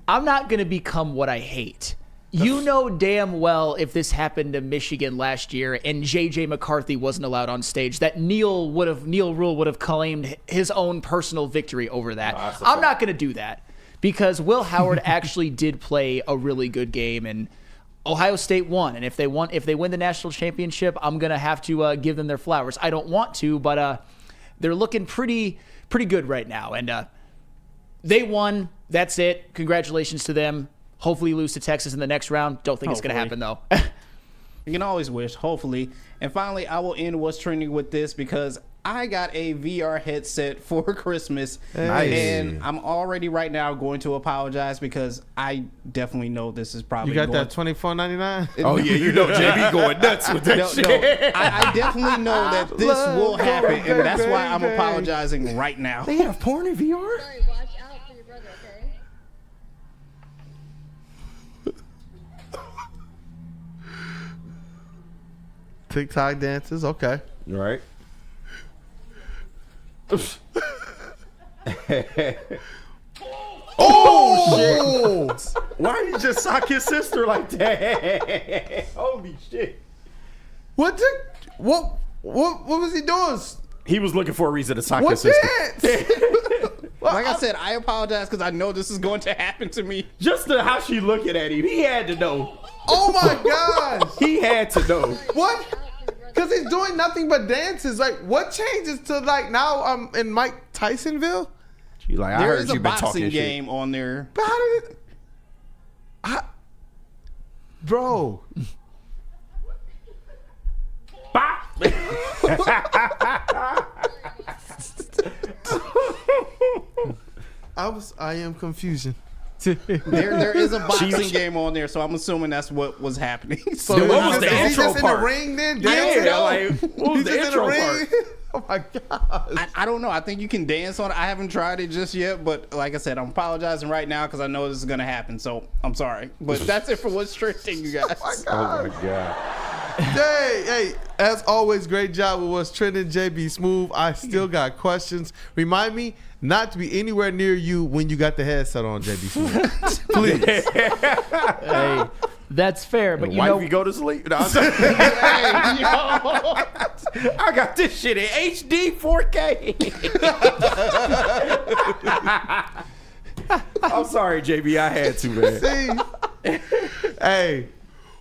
I'm not going to become what I hate. You know damn well if this happened to Michigan last year and J.J. McCarthy wasn't allowed on stage, that Neil Rule would have claimed his own personal victory over that. I'm not going to do that, because Will Howard actually did play a really good game, and Ohio State won. And if they win the national championship, I'm going to have to give them their flowers. I don't want to, but they're looking pretty good right now. And they won. That's it. Congratulations to them. Hopefully lose to Texas in the next round. Don't think it's going to happen, though.
You can always wish, hopefully. And finally, I will end What's Trending with this, because I got a VR headset for Christmas.
Nice.
And I'm already right now going to apologize, because I definitely know this is probably
You got that $24.99?
Oh yeah, you know JB going nuts with that shit.
I definitely know that this will happen, and that's why I'm apologizing right now.
They have porn in VR?
TikTok dances, okay.
Right. Oh shit! Why did he just sock his sister like that? Holy shit!
What was he doing?
He was looking for a reason to sock
What
his sister.
dance?
Like I said, I apologize, because I know this is going to happen to me.
Just how she looking at him, he had to know.
Oh my gosh!
He had to know.
What? Because he's doing nothing but dances. Like, what changes to, like, now I'm in Mike Tysonville?
She like, I
There
heard
is a
you been talking
boxing
shit.
game on there.
But how did it... Bro. I am confusion.
There is a boxing game on there, so I'm assuming that's what was happening. So
Dude,
what was the
is he
intro
just
part?
in the ring then?
Yeah, like, what was
He's
the
just
intro
in the
part?
ring? Oh my god!
I don't know. I think you can dance on it. I haven't tried it just yet, but like I said, I'm apologizing right now because I know this is gonna happen. So I'm sorry, but that's it for what's trending, you guys.
Oh my god!
Hey, as always, great job with what's trending, JB Smooth. I still got questions. Remind me not to be anywhere near you when you got the headset on, JB Smooth. Please.
Hey, that's fair, but you
Wife,
know,
you go to sleep. No, I got this shit in HD 4K. I'm sorry, JB. I had to, man.
See? Hey,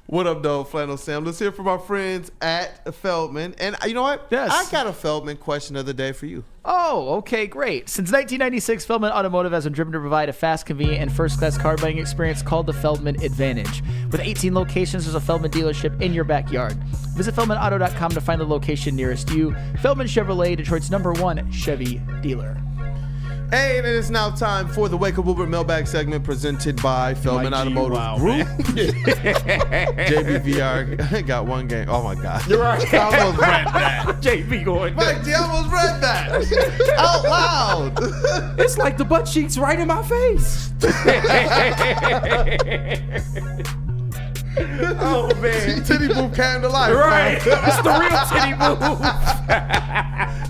what up, though, Flannel Sam? Let's hear from our friends at Feldman. And you know what?
Yes.
I got a Feldman question of the day for you.
Oh, okay, great. Since 1996, Feldman Automotive has been driven to provide a fast, convenient, and first-class car buying experience called the Feldman Advantage. With 18 locations, there's a Feldman dealership in your backyard. Visit FeldmanAuto.com to find the location nearest you. Feldman Chevrolet, Detroit's #1 Chevy dealer.
Hey, and it is now time for the Wake Up Woodward Mailbag segment presented by Feldman Automotive Group. JBVR got one game. Oh my God.
You're right.
I almost read that.
JB going.
Mike G, I almost read that out loud.
It's like the butt cheeks right in my face. Oh man.
Titty Boop came to life.
Right.
Man.
It's the real Titty Boop.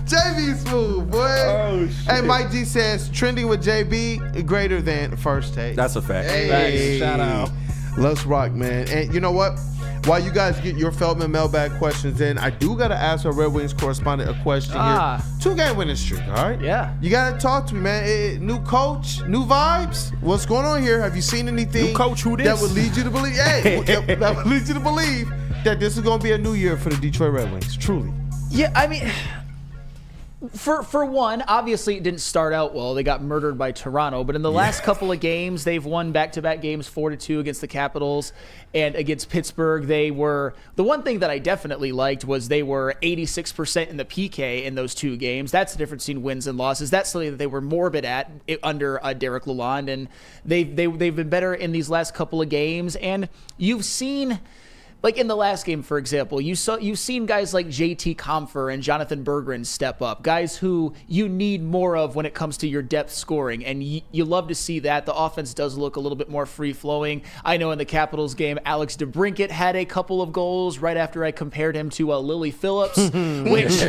JB Smooth, boy.
Oh, shit.
Hey, Mike G says trending with JB greater than first take.
That's a fact.
Hey.
Shout out.
Let's rock, man. And you know what? While you guys get your Feldman mailbag questions in, I do got to ask our Red Wings correspondent a question here. 2-game winning streak, all right?
Yeah.
You got to talk to me, man. New coach, new vibes. What's going on here? Have you seen anything
New coach, who this?
that would lead you to believe? Hey, that would lead you to believe that this is going to be a new year for the Detroit Red Wings, truly.
Yeah, I mean, for one, obviously it didn't start out well. They got murdered by Toronto, but in the last couple of games, they've won back-to-back games 4-2 against the Capitals and against Pittsburgh. They were the one thing that I definitely liked was they were 86% in the PK in those 2 games. That's the difference between wins and losses. That's something that they were morbid at under Derek Lalonde, and they've been better in these last couple of games. And you've seen. Like in the last game, for example, you've seen guys like JT Compher and Jonathan Berggren step up, guys who you need more of when it comes to your depth scoring, and you love to see that. The offense does look a little bit more free-flowing. I know in the Capitals game, Alex DeBrincat had a couple of goals right after I compared him to Lily Phillips, which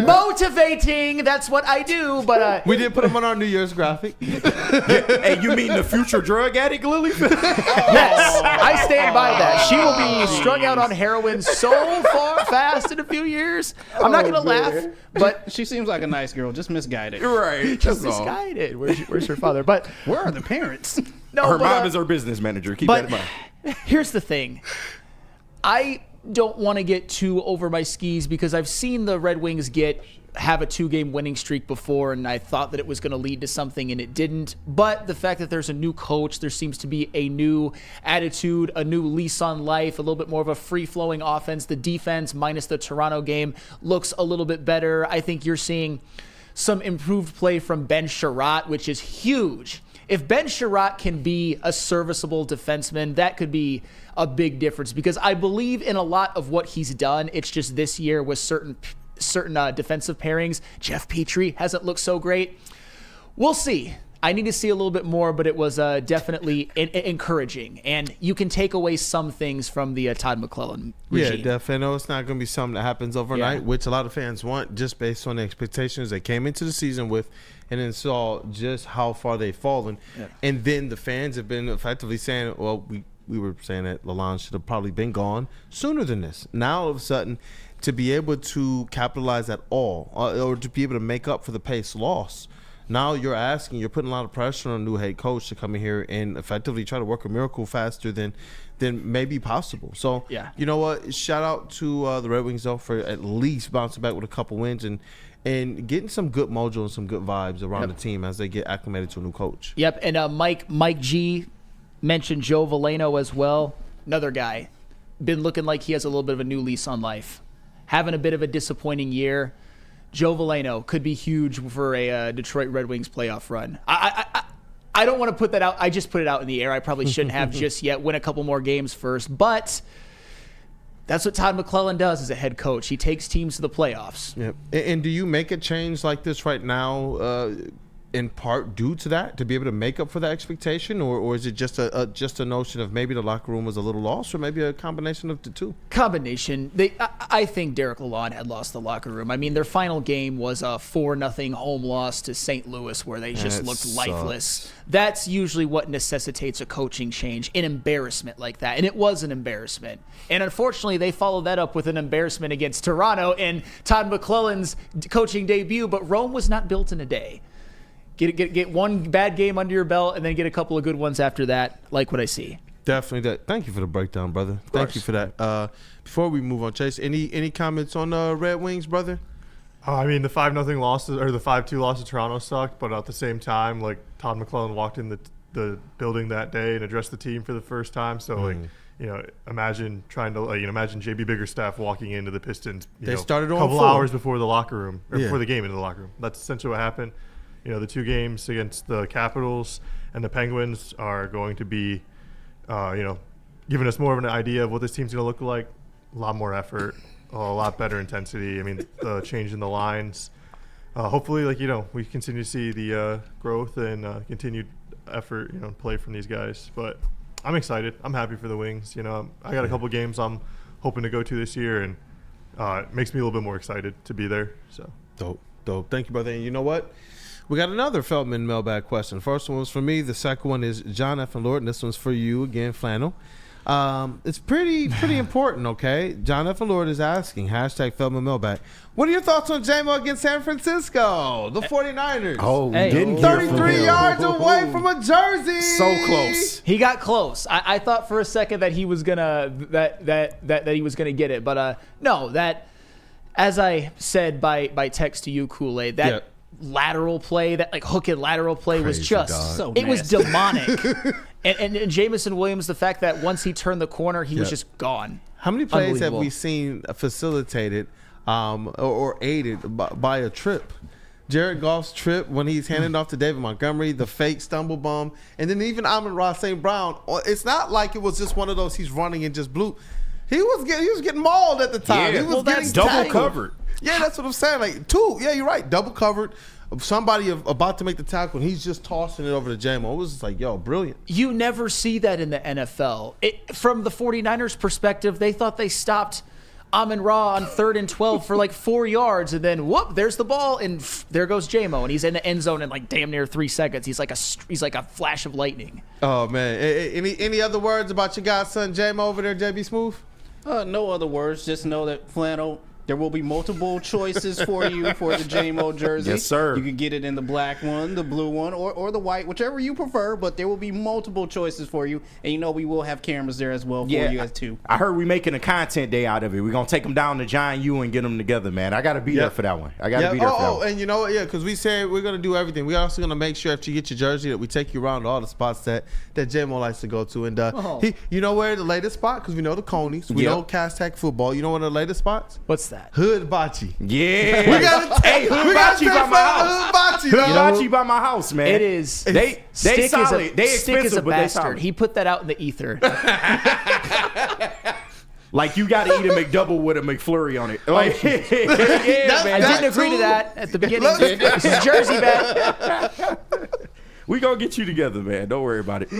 motivating, that's what I do, but...
we did put him on our New Year's graphic.
Hey, you mean the future drug addict, Lily?
Yes, I stand by that. She will be strung out on heroin so fast in a few years. I'm not gonna laugh, but
She seems like a nice girl, just misguided.
Right.
just
That's all.
misguided. Where's her father? But
Where are the parents?
no,
Her
but,
mom is her business manager. Keep that in mind.
Here's the thing. I don't want to get too over my skis because I've seen the Red Wings have a 2-game winning streak before, and I thought that it was going to lead to something, and it didn't. But the fact that there's a new coach, there seems to be a new attitude, a new lease on life, a little bit more of a free-flowing offense. The defense, minus the Toronto game, looks a little bit better. I think you're seeing some improved play from Ben Sherratt, which is huge. If Ben Sherratt can be a serviceable defenseman, that could be a big difference because I believe in a lot of what he's done. It's just this year with certain defensive pairings. Jeff Petrie hasn't looked so great. We'll see. I need to see a little bit more, but it was definitely encouraging. And you can take away some things from the Todd McClellan regime.
Yeah, definitely. I know it's not going to be something that happens overnight, which a lot of fans want just based on the expectations they came into the season with and then saw just how far they've fallen. Yeah. And then the fans have been effectively saying, well, we were saying that Lalonde should have probably been gone sooner than this. Now, all of a sudden, to be able to capitalize at all or to be able to make up for the pace loss, now you're putting a lot of pressure on a new head coach to come in here and effectively try to work a miracle faster than maybe possible. So, you know what? Shout out to the Red Wings, though, for at least bouncing back with a couple wins and getting some good mojo and some good vibes around the team as they get acclimated to a new coach.
Yep, and Mike G mentioned Joe Veleno as well. another guy, been looking like he has a little bit of a new lease on life. Having a bit of a disappointing year. Joe Veleno could be huge for a Detroit Red Wings playoff run. I don't want to put that out. I just put it out in the air. I probably shouldn't have just yet. Win a couple more games first. But that's what Todd McClellan does as a head coach. He takes teams to the playoffs.
Yep. And do you make a change like this right now in part due to that, to be able to make up for that expectation? Or is it just a notion of maybe the locker room was a little lost, or maybe a combination of the two?
Combination. I think Derek Lalonde had lost the locker room. I mean, their final game was a 4-0 home loss to St. Louis where they just looked lifeless. That's usually what necessitates a coaching change, an embarrassment like that. And it was an embarrassment. And unfortunately, they followed that up with an embarrassment against Toronto in Todd McClellan's coaching debut. But Rome was not built in a day. Get one bad game under your belt and then get a couple of good ones after that. Like what I see.
Definitely. Thank you for the breakdown, brother. Thank you for that. Before we move on, Chase, any comments on Red Wings, brother?
I mean, the 5-0 loss or the 5-2 loss to Toronto sucked, but at the same time, like, Todd McClellan walked in the building that day and addressed the team for the first time. So, like, imagine trying to, imagine JB Biggerstaff walking into the Pistons.
Started on
a couple
full
hours before the locker room, or before the game into the locker room. That's essentially what happened. The 2 games against the Capitals and the Penguins are going to be, giving us more of an idea of what this team's going to look like. A lot more effort, a lot better intensity. I mean, the change in the lines. Hopefully, we continue to see the growth and continued effort, play from these guys. But I'm excited. I'm happy for the Wings. I got a couple games I'm hoping to go to this year, and it makes me a little bit more excited to be there. So
dope. Thank you, brother. And you know what? We got another Feldman Mailbag question. First one was for me. The second one is John F. and Lord, and this one's for you again, Flannel. It's pretty important, okay? John F. and Lord is asking, #Feldman Mailbag. What are your thoughts on J-Mo against San Francisco, the 49ers?
Oh, we didn't
33 yards away from a jersey.
So close.
He got close. I thought for a second that he was gonna that he was gonna get it, but no. That, as I said by text to you, Kool-Aid, that. Yep. Lateral play, that hook and lateral play was just so it was demonic. and Jamison Williams, the fact that once he turned the corner, he was just gone.
How many plays have we seen facilitated or aided by a trip? Jared Goff's trip when he's handing off to David Montgomery, the fake stumble bum, and then even Amon-Ra St. Brown. It's not like it was just one of those he's running and just blew. He was getting mauled at the time.
Yeah.
He was getting
double covered.
Yeah, that's what I'm saying. Like, two. Yeah, you're right. Double covered. Somebody about to make the tackle, and he's just tossing it over to J-Mo. It was just like, yo, brilliant.
You never see that in the NFL. From the 49ers' perspective, they thought they stopped Amon-Ra on 3rd and 12 for 4 yards, and then whoop, there's the ball, and there goes J-Mo, and he's in the end zone in damn near 3 seconds. He's like a flash of lightning.
Oh man, any other words about your godson J-Mo over there, JB Smooth?
No other words. Just know that Flannel. There will be multiple choices for you for the J-Mo jersey.
Yes, sir.
You can get it in the black one, the blue one, or the white, whichever you prefer, but there will be multiple choices for you. And we will have cameras there as well for you as too.
I heard we making a content day out of it. We're going to take them down to Giant U and get them together, man. I got to be there for that one. I got to be there for that one.
And you know what? Yeah, because we said we're going to do everything. We're also going to make sure after you get your jersey that we take you around to all the spots that J-Mo likes to go to. And you know where the latest spot? Because we know the Conies. We know Castech football. You know what the latest spots?
What's that?
Hood Bocce.
Yeah.
We got
Hood Bocce by my house. Hood Bocce by my house, man.
It is.
They solid. They
Stick is a
expensive, but they solid.
bastard. He put that out in the ether.
Like, you got to eat a McDouble with a McFlurry on it. Like,
man. I didn't agree to that at the beginning. This is Jersey bet.
We gonna get you together, man. Don't worry about it.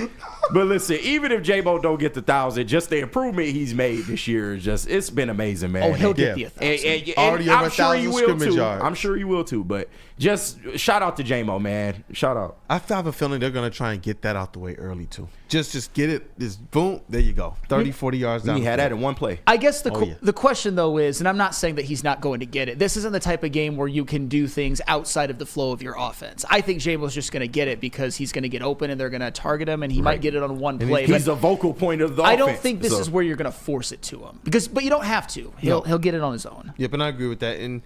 But listen, even if J-Mo don't get the 1,000, just the improvement he's made this year is it's been amazing, man.
Oh, he'll get the 1,000.
Already
I'm
over
sure he
1,000
will
scrimmage
too.
yards.
I'm sure he will too. But just shout out to J-Mo, man. Shout out.
I have a feeling they're gonna try and get that out the way early too. Just get it. Just boom. There you go. 30, 40 yards down.
He had that in one play.
I guess the question though is, and I'm not saying that he's not going to get it. This isn't the type of game where you can do things outside of the flow of your offense. I think J-Mo's just going to get it because he's going to get open and they're going to target him, and he might get it on one play.
He's a vocal point of the offense.
I don't think this is where you're going to force it to him but you don't have to. He'll get it on his own.
Yep, and I agree with that. And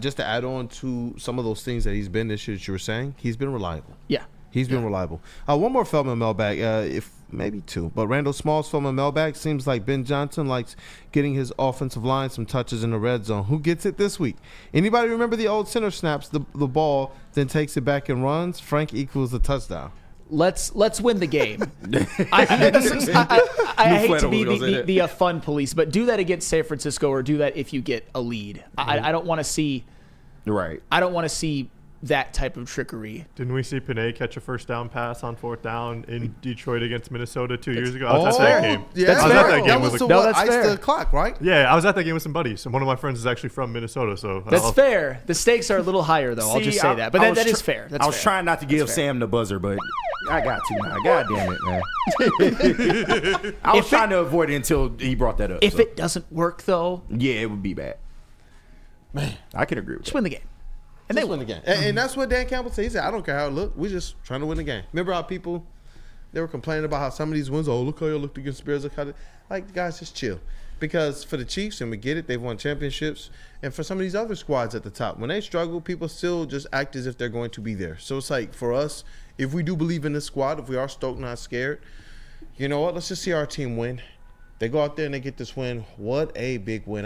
just to add on to some of those things that he's been this year that you were saying, he's been reliable.
Yeah.
He's been reliable. One more Feldman Mailbag. If maybe 2. But Randall Smalls from a mailbag seems like Ben Johnson likes getting his offensive line some touches in the red zone. Who gets it this week? Anybody remember the old center snaps the ball, then takes it back and runs? Frank equals a touchdown.
Let's win the game. I hate to be the fun police, but do that against San Francisco, or do that if you get a lead. I don't want to see.
Right.
I don't want to see that type of trickery.
Didn't we see Panay catch a first down pass on 4th down in Detroit against Minnesota 2 years ago? I was at that game.
Yeah,
I was at that game.
That was the one ice the clock, right?
Yeah, I was at that game with some buddies. And one of my friends is actually from Minnesota, so
that's fair. The stakes are a little higher, though. I'll just say that. But that is fair.
I was trying not to give Sam the buzzer, but I got to now. God damn it, man. I was trying to avoid it until he brought that up.
If it doesn't work, though,
yeah, it would be bad. Man, I can agree with
just win the game.
And they win the game. And that's what Dan Campbell said. He said, I don't care how it look. We're just trying to win the game. Remember how people, they were complaining about how some of these wins, look how you looked against the Bears. Look how like, guys, just chill. Because for the Chiefs, and we get it, they've won championships. And for some of these other squads at the top, when they struggle, people still just act as if they're going to be there. So it's like, for us, if we do believe in this squad, if we are stoked, not scared, you know what? Let's just see our team win. They go out there and they get this win. What a big win.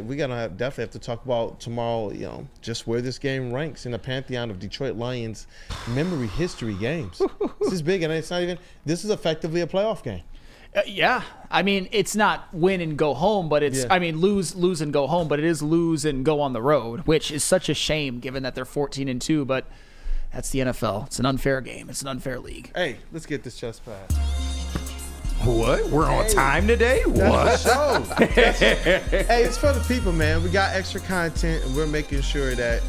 We definitely have to talk about tomorrow, just where this game ranks in the pantheon of Detroit Lions memory history games. This is big, and it's not even – this is effectively a playoff game.
Yeah. I mean, it's not win and go home, but it's lose and go home, but it is lose and go on the road, which is such a shame given that they're 14-2, but that's the NFL. It's an unfair game. It's an unfair league.
Hey, let's get this chest pass.
What? We're on time today? What?
Hey, it's for the people, man. We got extra content, and we're making sure that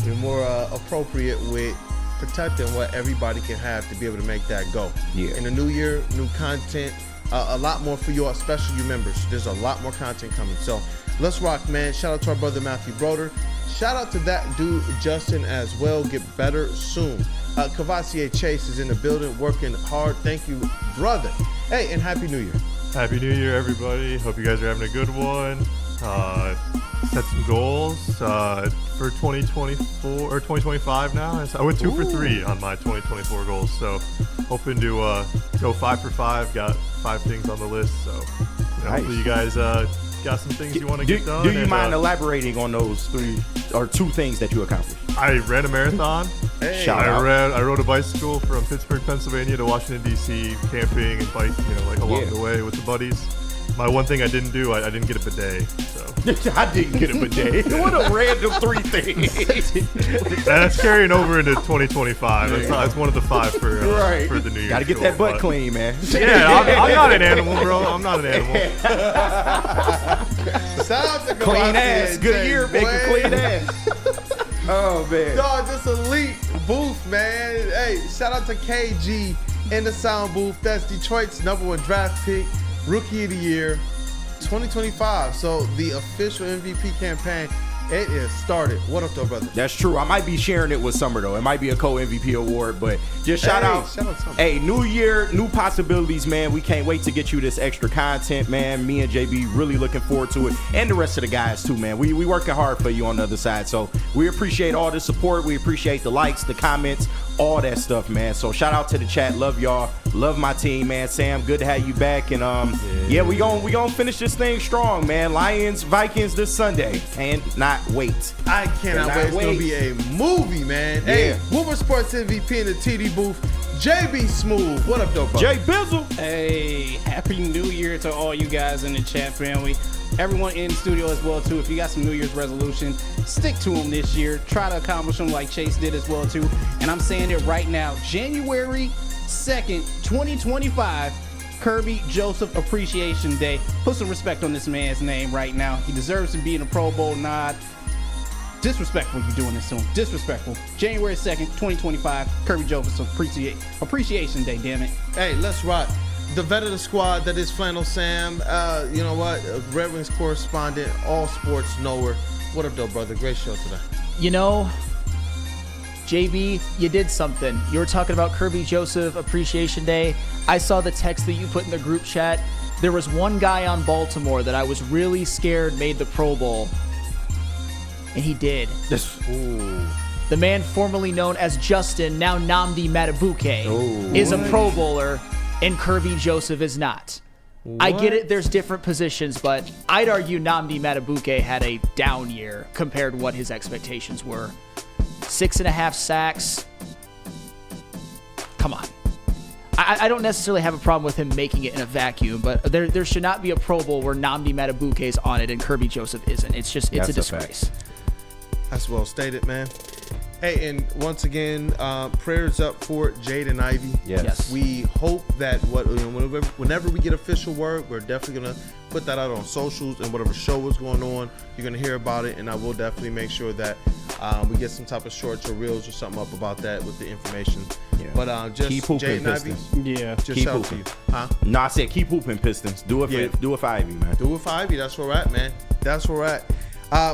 we're more appropriate with protecting what everybody can have to be able to make that go.
Yeah.
In the new year, new content, a lot more for you, especially you members. There's a lot more content coming. So let's rock, man. Shout out to our brother Matthew Broder. Shout out to that dude Justin as well. Get better soon. Cavassier Chase is in the building working hard. Thank you, brother. Hey, and Happy New Year.
Happy New Year, everybody. Hope you guys are having a good one. Set some goals for 2024 or 2025 now. I went 2 for 3 on my 2024 goals, so hoping to go 5 for 5. Got 5 things on the list, so hopefully you guys got some things you want to get done.
Do you mind elaborating on those 3 or 2 things that you accomplished?
I ran a marathon.
Hey.
I rode a bicycle from Pittsburgh, Pennsylvania to Washington, D.C., camping and bike, along the way with the buddies. My one thing I didn't do, I didn't get a bidet. So.
I didn't get a bidet. What a random 3 things.
That's carrying over into 2025. That's one of the 5 for the New Year.
Got to get that butt clean, man.
Yeah, I'm not an animal, bro. I'm not an animal.
Shout out to
clean ass. Good year, make a clean ass. Oh, man.
Dog, this elite booth, man. Hey, shout out to KG in the sound booth. That's Detroit's #1 draft pick, Rookie of the Year, 2025. So the official MVP campaign, it is started. What up, though, brother?
That's true. I might be sharing it with Summer, though. It might be a co-MVP award, but just shout out. Hey, new year, new possibilities, man. We can't wait to get you this extra content, man. Me and JB really looking forward to it, and the rest of the guys, too, man. We working hard for you on the other side, so we appreciate all the support. We appreciate the likes, the comments, all that stuff, man. So shout out to the chat. Love y'all. Love my team, man. Sam, good to have you back. And we gonna finish this thing strong, man. Lions, Vikings this Sunday. Cannot wait.
I cannot wait. It's gonna be a movie, man.
Yeah.
Hey, WUW Sports MVP in the TD booth, JB Smooth. What up, though, bro?
Jay Bizzle.
Hey, Happy New Year to all you guys in the chat family. Everyone in the studio as well, too. If you got some New Year's resolution, stick to them this year. Try to accomplish them like Chase did as well, too. And I'm saying it right now, January 2nd, 2025, Kerby Joseph Appreciation Day. Put some respect on this man's name right now. He deserves to be in a Pro Bowl nod. Disrespectful you doing this to him. Disrespectful. January 2nd, 2025, Kerby Joseph Appreciation Day, damn it.
Hey, let's rock. The vet of the squad, that is Flannel Sam. You know what? Red Wings correspondent, all sports knower. What up, though, brother? Great show today.
JB, you did something. You were talking about Kerby Joseph Appreciation Day. I saw the text that you put in the group chat. There was one guy on Baltimore that I was really scared made the Pro Bowl. And he did. The man formerly known as Justin, now Nnamdi Madubuike, is a Pro Bowler. and Kerby Joseph is not. I get it, there's different positions, but I'd argue Nnamdi Madubuike had a down year compared to what his expectations were. 6.5 sacks. Come on. I don't necessarily have a problem with him making it in a vacuum, but there should not be a Pro Bowl where Nnamdi Madubuike is on it and Kerby Joseph isn't. It's a disgrace.
That's well stated, man. Hey, and once again, prayers up for Jaden Ivey.
Yes.
We hope that whenever we get official word, we're definitely going to put that out on socials, and whatever show is going on, you're going to hear about it, and I will definitely make sure that we get some type of shorts or reels or something up about that with the information. Yeah. But just
keep hooping,
Jaden Ivey.
Yeah.
Just
keep
shout
hooping.
to you. Huh?
No, I said keep hooping, Pistons. Do it for Ivy, man.
Do it for Ivy. That's where we're at, man. That's where we're at.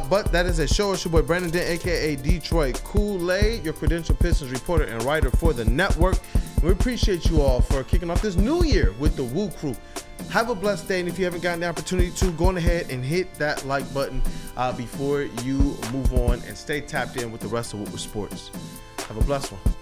But that is a show. It's your boy Brandon Dent, a.k.a. Detroit Kool-Aid, your credentialed Pistons reporter and writer for the network. And we appreciate you all for kicking off this new year with the WUW Crew. Have a blessed day, and if you haven't gotten the opportunity to, go on ahead and hit that like button before you move on, and stay tapped in with the rest of Woodward Sports. Have a blessed one.